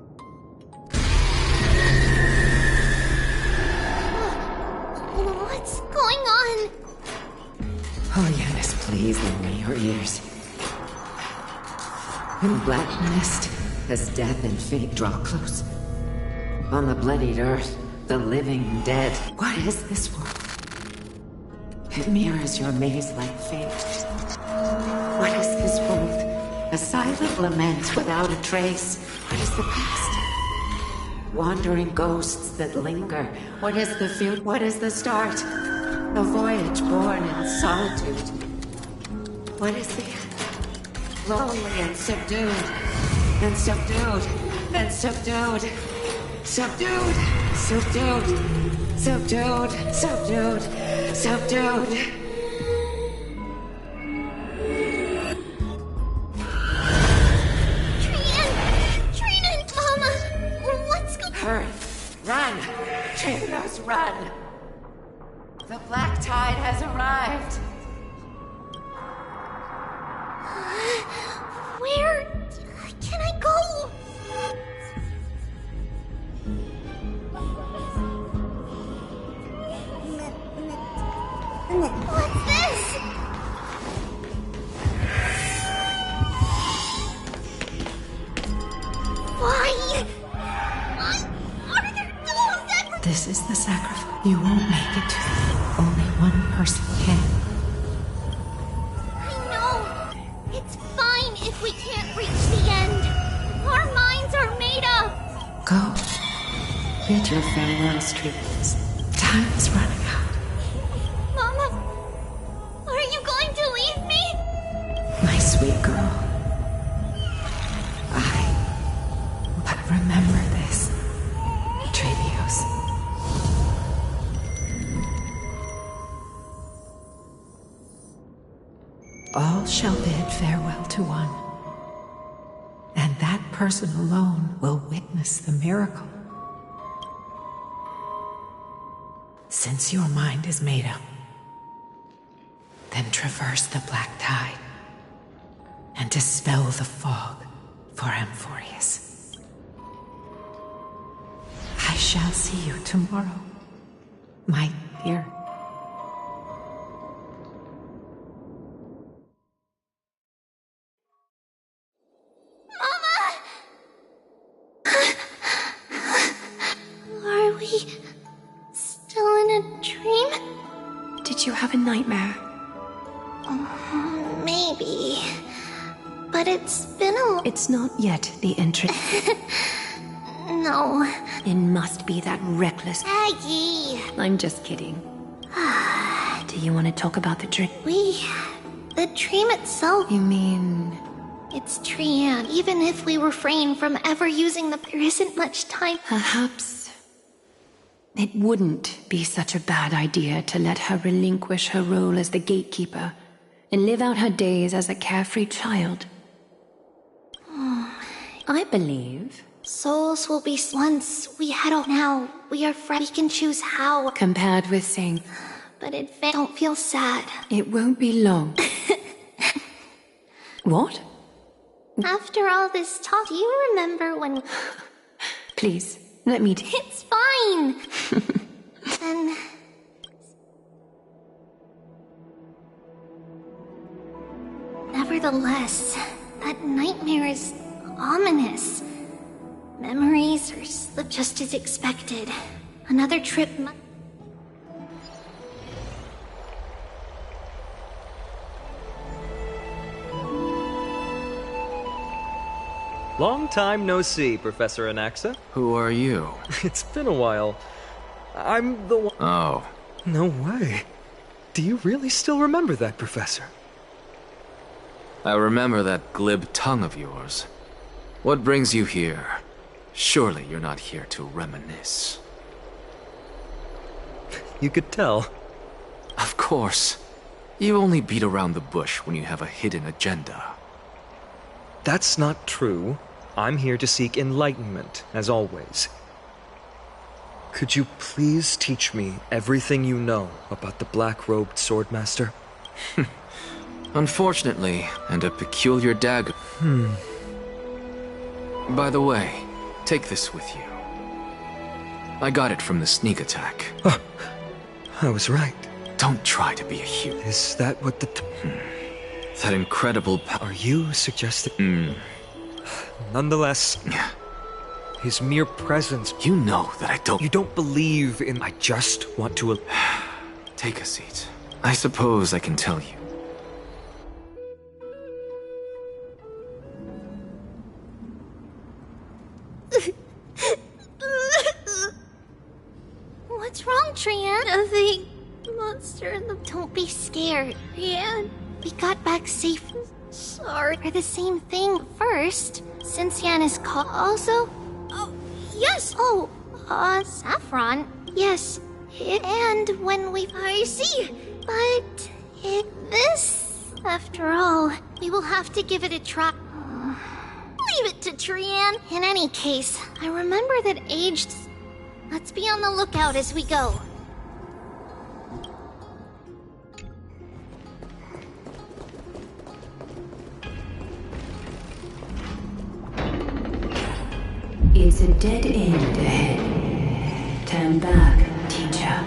What's going on? Holiness, please lend me your ears. In black mist, as death and fate draw close. On the bloodied earth, the living dead. What is this world? It mirrors your maze-like fate. What is this world? A silent lament without a trace. What is the past? Wandering ghosts that linger. What is the future? What is the start? A voyage born in solitude. What is the end? Lonely and subdued. And subdued. And subdued. Subdued. Subdued. Subdued. Subdued. Subdued. Trinan, Mama, what's going on? Hurry. Run. Trailers, run. The black tide has arrived. Where can I go? What's this? Why are there doors everywhere? This is the sacrifice. You won't make it to the end. Only one person can. I know. It's fine if we can't reach the end. Our minds are made up. Go. Bid your farewells, trees. Time is running out. Mama, are you going to leave me? My sweet girl. But remember this, Trevios. All shall bid farewell to one, and that person alone will witness the miracle. Since your mind is made up, then traverse the black tide and dispel the fog for Amphorius. I shall see you tomorrow, my dear. Are we still in a dream? Did you have a nightmare? Maybe. But it's been It's not yet the entrance. No. It must be that reckless. Aggie! I'm just kidding. Do you want to talk about the dream? The dream itself. You mean... It's Trian. Even if we refrain from ever using there isn't much time. Perhaps it wouldn't be such a bad idea to let her relinquish her role as the gatekeeper and live out her days as a carefree child. I believe Souls will be once we head off. Now we are free. We can choose how. compared with saying, But don't feel sad. it won't be long. What? After all this talk, do you remember when... Please, let me... It's fine! Then... Nevertheless, that nightmare is ominous. Memories are slipped just as expected. Another trip Long time no see, Professor Anaxa. Who are you? It's been a while. I'm the one... Oh. No way. Do you really still remember that, Professor? I remember that glib tongue of yours. What brings you here? Surely you're not here to reminisce. You could tell. Of course. You only beat around the bush when you have a hidden agenda. That's not true. I'm here to seek enlightenment, as always. Could you please teach me everything you know about the black-robed swordmaster? Unfortunately, and a peculiar dagger. By the way, take this with you. I got it from the sneak attack. Oh, I was right. Don't try to be a hero. Is that what the... That incredible power... Are you suggesting... Nonetheless... His mere presence... You know that I don't... You don't believe in... I just want to... Take a seat. I suppose I can tell you. What's wrong, Trian? Nothing. Monster in the... Don't be scared, Trian. We got back safe. Sorry for the same thing first. Since Yan is called also... Oh, yes! Oh, Saffron. Yes. And when we... I see. But... this... After all, we will have to give it a try. Leave it to Trian. In any case, I remember that aged... Let's be on the lookout as we go. It's a dead end ahead. Turn back, teacher.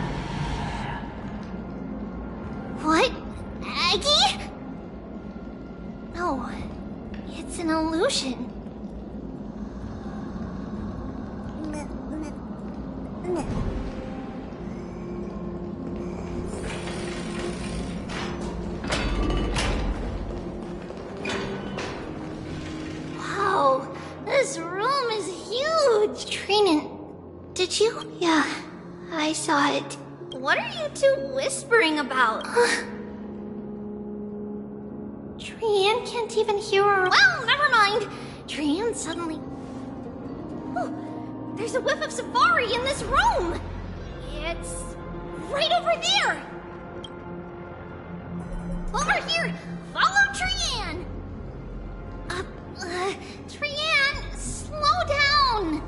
What? Aggie? No, it's an illusion. Wow, this room is huge. Trinan, did you? Yeah, I saw it. What are you two whispering about? Trian can't even hear her. Well, never mind. Trian suddenly... Oh, there's a whiff of safari in this room. It's right over there. Over here. Follow Trian. Trian, slow down.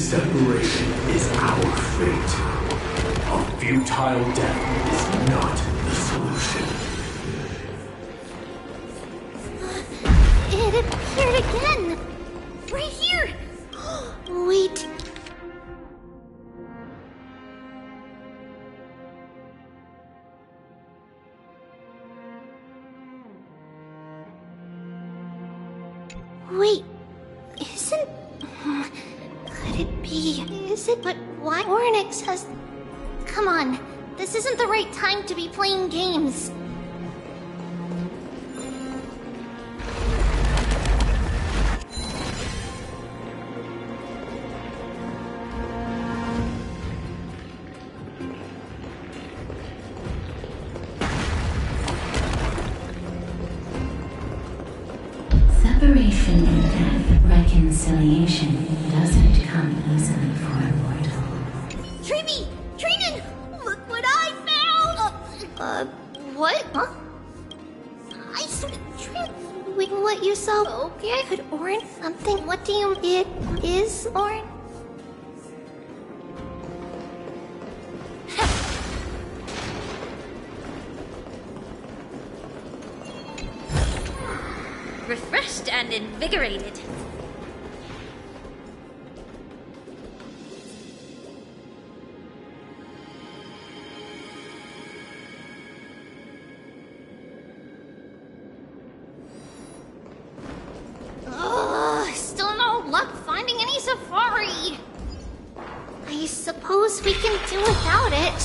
Separation is our fate. A futile death is not the solution. It appeared again! Right here! Wait. Wait, isn't... Could it be... Is it... But why Oryx has... Come on, this isn't the right time to be playing games. Separation and death, reconciliation doesn't come easily for a mortal. Treevee! Treenan! Look what I found! What? Huh? I swear, wait, what you saw? Okay, could Orin something? What do you... It is Orin? Refreshed and invigorated. Still no luck finding any safari. I suppose we can do without it.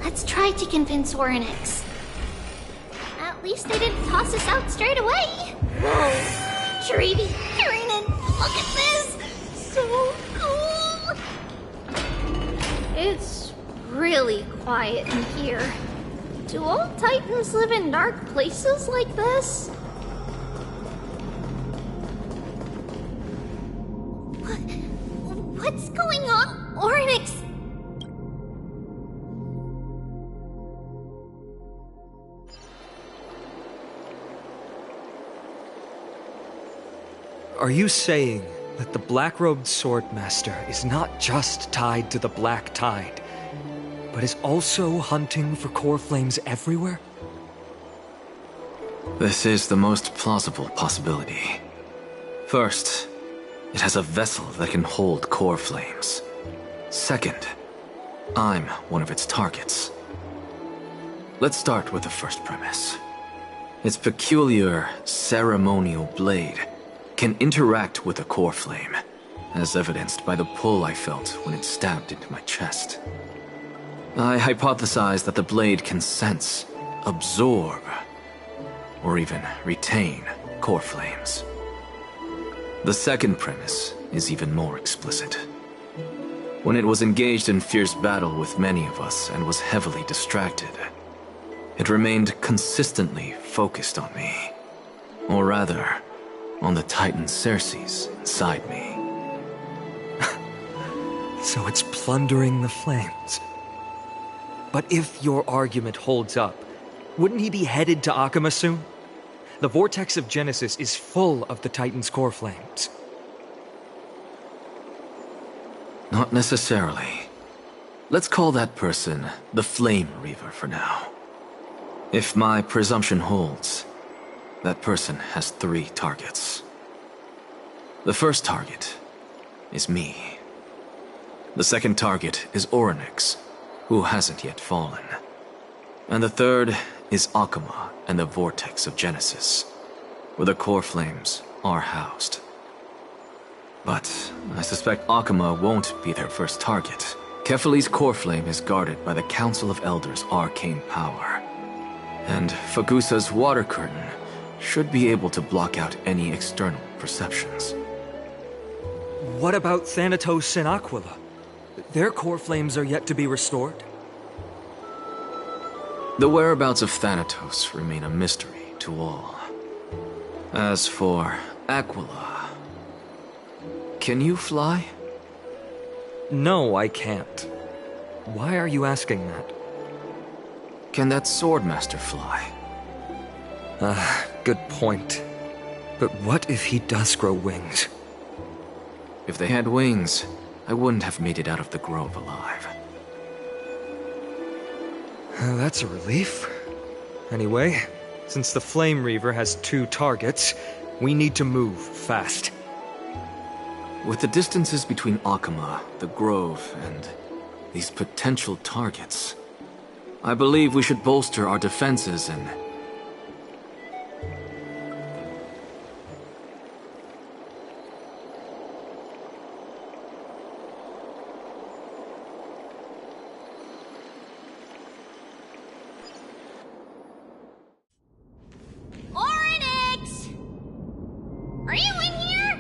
Let's try to convince Oryx. At least they didn't toss us out straight away. Whoa. Treevee, Treenan, look at this! So cool! It's really quiet in here. Do all Titans live in dark places like this? What's going on, Oryx? Are you saying that the black-robed swordmaster is not just tied to the Black Tide, but is also hunting for core flames everywhere? This is the most plausible possibility. First, it has a vessel that can hold core flames. Second, I'm one of its targets. Let's start with the first premise. Its peculiar ceremonial blade can interact with a core flame, as evidenced by the pull I felt when it stabbed into my chest. I hypothesize that the blade can sense, absorb, or even retain core flames. The second premise is even more explicit. When it was engaged in fierce battle with many of us and was heavily distracted, it remained consistently focused on me. Or rather, on the Titan Cersei's inside me. So it's plundering the flames. But if your argument holds up, wouldn't he be headed to Akama soon? The vortex of Genesis is full of the Titan's core flames. Not necessarily. Let's call that person the Flame Reaver for now. If my presumption holds, that person has 3 targets. The first target is me. The second target is Oryx, who hasn't yet fallen. And the third is Akama and the Vortex of Genesis, where the core flames are housed. But I suspect Akama won't be their first target. Kefali's core flame is guarded by the Council of Elders' arcane power. And Fagusa's water curtain should be able to block out any external perceptions. What about Thanatos and Aquila? Their core flames are yet to be restored. The whereabouts of Thanatos remain a mystery to all. As for Aquila, can you fly? No, I can't. Why are you asking that? Can that Swordmaster fly? Good point. But what if he does grow wings? If they had wings, I wouldn't have made it out of the grove alive. That's a relief. Anyway, since the Flame Reaver has 2 targets, we need to move fast. With the distances between Akama, the grove, and these potential targets, I believe we should bolster our defenses and... Oryx! Are you in here?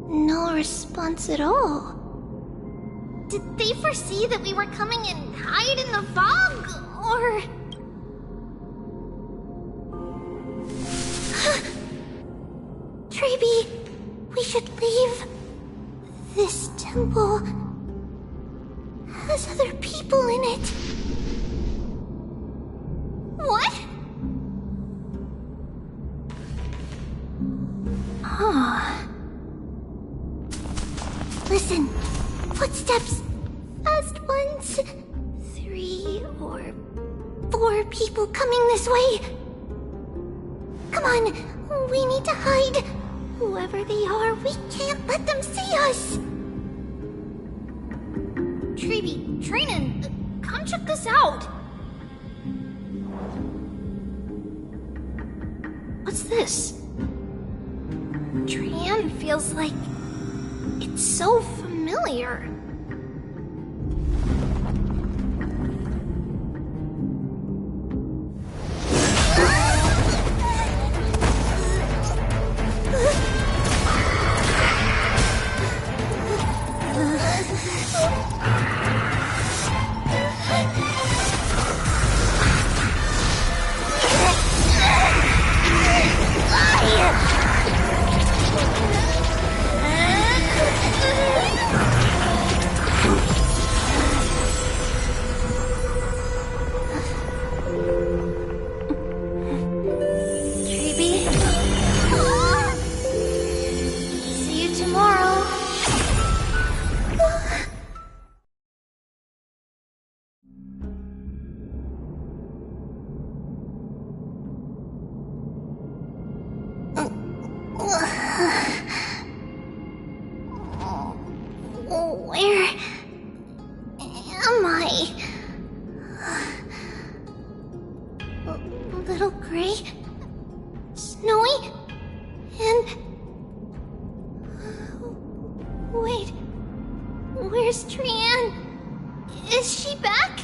No response at all. Did they foresee that we were coming and hide in the fog? Or... Treeby, we should leave. This temple has other people in it. What? Oh. Listen. Footsteps. Fast ones. 3 or 4 people coming this way. Come on. We need to hide. Whoever they are, we can't let them see us. Treeby, Trinan, come check this out. What's this? Trian feels like it's so familiar. Where am I? Little gray, snowy, and... Wait, where's Trian? Is she back?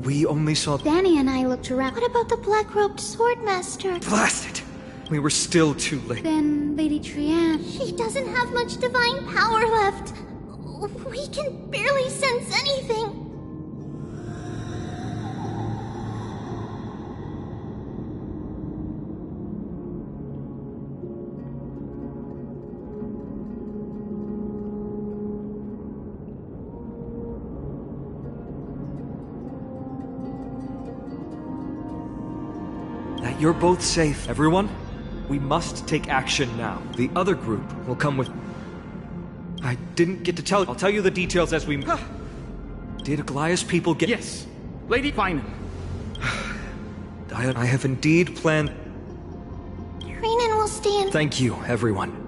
We only saw... Danny and I looked around. What about the black-robed swordmaster? Blast it! We were still too late. Then Lady Trian... She doesn't have much divine power left. We can barely sense anything. That you're both safe, everyone. We must take action now. The other group will come with... I didn't get to tell... I'll tell you the details as we... Did Aglaya's people get... Yes. Lady Finan. I have indeed planned... Trinan will stay in... Thank you, everyone.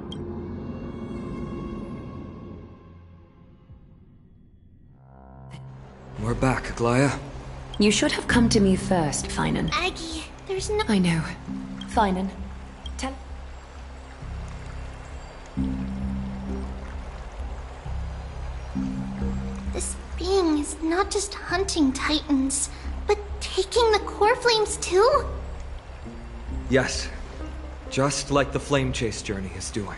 We're back, Aglaya. You should have come to me first, Finan. Aggie, there's no... I know. Finan, tell... This being is not just hunting titans, but taking the core flames too? Yes. Just like the Flame Chase journey is doing.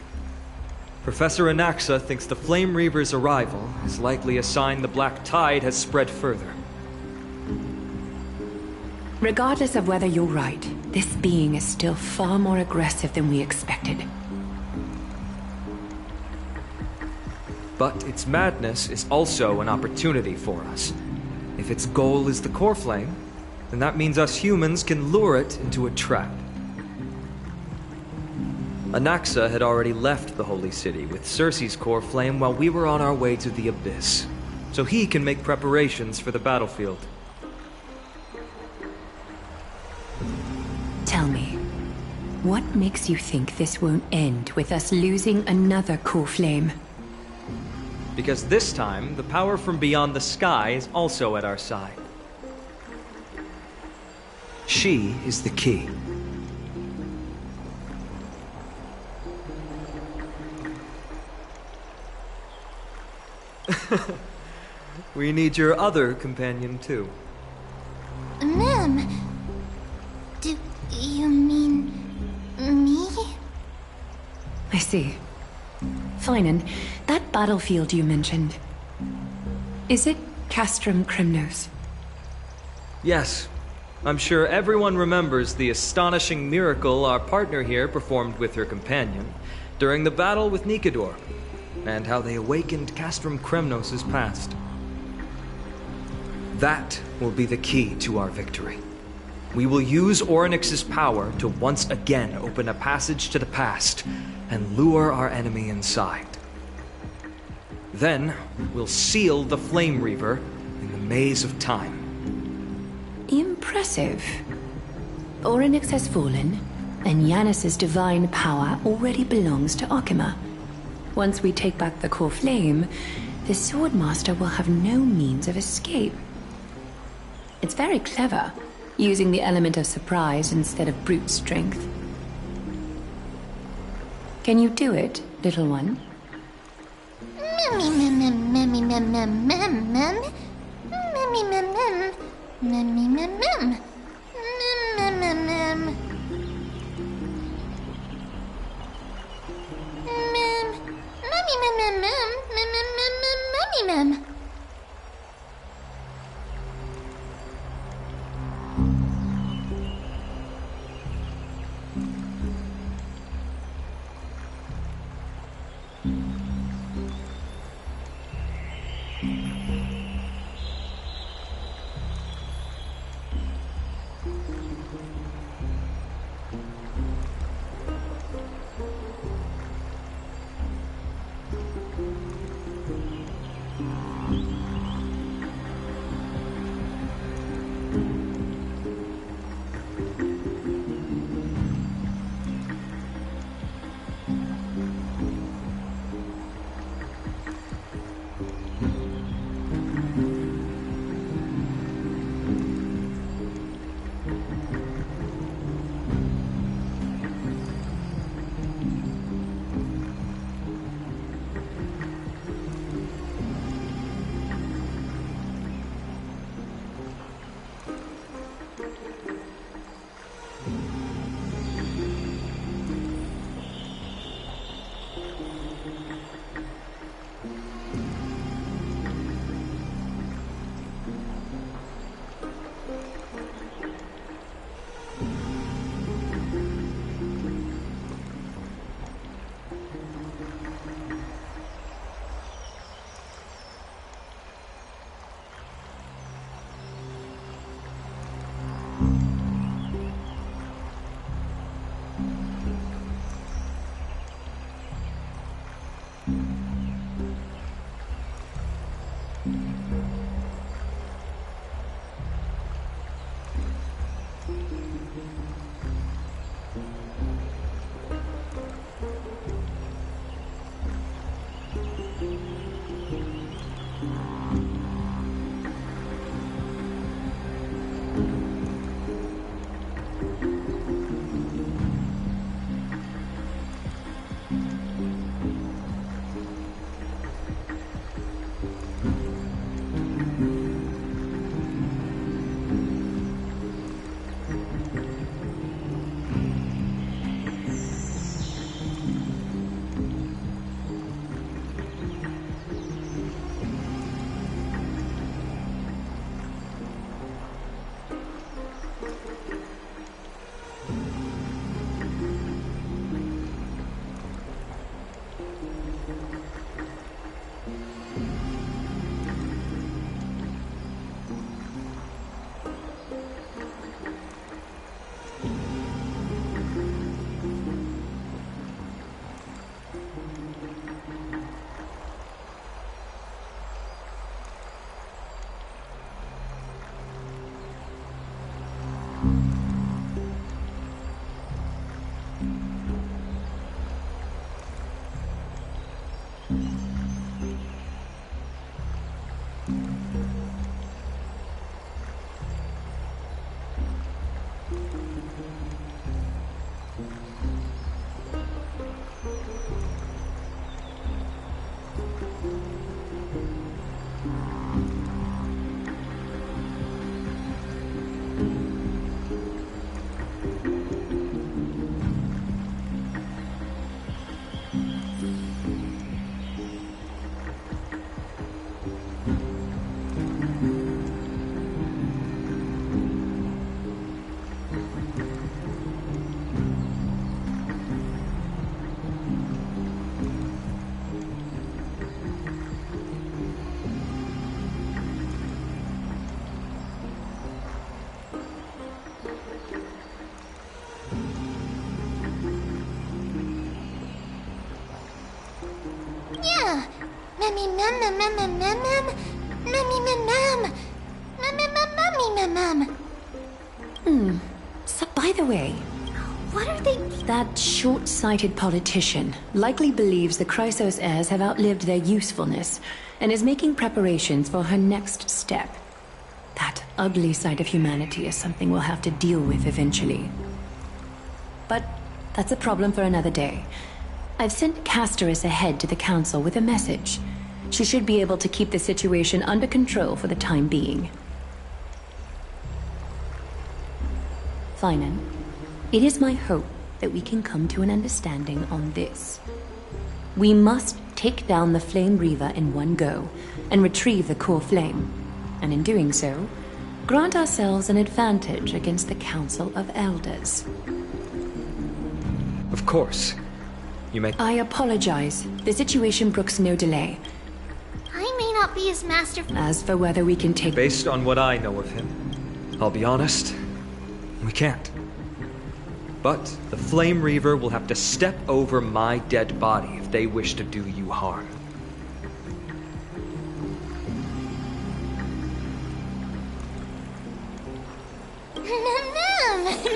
Professor Anaxa thinks the Flame Reaver's arrival is likely a sign the Black Tide has spread further. Regardless of whether you're right, this being is still far more aggressive than we expected. But its madness is also an opportunity for us. If its goal is the core flame, then that means us humans can lure it into a trap. Anaxa had already left the Holy City with Cersei's core flame while we were on our way to the Abyss, so he can make preparations for the battlefield. Tell me, what makes you think this won't end with us losing another core flame? Because this time, the power from beyond the sky is also at our side. She is the key. We need your other companion, too. Ma'am, do you mean me? I see. Fine, and that battlefield you mentioned, is it Castrum Kremnos? Yes. I'm sure everyone remembers the astonishing miracle our partner here performed with her companion during the battle with Nikador, and how they awakened Castrum Kremnos' past. That will be the key to our victory. We will use Orynyx's power to once again open a passage to the past and lure our enemy inside. Then, we'll seal the Flame Reaver in the maze of time. Impressive. Orynyx has fallen, and Yanis's divine power already belongs to Okima. Once we take back the core flame, the Swordmaster will have no means of escape. It's very clever, using the element of surprise instead of brute strength. Can you do it, little one? Yeah. Memmy mem mem mem mem mem mem. Memmy mem mem. Memmy mem memmy mem. So by the way, What are they? that short-sighted politician likely believes the Chrysos heirs have outlived their usefulness and is making preparations for her next step. That ugly side of humanity is something we'll have to deal with eventually. But that's a problem for another day. I've sent Casterus ahead to the council with a message. She should be able to keep the situation under control for the time being. Finan, it is my hope that we can come to an understanding on this. We must take down the Flame Reaver in one go and retrieve the core flame, and in doing so, grant ourselves an advantage against the Council of Elders. Of course. You may... I apologize. The situation brooks no delay. I may not be as masterful. As for whether we can take... Based on what I know of him, I'll be honest, we can't. But the Flame Reaver will have to step over my dead body if they wish to do you harm.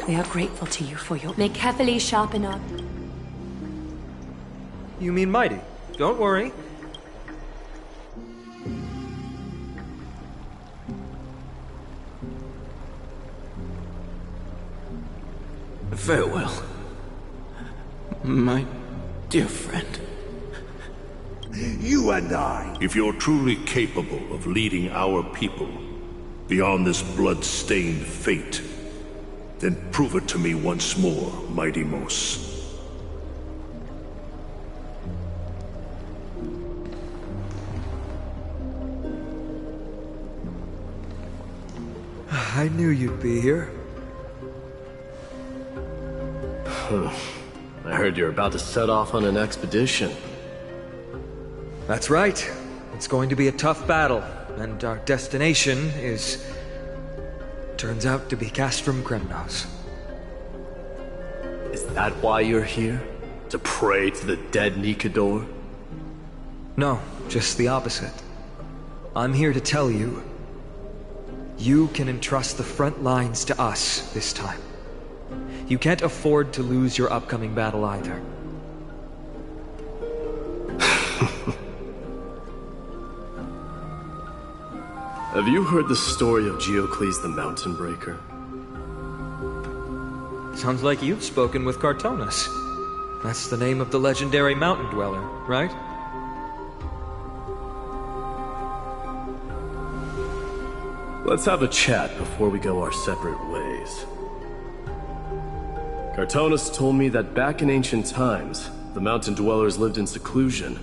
We are grateful to you for your... May carefully sharpen up. You mean mighty. Don't worry. Farewell, my dear friend. You and I. If you're truly capable of leading our people beyond this blood-stained fate, then prove it to me once more, Mighty Mos. I knew you'd be here. I heard you're about to set off on an expedition. That's right. It's going to be a tough battle, and our destination is... turns out to be Castrum Kremnos. Is that why you're here? To pray to the dead Nikador? No, just the opposite. I'm here to tell you, you can entrust the front lines to us this time. You can't afford to lose your upcoming battle either. Have you heard the story of Geocles the Mountain Breaker? Sounds like you've spoken with Cartonus. That's the name of the legendary mountain dweller, right? Let's have a chat before we go our separate ways. Cartonus told me that back in ancient times, the mountain dwellers lived in seclusion.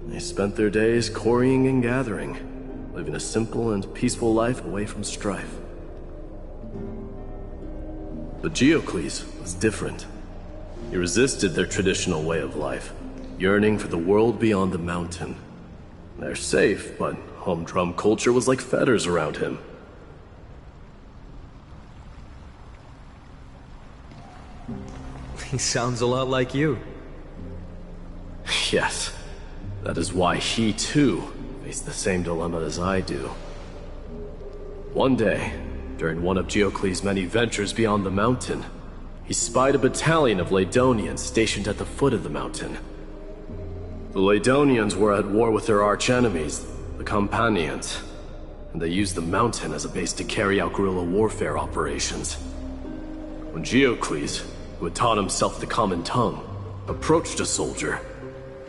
They spent their days quarrying and gathering, living a simple and peaceful life away from strife. But Geocles was different. He resisted their traditional way of life, yearning for the world beyond the mountain. They're safe, but humdrum culture was like fetters around him. He sounds a lot like you. Yes. That is why he, too, faced the same dilemma as I do. One day, during one of Geocles' many ventures beyond the mountain, he spied a battalion of Ladonians stationed at the foot of the mountain. The Ladonians were at war with their archenemies, the Companions, and they used the mountain as a base to carry out guerrilla warfare operations. When Geocles, who had taught himself the common tongue, approached a soldier,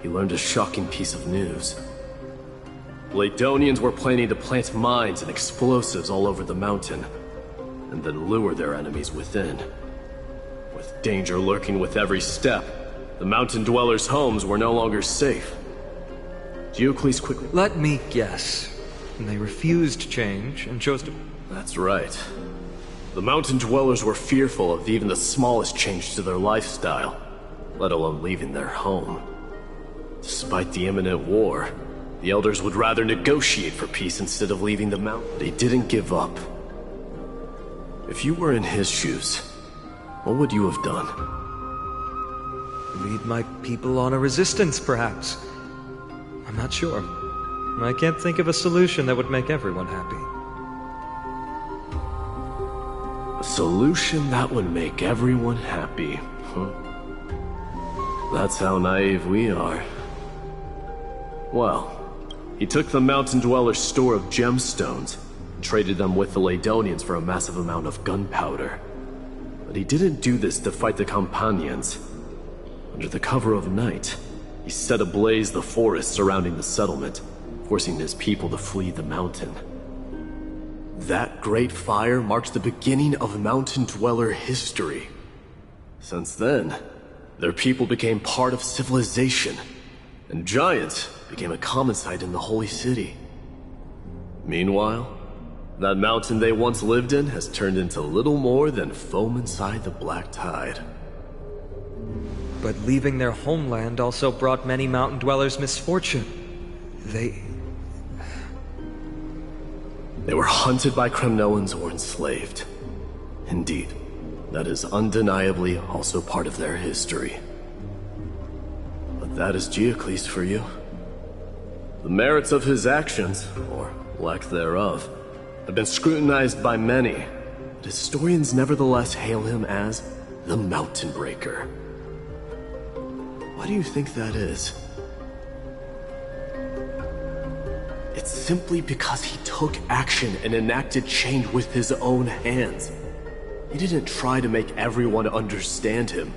he learned a shocking piece of news. Ladonians were planning to plant mines and explosives all over the mountain, and then lure their enemies within. With danger lurking with every step, the mountain dwellers' homes were no longer safe. Geocles quickly... Let me guess. They refused change and chose to... That's right. The mountain dwellers were fearful of even the smallest change to their lifestyle, let alone leaving their home. Despite the imminent war, the elders would rather negotiate for peace instead of leaving the mountain. They didn't give up. If you were in his shoes, what would you have done? Lead my people on a resistance, perhaps. I'm not sure. I can't think of a solution that would make everyone happy. A solution that would make everyone happy, huh? That's how naive we are. Well, he took the mountain dweller's store of gemstones and traded them with the Ladonians for a massive amount of gunpowder. But he didn't do this to fight the Companions. Under the cover of night, he set ablaze the forest surrounding the settlement, forcing his people to flee the mountain. That great fire marked the beginning of mountain dweller history. Since then, their people became part of civilization, and giants became a common sight in the holy city. Meanwhile, that mountain they once lived in has turned into little more than foam inside the black tide. But leaving their homeland also brought many mountain dwellers misfortune. They were hunted by Kremnoans or enslaved. Indeed, that is undeniably also part of their history. But that is Geocles for you. The merits of his actions, or lack thereof, have been scrutinized by many, but historians nevertheless hail him as the Mountain Breaker. Why do you think that is? It's simply because he took action and enacted change with his own hands. He didn't try to make everyone understand him,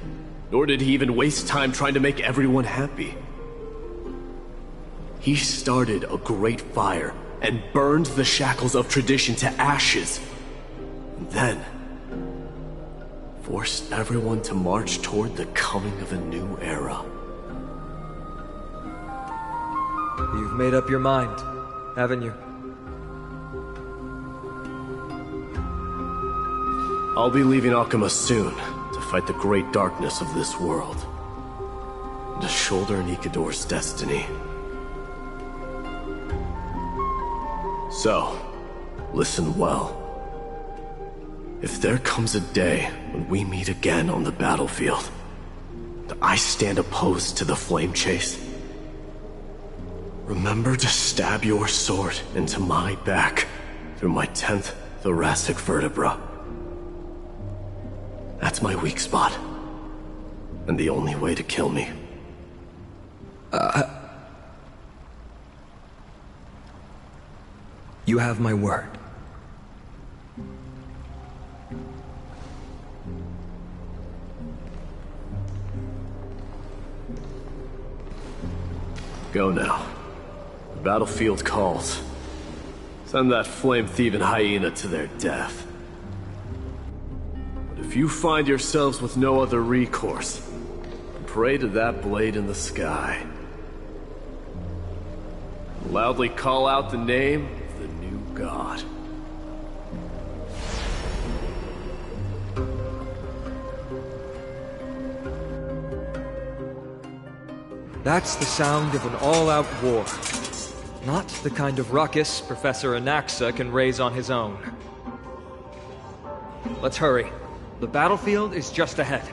nor did he even waste time trying to make everyone happy. He started a great fire and burned the shackles of tradition to ashes, and then forced everyone to march toward the coming of a new era. You've made up your mind, haven't you? I'll be leaving Akuma soon to fight the great darkness of this world, and to shoulder Nikador's destiny. So, listen well. If there comes a day when we meet again on the battlefield, that I stand opposed to the flame chase, remember to stab your sword into my back through my 10th thoracic vertebra. That's my weak spot, and the only way to kill me. You have my word. Go now. The battlefield calls. Send that flame-thieving hyena to their death. But if you find yourselves with no other recourse, pray to that blade in the sky. Loudly call out the name of the new god. That's the sound of an all-out war. Not the kind of ruckus Professor Anaxa can raise on his own. Let's hurry. The battlefield is just ahead.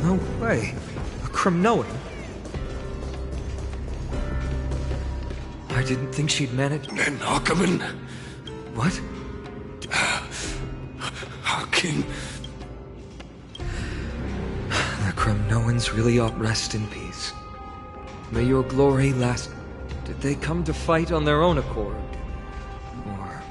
No way. A Kremnoan? I didn't think she'd manage... An Ackerman? What? Our king. The Kremnoans really ought rest in peace. May your glory last... Did they come to fight on their own accord? Or...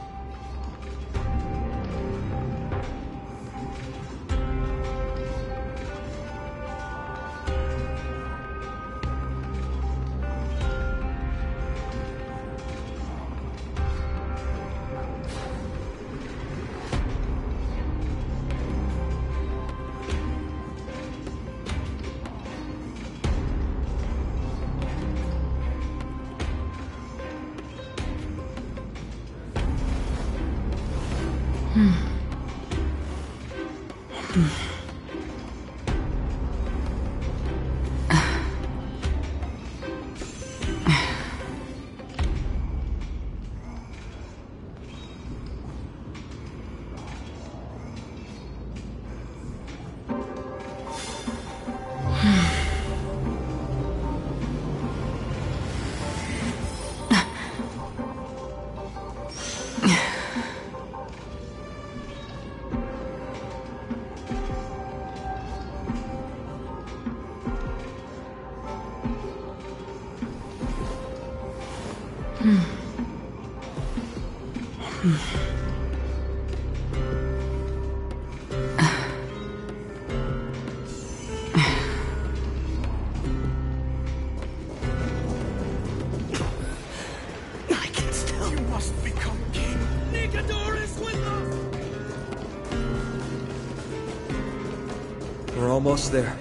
We're almost there.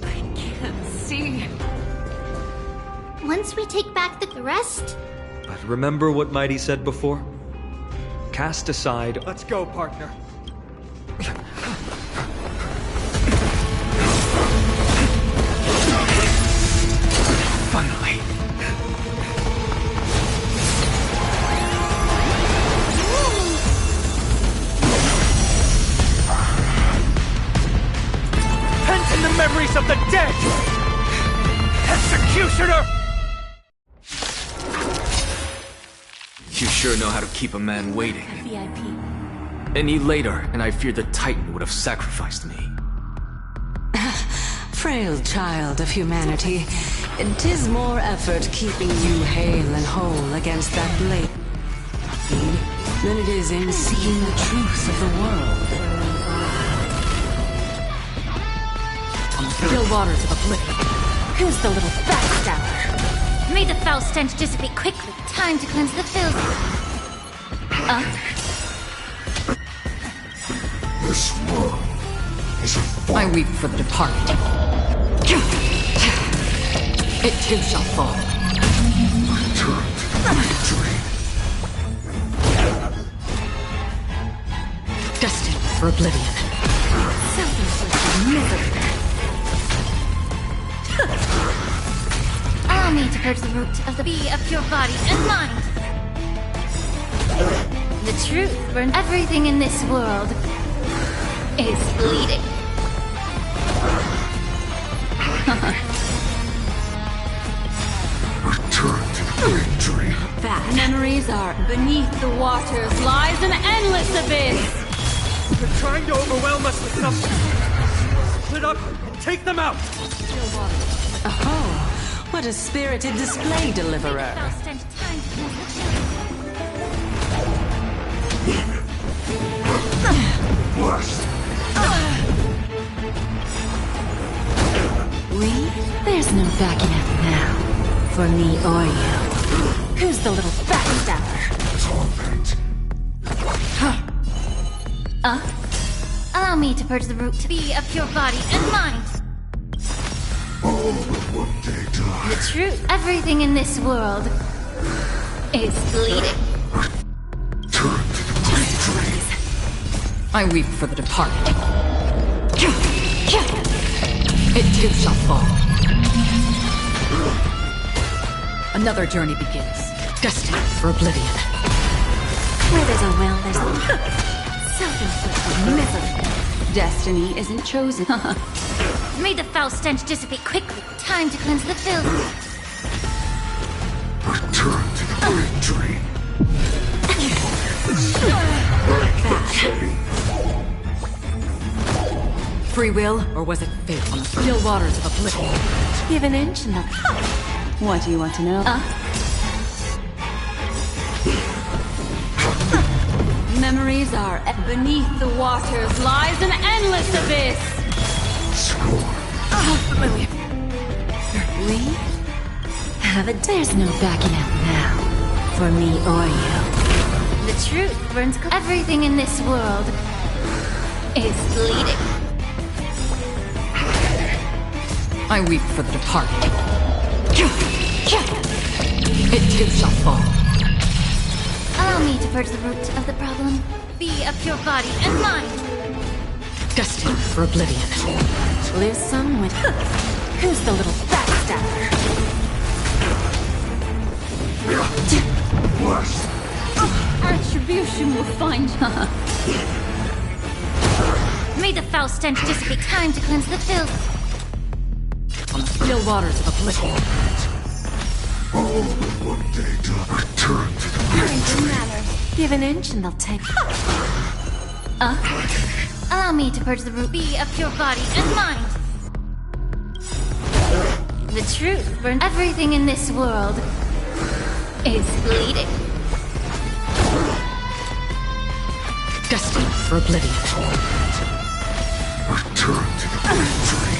I can't see. Once we take back the rest... But remember what Mighty said before? Cast aside... Let's go, partner. Finally. Pent in the memories of the dead! Executioner! You sure know how to keep a man waiting. VIP. Any later, and I fear the Titan would have sacrificed me. Frail child of humanity, 'tis more effort keeping you hale and whole against that blade than it is in seeking the truth of the world. Still waters of oblivion. Who's the little backstabber? May the foul stench dissipate quickly. Time to cleanse the filth. This world is a I weep for the departed. It too shall fall. Return to the victory. Destined for oblivion. Allow me to purge the root of the bee of your body and mind. The truth burns. Everything in this world is bleeding. Return to the victory. That memories are beneath the waters lies an endless abyss. They're trying to overwhelm us with something. Split up and take them out. Oh, what a spirited display, deliverer. There's no backing out now. For me or you. Who's the little backstabber? Allow me to purge the root to be of your body and mind. All but one day die. The truth. Everything in this world is bleeding. Turn to the victory. I weep for the departed. It too shall fall. Another journey begins, destined for oblivion. Where there's a will, there's a... Self-inflicted misery. Destiny isn't chosen. May the foul stench dissipate quickly. Time to cleanse the filth. Return to the victory. Free will, or was it fate on the still waters of oblivion? Give an inch and they'll... What do you want to know? Memories are beneath the waters lies an endless abyss. Familiar. We have a... There's no backing out now. For me or you. The truth burns. Everything in this world is bleeding. I weep for the departed. It too shall fall. Allow me to purge the root of the problem. Be of your body and mind. Destined for oblivion. Live some with... Who's the little backstabber? Retribution will find you. May the foul stench dissipate. Time to cleanse the filth. On the still waters of oblivion. All but one day to return to the victory. Give an inch and they'll take... Allow me to purge the root. Be of your body and mind. The truth burns. Everything in this world is bleeding. Destined for oblivion. Return to the victory.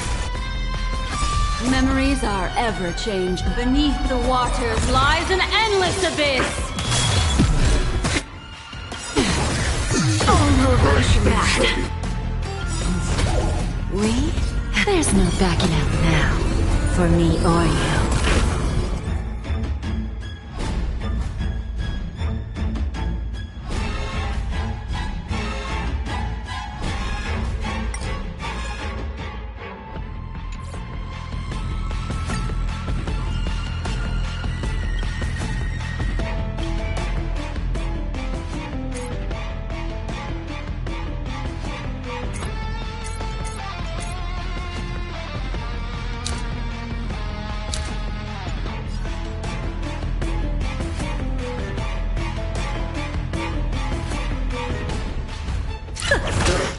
Memories are ever changed. Beneath the waters lies an endless abyss. All over your back. We? There's no backing out now. For me or you.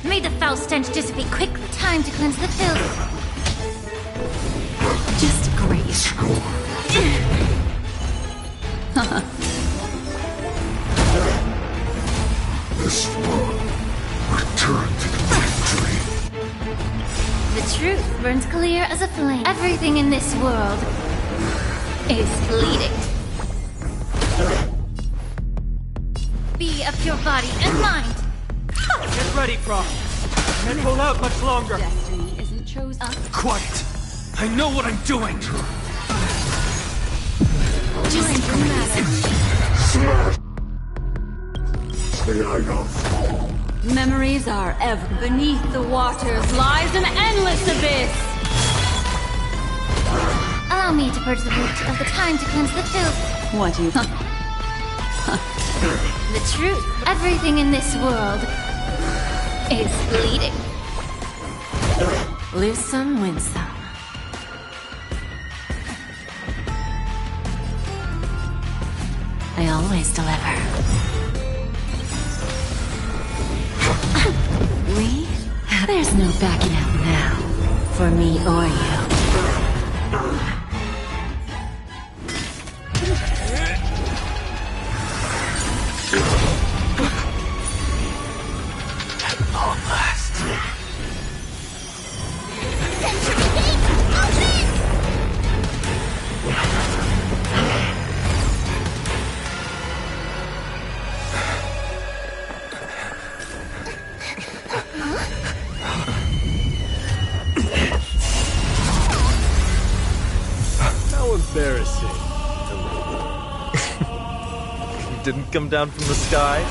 May the foul stench dissipate quickly. Time to cleanse the filth. Just a graze. This one. Return to the victory. The truth burns clear as a flame. Everything in this world is bleeding. Be of your body and mind. Get ready, Prof. Can't hold out much longer. Destiny isn't chosen. Quiet! I know what I'm doing! Just memories are ever. Beneath the waters lies an endless abyss. Allow me to purge the root of the time to cleanse the filth. What do you... The truth. Everything in this world is bleeding. Lose some, win some. I always deliver. We? There's no backing out now. For me or you. At long last. How embarrassing. You didn't come down from the sky?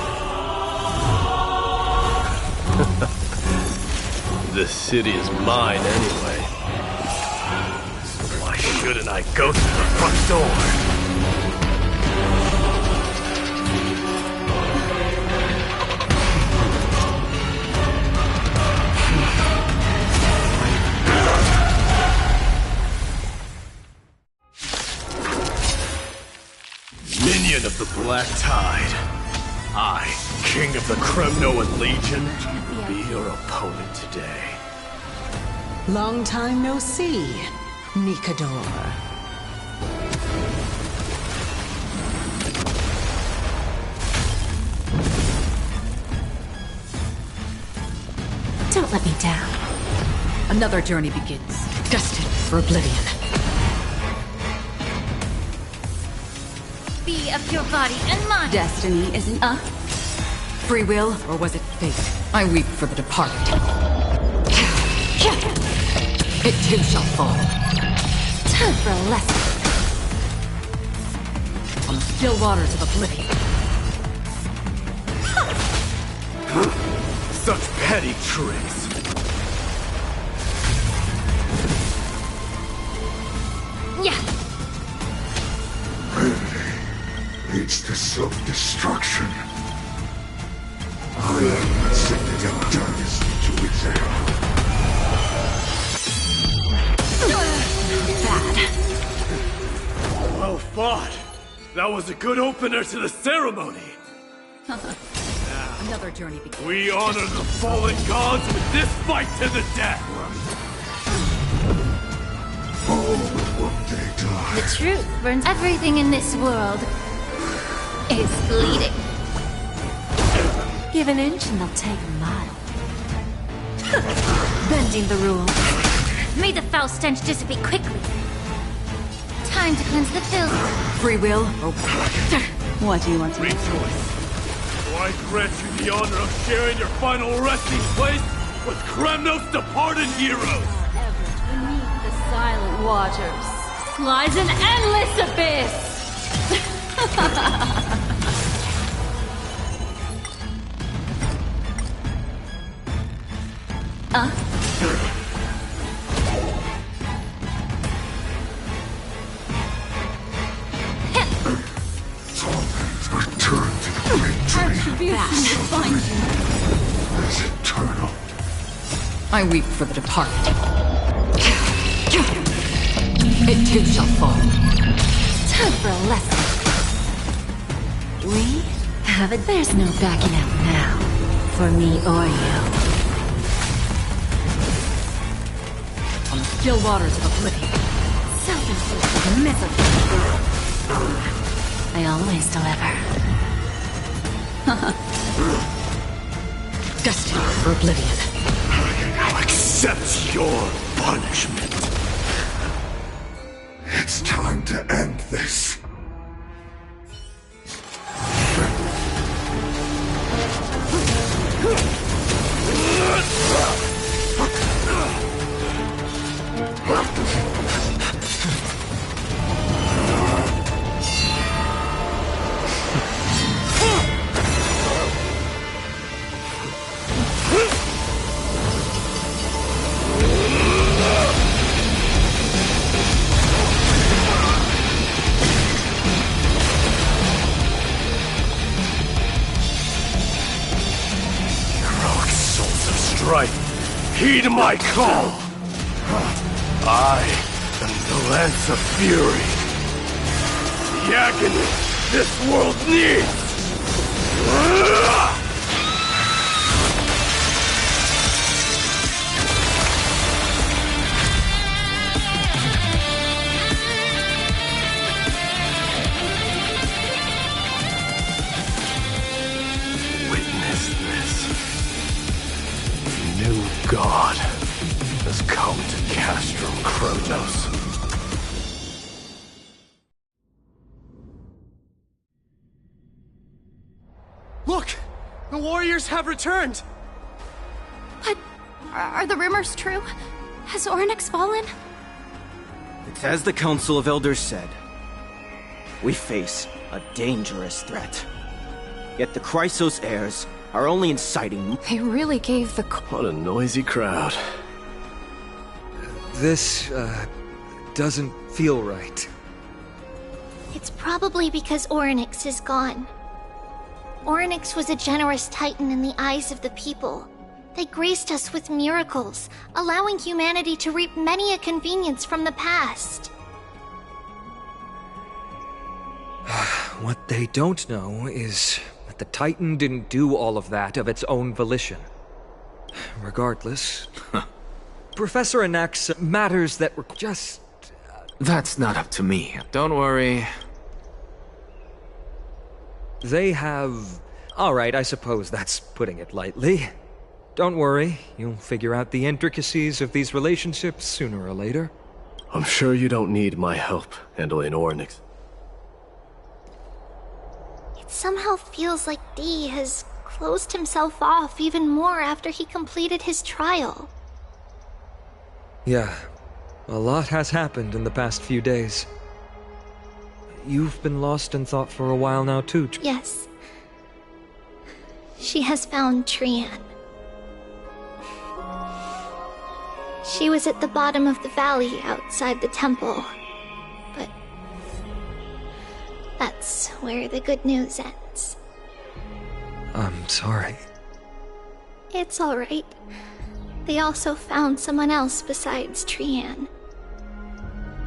The city is mine anyway. So why shouldn't I go through the front door? Minion of the Black Tide. I, King of the Kremnoan Legion, be your opponent today. Long time no see, Nikador. Don't let me down. Another journey begins, destined for oblivion. Be of your body and mind. Destiny isn't... Free will, or was it fate? I weep for the departed. It too shall fall. Time for a lesson. On the still waters of oblivion. Such petty tricks. Yeah. Leads to self-destruction. I am sending a darkness to exile. Bad. Well fought. That was a good opener to the ceremony. Another journey begins. We honor the fallen gods with this fight to the death. All but one day die. The truth burns. Everything in this world is bleeding. Give an inch and they'll take a mile. Bending the rules. May the foul stench dissipate quickly. Time to cleanse the filth. Free will, or... What do you want to do? Rejoice. So I grant you the honor of sharing your final resting place with Kremnos' departed heroes. Beneath the silent waters lies an endless abyss. Return to the great tree. Attribution to find you. Is eternal. I weep for the departed. It too shall fall. Time for a lesson. We have it. There's no backing out now. For me or you. On the still waters of oblivion. Self-inflicted misery. I always deliver. Destined for oblivion. Now accept your punishment. It It's time to end this. Heed my call! I am the Lance of Fury. The agony this world needs! Witness this. New God has come to Castrum Kronos. Look! The warriors have returned! But are the rumors true? Has Ornyx fallen? It's as the Council of Elders said. We face a dangerous threat. Yet the Chrysos heirs are only inciting... They really gave the... What a noisy crowd. This, doesn't feel right. It's probably because Ornyx is gone. Ornyx was a generous titan in the eyes of the people. They graced us with miracles, allowing humanity to reap many a convenience from the past. What they don't know is that the Titan didn't do all of that of its own volition. Regardless, Professor Anax matters that were just... That's not up to me. Don't worry. They have... Alright, I suppose that's putting it lightly. Don't worry, you'll figure out the intricacies of these relationships sooner or later. I'm sure you don't need my help handling Ornyx. It somehow feels like D has closed himself off even more after he completed his trial. Yeah, a lot has happened in the past few days. You've been lost in thought for a while now, too. Yes. She has found Trian. She was at the bottom of the valley outside the temple. But that's where the good news ends. I'm sorry. It's alright. They also found someone else besides Trian.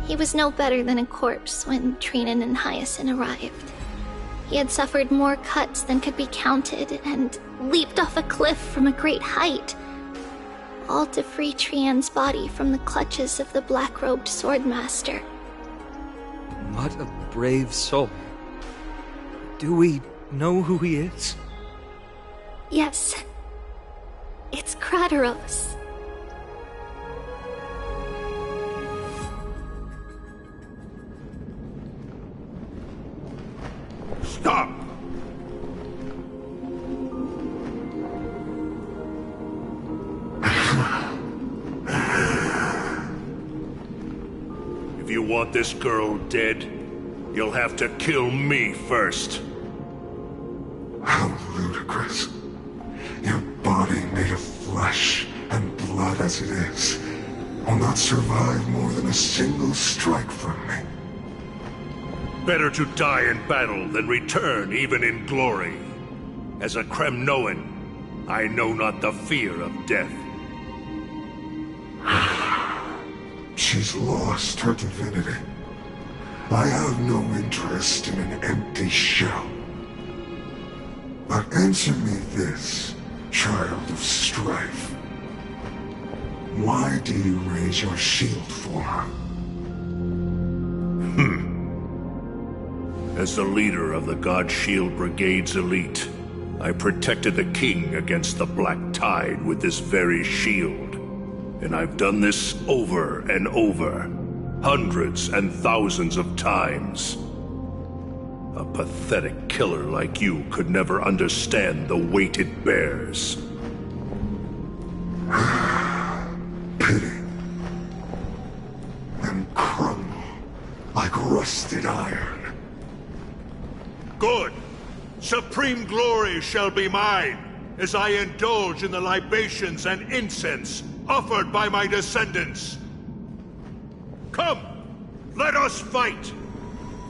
He was no better than a corpse when Trinan and Hyacinth arrived. He had suffered more cuts than could be counted and leaped off a cliff from a great height, all to free Trian's body from the clutches of the black-robed swordmaster. What a brave soul. Do we know who he is? Yes. It's Krateros. Stop! If you want this girl dead, you'll have to kill me first. How ludicrous. Your body made of flesh and blood as it is will not survive more than a single strike from me. Better to die in battle than return even in glory. As a Kremnoan, I know not the fear of death. She's lost her divinity. I have no interest in an empty shell. But answer me this, child of strife. Why do you raise your shield for her? As the leader of the God Shield Brigade's elite, I protected the king against the Black Tide with this very shield. And I've done this over and over. hundreds and thousands of times. A pathetic killer like you could never understand the weight it bears. Pity. And crumble like rusted iron. Good. Supreme glory shall be mine, as I indulge in the libations and incense offered by my descendants. Come, let us fight!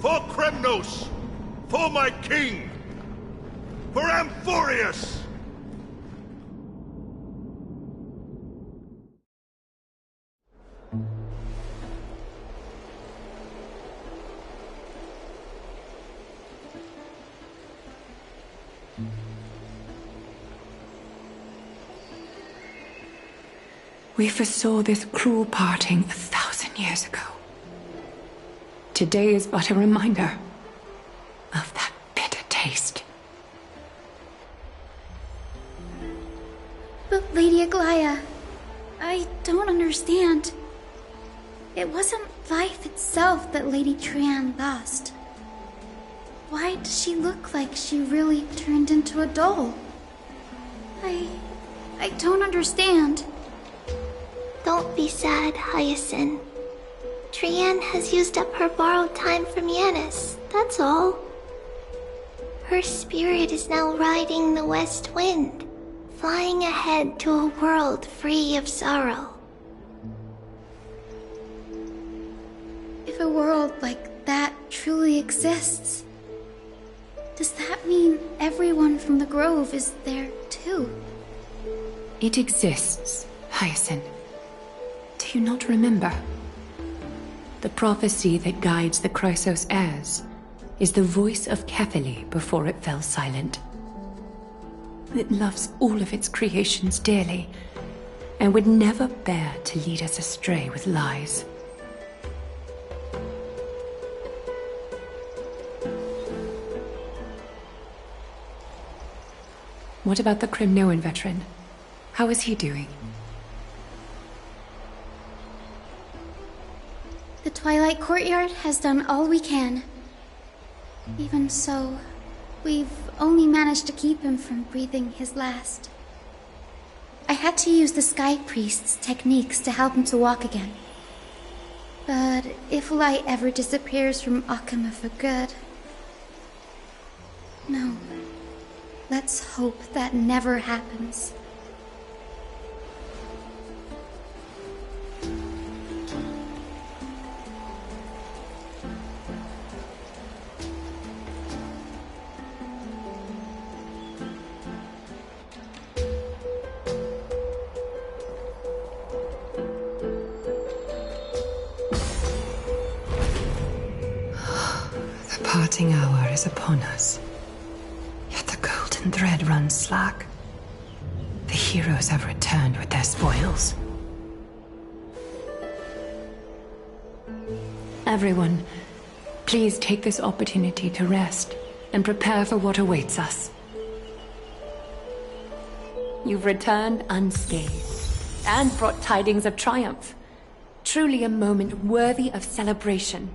For Kremnos! For my king! For Amphorius! We foresaw this cruel parting 1,000 years ago. Today is but a reminder of that bitter taste. But Lady Aglaya, I don't understand. It wasn't life itself that Lady Trian lost. Why does she look like she really turned into a doll? I don't understand. Don't be sad, Hyacinth. Trian has used up her borrowed time from Yanis, that's all. Her spirit is now riding the west wind, flying ahead to a world free of sorrow. If a world like that truly exists, does that mean everyone from the Grove is there too? It exists, Hyacinth. Do you not remember? The prophecy that guides the Chrysos heirs is the voice of Kefili before it fell silent. It loves all of its creations dearly and would never bear to lead us astray with lies. What about the Kremnoan veteran? How is he doing? The Twilight Courtyard has done all we can. Even so, we've only managed to keep him from breathing his last. I had to use the Sky Priest's techniques to help him to walk again. But if light ever disappears from Akama for good... No. Let's hope that never happens. The parting hour is upon us. Yet the golden thread runs slack. The heroes have returned with their spoils. Everyone, please take this opportunity to rest and prepare for what awaits us. You've returned unscathed and brought tidings of triumph. Truly a moment worthy of celebration.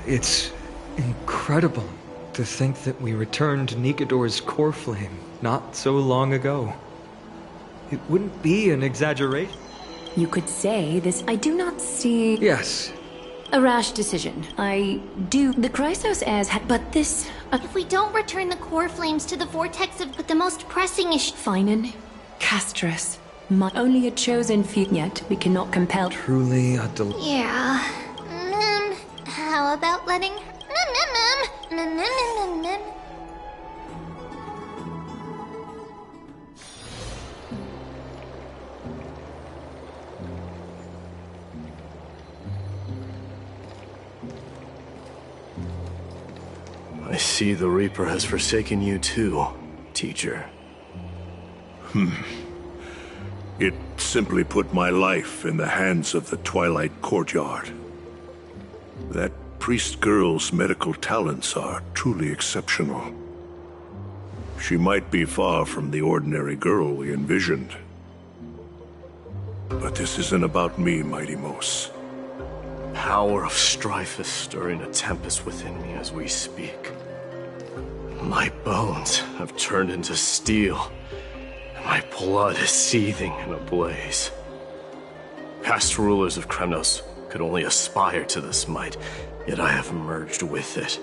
It's incredible To think that we returned Nikador's core flame not so long ago. It wouldn't be an exaggeration. You could say this. I do not see... Yes. A rash decision. I do... The Chrysos heirs had... But this... If we don't return the core flames to the vortex of the most pressing issue... Finan, Castris, only a chosen few yet. We cannot compel... Truly a Yeah. How about letting... I see the Reaper has forsaken you too, teacher. It simply put my life in the hands of the Twilight Courtyard. That priest girl's medical talents are truly exceptional. She might be far from the ordinary girl we envisioned. But this isn't about me, Mighty Mos. Power of strife is stirring a tempest within me as we speak. My bones have turned into steel, and my blood is seething in a blaze. Past rulers of Kremnos could only aspire to this might, yet I have merged with it.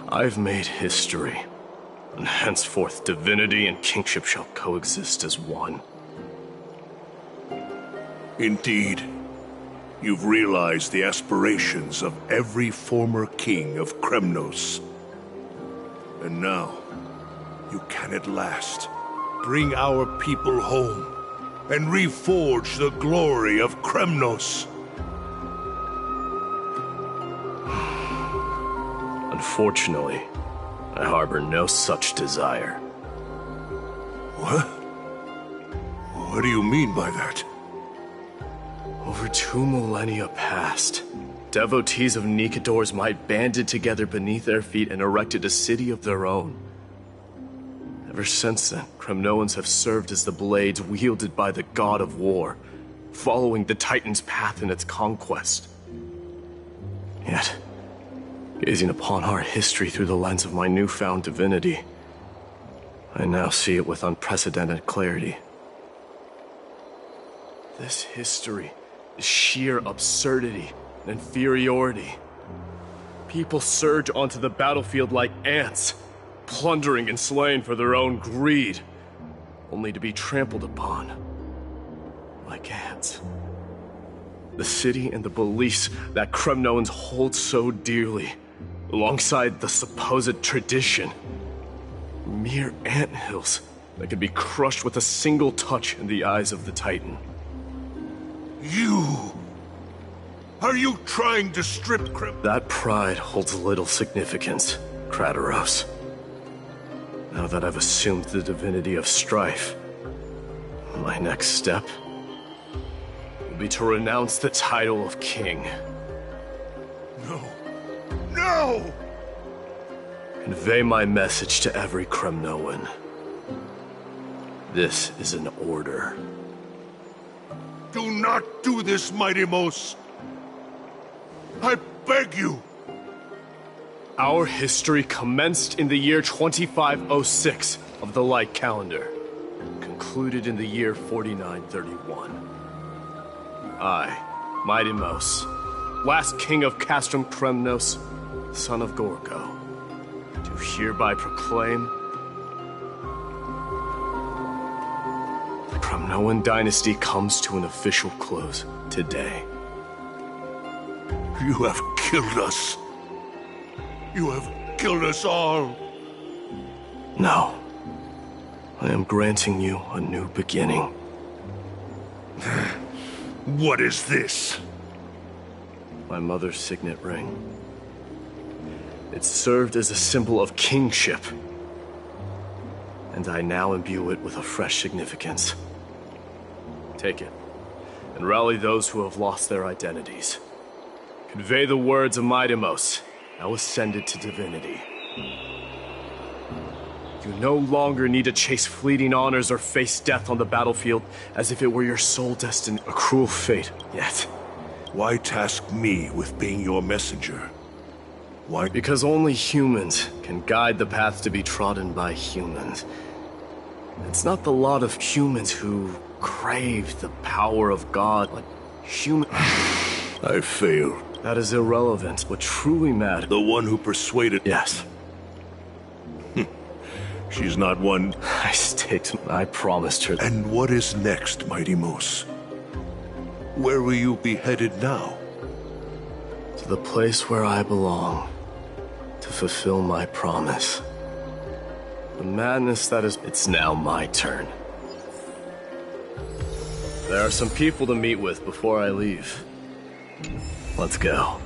I've made history, and henceforth divinity and kingship shall coexist as one. Indeed. You've realized the aspirations of every former king of Kremnos. And now, you can at last bring our people home and reforge the glory of Kremnos. Unfortunately, I harbor no such desire. What? What do you mean by that? Over 2 millennia past, devotees of Nikador's might banded together beneath their feet and erected a city of their own. Ever since then, Kremnoans have served as the blades wielded by the god of war, following the Titan's path in its conquest. Yet, gazing upon our history through the lens of my newfound divinity, I now see it with unprecedented clarity. This history is sheer absurdity and inferiority. People surge onto the battlefield like ants, plundering and slaying for their own greed, only to be trampled upon like ants. The city and the beliefs that Kremnoans hold so dearly, alongside the supposed tradition, mere anthills that can be crushed with a single touch in the eyes of the Titan. You... Are you trying to strip That pride holds little significance, Krataros. Now that I've assumed the divinity of strife, my next step will be to renounce the title of king. No. No! Convey my message to every Kremnoan. This is an order. Do not do this, Mighty Mos. I beg you. Our history commenced in the year 2506 of the Light Calendar, concluded in the year 4931. I, Mighty Mos, last king of Castrum Kremnos, son of Gorgo, do hereby proclaim the Kremnoan dynasty comes to an official close today. You have killed us. You have killed us all. No. I am granting you a new beginning. What is this? My mother's signet ring. It served as a symbol of kingship, and I now imbue it with a fresh significance. Take it, and rally those who have lost their identities. Convey the words of Mighty Mos, now ascended to divinity. You no longer need to chase fleeting honors or face death on the battlefield as if it were your sole destiny, a cruel fate, yet. Why task me with being your messenger? Why? Because only humans can guide the path to be trodden by humans. It's not the lot of humans who crave the power of God, but human... I failed. That is irrelevant. What truly matters... The one who persuaded... Yes. She's not one... I staked... I promised her... And what is next, Mighty Moose? Where will you be headed now? To the place where I belong. To fulfill my promise. The madness that is... It's now my turn. There are some people to meet with before I leave. Let's go.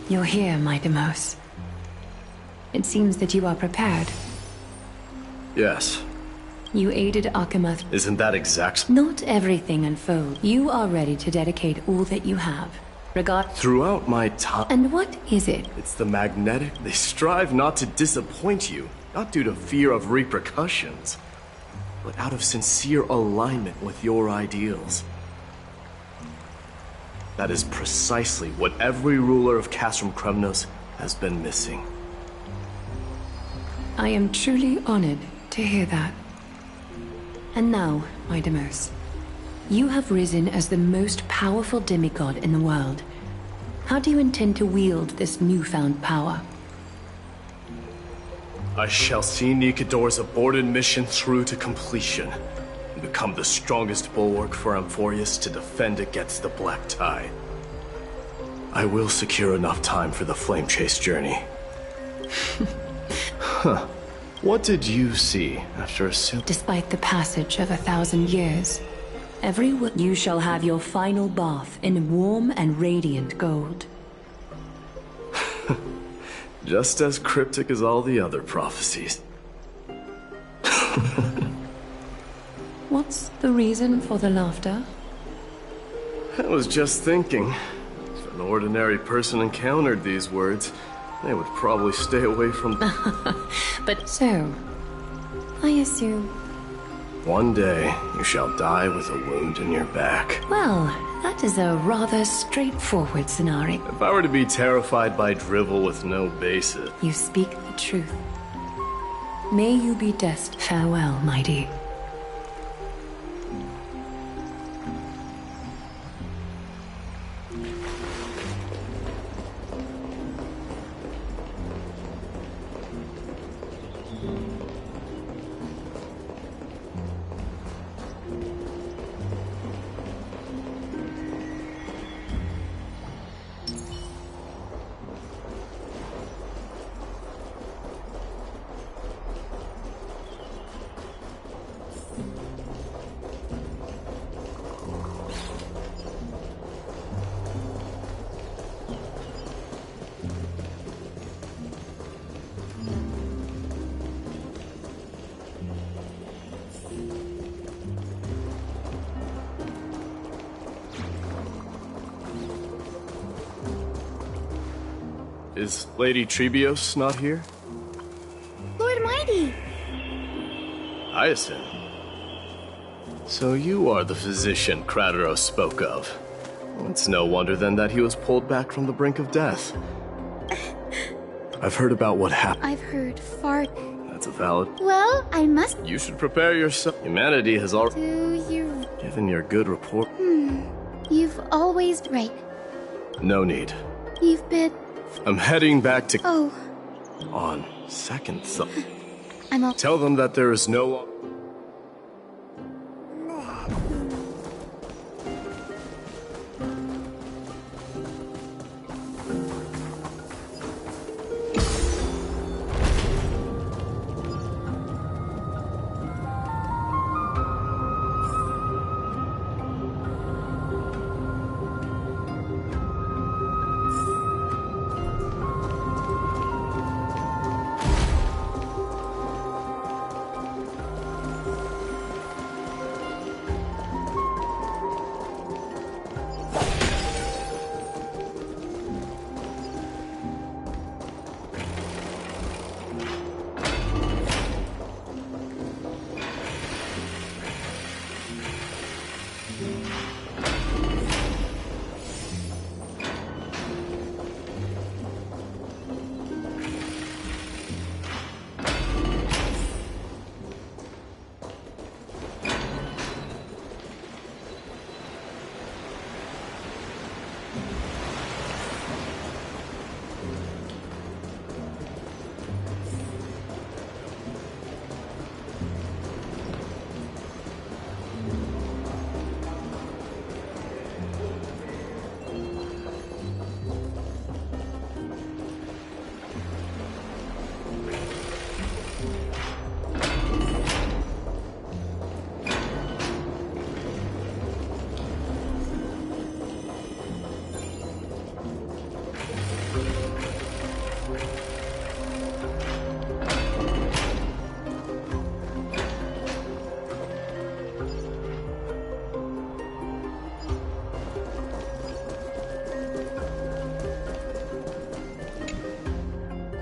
You're here, my Demos. It seems that you are prepared. Yes. You aided Akima. Isn't that exact? Not everything unfolds. You are ready to dedicate all that you have. Throughout my time... And what is it? It's the magnetic... They strive not to disappoint you, not due to fear of repercussions, but out of sincere alignment with your ideals. That is precisely what every ruler of Castrum Kremnos has been missing. I am truly honored to hear that. And now, my Demos, you have risen as the most powerful demigod in the world. How do you intend to wield this newfound power? I shall see Nikador's aborted mission through to completion, and become the strongest bulwark for Amphorius to defend against the Black Tide. I will secure enough time for the Flame Chase journey. Huh. What did you see after a Despite the passage of 1,000 years, you shall have your final bath in warm and radiant gold. Just as cryptic as all the other prophecies. What's the reason for the laughter? I was just thinking, if an ordinary person encountered these words, they would probably stay away from... But so, I assume... One day, you shall die with a wound in your back. Well, that is a rather straightforward scenario. If I were to be terrified by drivel with no basis... You speak the truth. May you be destined. Farewell, mighty. Is Lady Trebios not here? Lord Mighty! Hyacinth. So you are the physician Krateros spoke of. It's no wonder then that he was pulled back from the brink of death. I've heard about what happened. I've heard far... That's a valid... Well, I must... You should prepare yourself. Humanity has already... Do you... Given your good report... You've always... Right. No need. You've been... I'm heading back to... Oh. On second thought... I'm all... Tell them that there is no...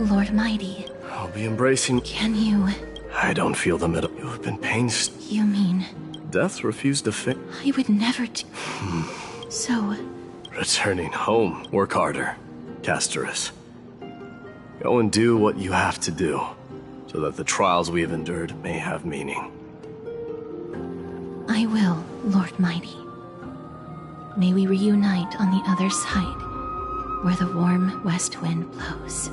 Lord Mighty. I'll be embracing... Can you... I don't feel the middle. You have been pains... You mean... Death refused to fit. I would never So... Returning home. Work harder, Castorus. Go and do what you have to do, so that the trials we have endured may have meaning. I will, Lord Mighty. May we reunite on the other side, where the warm west wind blows.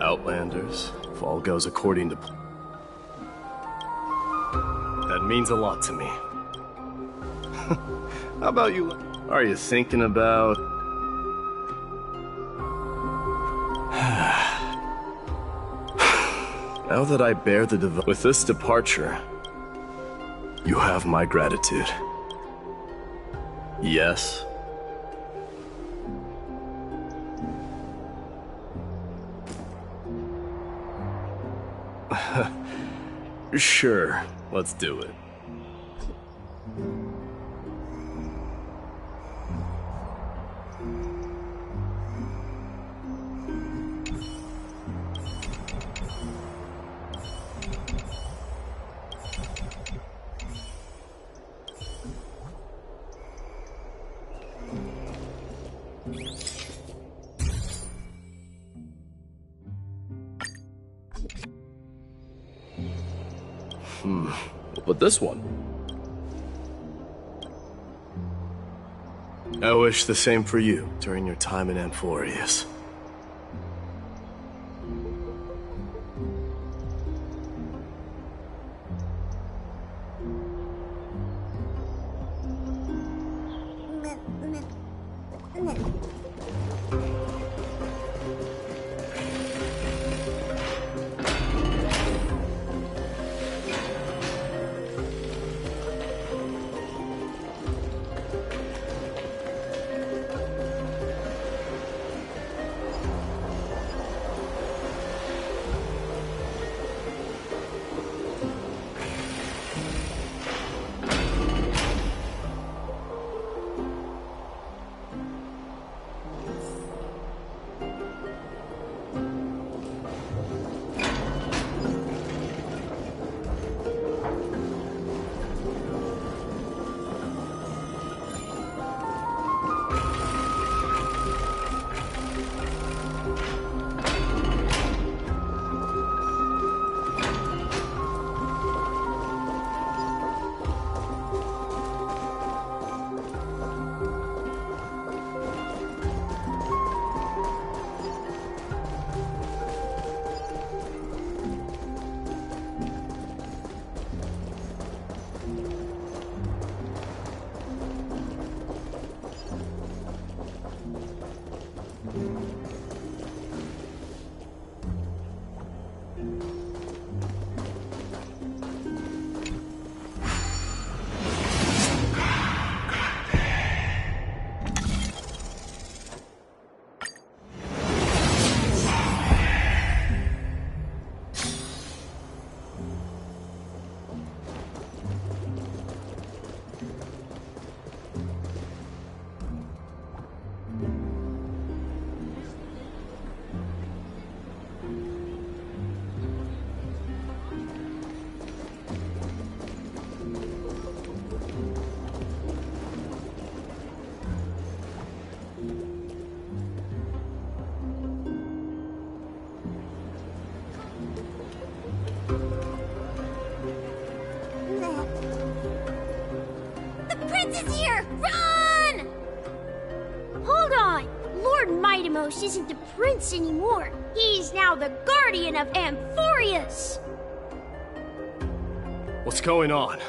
Outlanders, if all goes according to that means a lot to me. How about you? Are you thinking about... Now that I bear the with this departure, you have my gratitude. Yes. Sure, let's do it. But this one. I wish the same for you during your time in Amphorius. Lord Mightymost isn't a prince anymore. He's now the guardian of Amphorius. What's going on?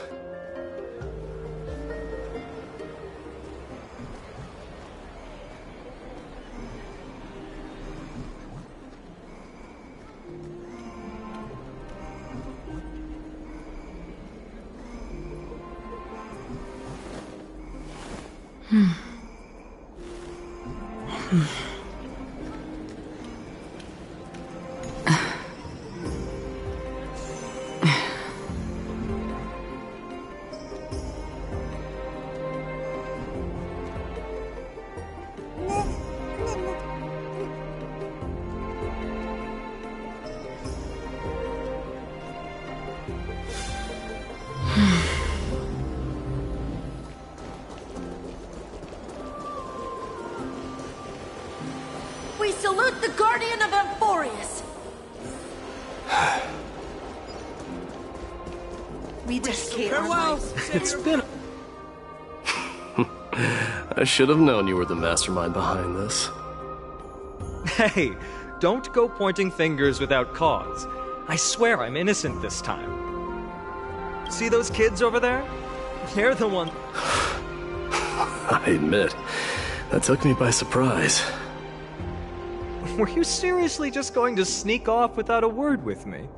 We salute the guardian of Amphorius. We dedicate our lives. It's been... I should have known you were the mastermind behind this. Hey, don't go pointing fingers without cause. I swear I'm innocent this time. See those kids over there? They're the ones... I admit, that took me by surprise. Were you seriously just going to sneak off without a word with me?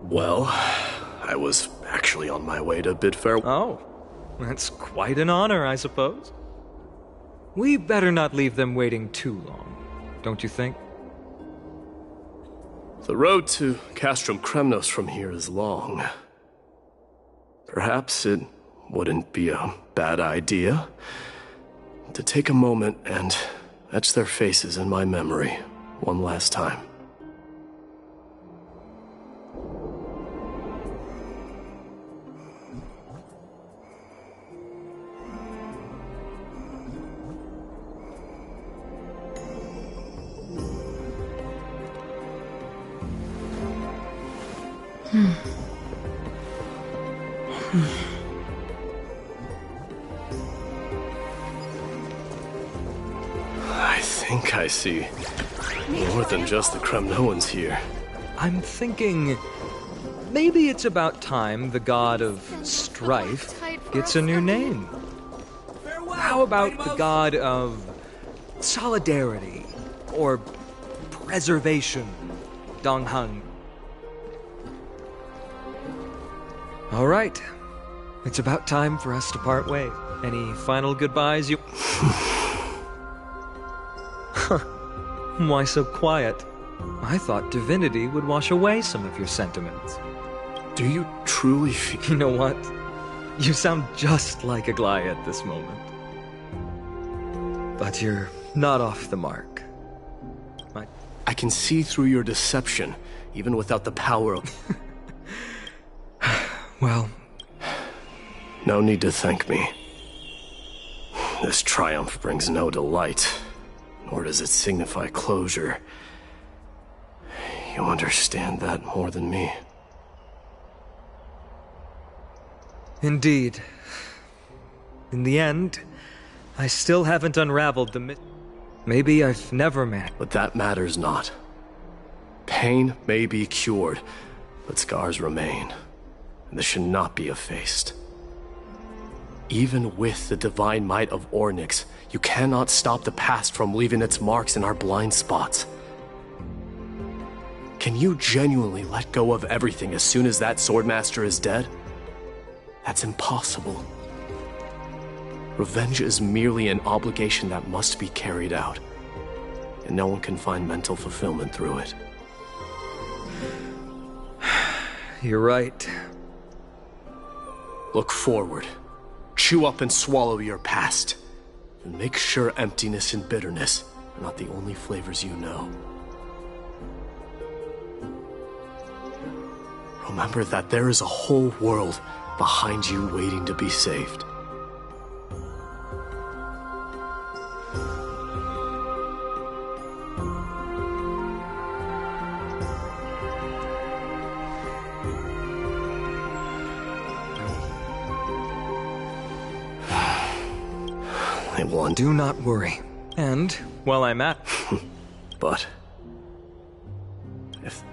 Well, I was actually on my way to bid farewell. Oh, that's quite an honor, I suppose. We better not leave them waiting too long, don't you think? The road to Castrum Kremnos from here is long. Perhaps it wouldn't be a bad idea to take a moment and etch their faces in my memory one last time. I think I see more than just the Kremnoans here. I'm thinking... maybe it's about time the god of strife gets a new name. How about the god of solidarity or preservation, Donghang? All right. It's about time for us to part ways. Any final goodbyes you... Why so quiet? I thought divinity would wash away some of your sentiments. Do you truly feel... You know what? You sound just like Aglaia at this moment. But you're not off the mark. I can see through your deception, even without the power of... Well... No need to thank me. This triumph brings no delight, nor does it signify closure. You understand that more than me. Indeed. In the end, I still haven't unraveled the maybe I've never managed. But that matters not. Pain may be cured, but scars remain, and this should not be effaced. Even with the divine might of Ornyx, you cannot stop the past from leaving its marks in our blind spots. Can you genuinely let go of everything as soon as that Swordmaster is dead? That's impossible. Revenge is merely an obligation that must be carried out, and no one can find mental fulfillment through it. You're right. Look forward. Chew up and swallow your past. And make sure emptiness and bitterness are not the only flavors you know. Remember that there is a whole world behind you waiting to be saved. They want... Do not worry. And, while I'm at... But... if...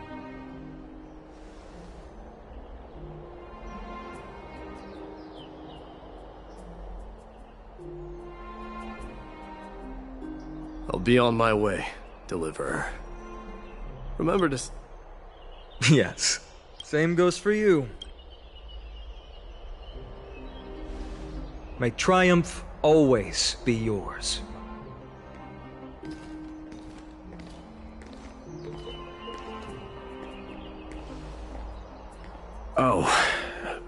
I'll be on my way, Deliverer. Remember to... Yes. Same goes for you. May triumph always be yours. Oh,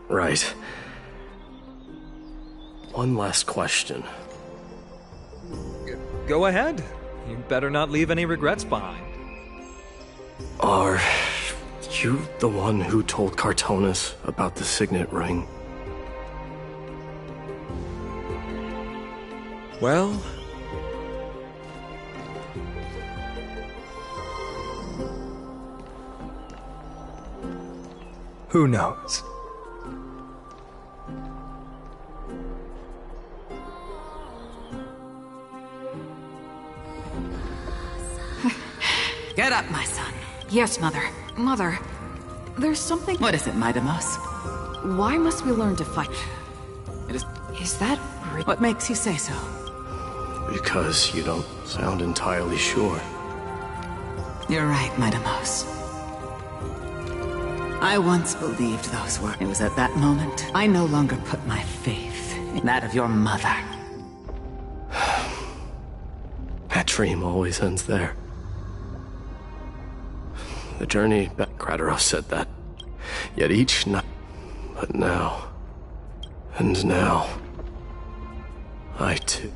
right. One last question. Go ahead. You'd better not leave any regrets behind. Are you the one who told Cartonis about the signet ring? Well... who knows? Get up, my son. Yes, Mother. Mother, there's something... What is it, Midamos? Why must we learn to fight? It is... Is that... What makes you say so? Because you don't sound entirely sure. You're right, Midamos. I once believed those words. It was at that moment I no longer put my faith in that of your mother. That dream always ends there. The journey back, Kratos said that. Yet each night... But now... And now... I too...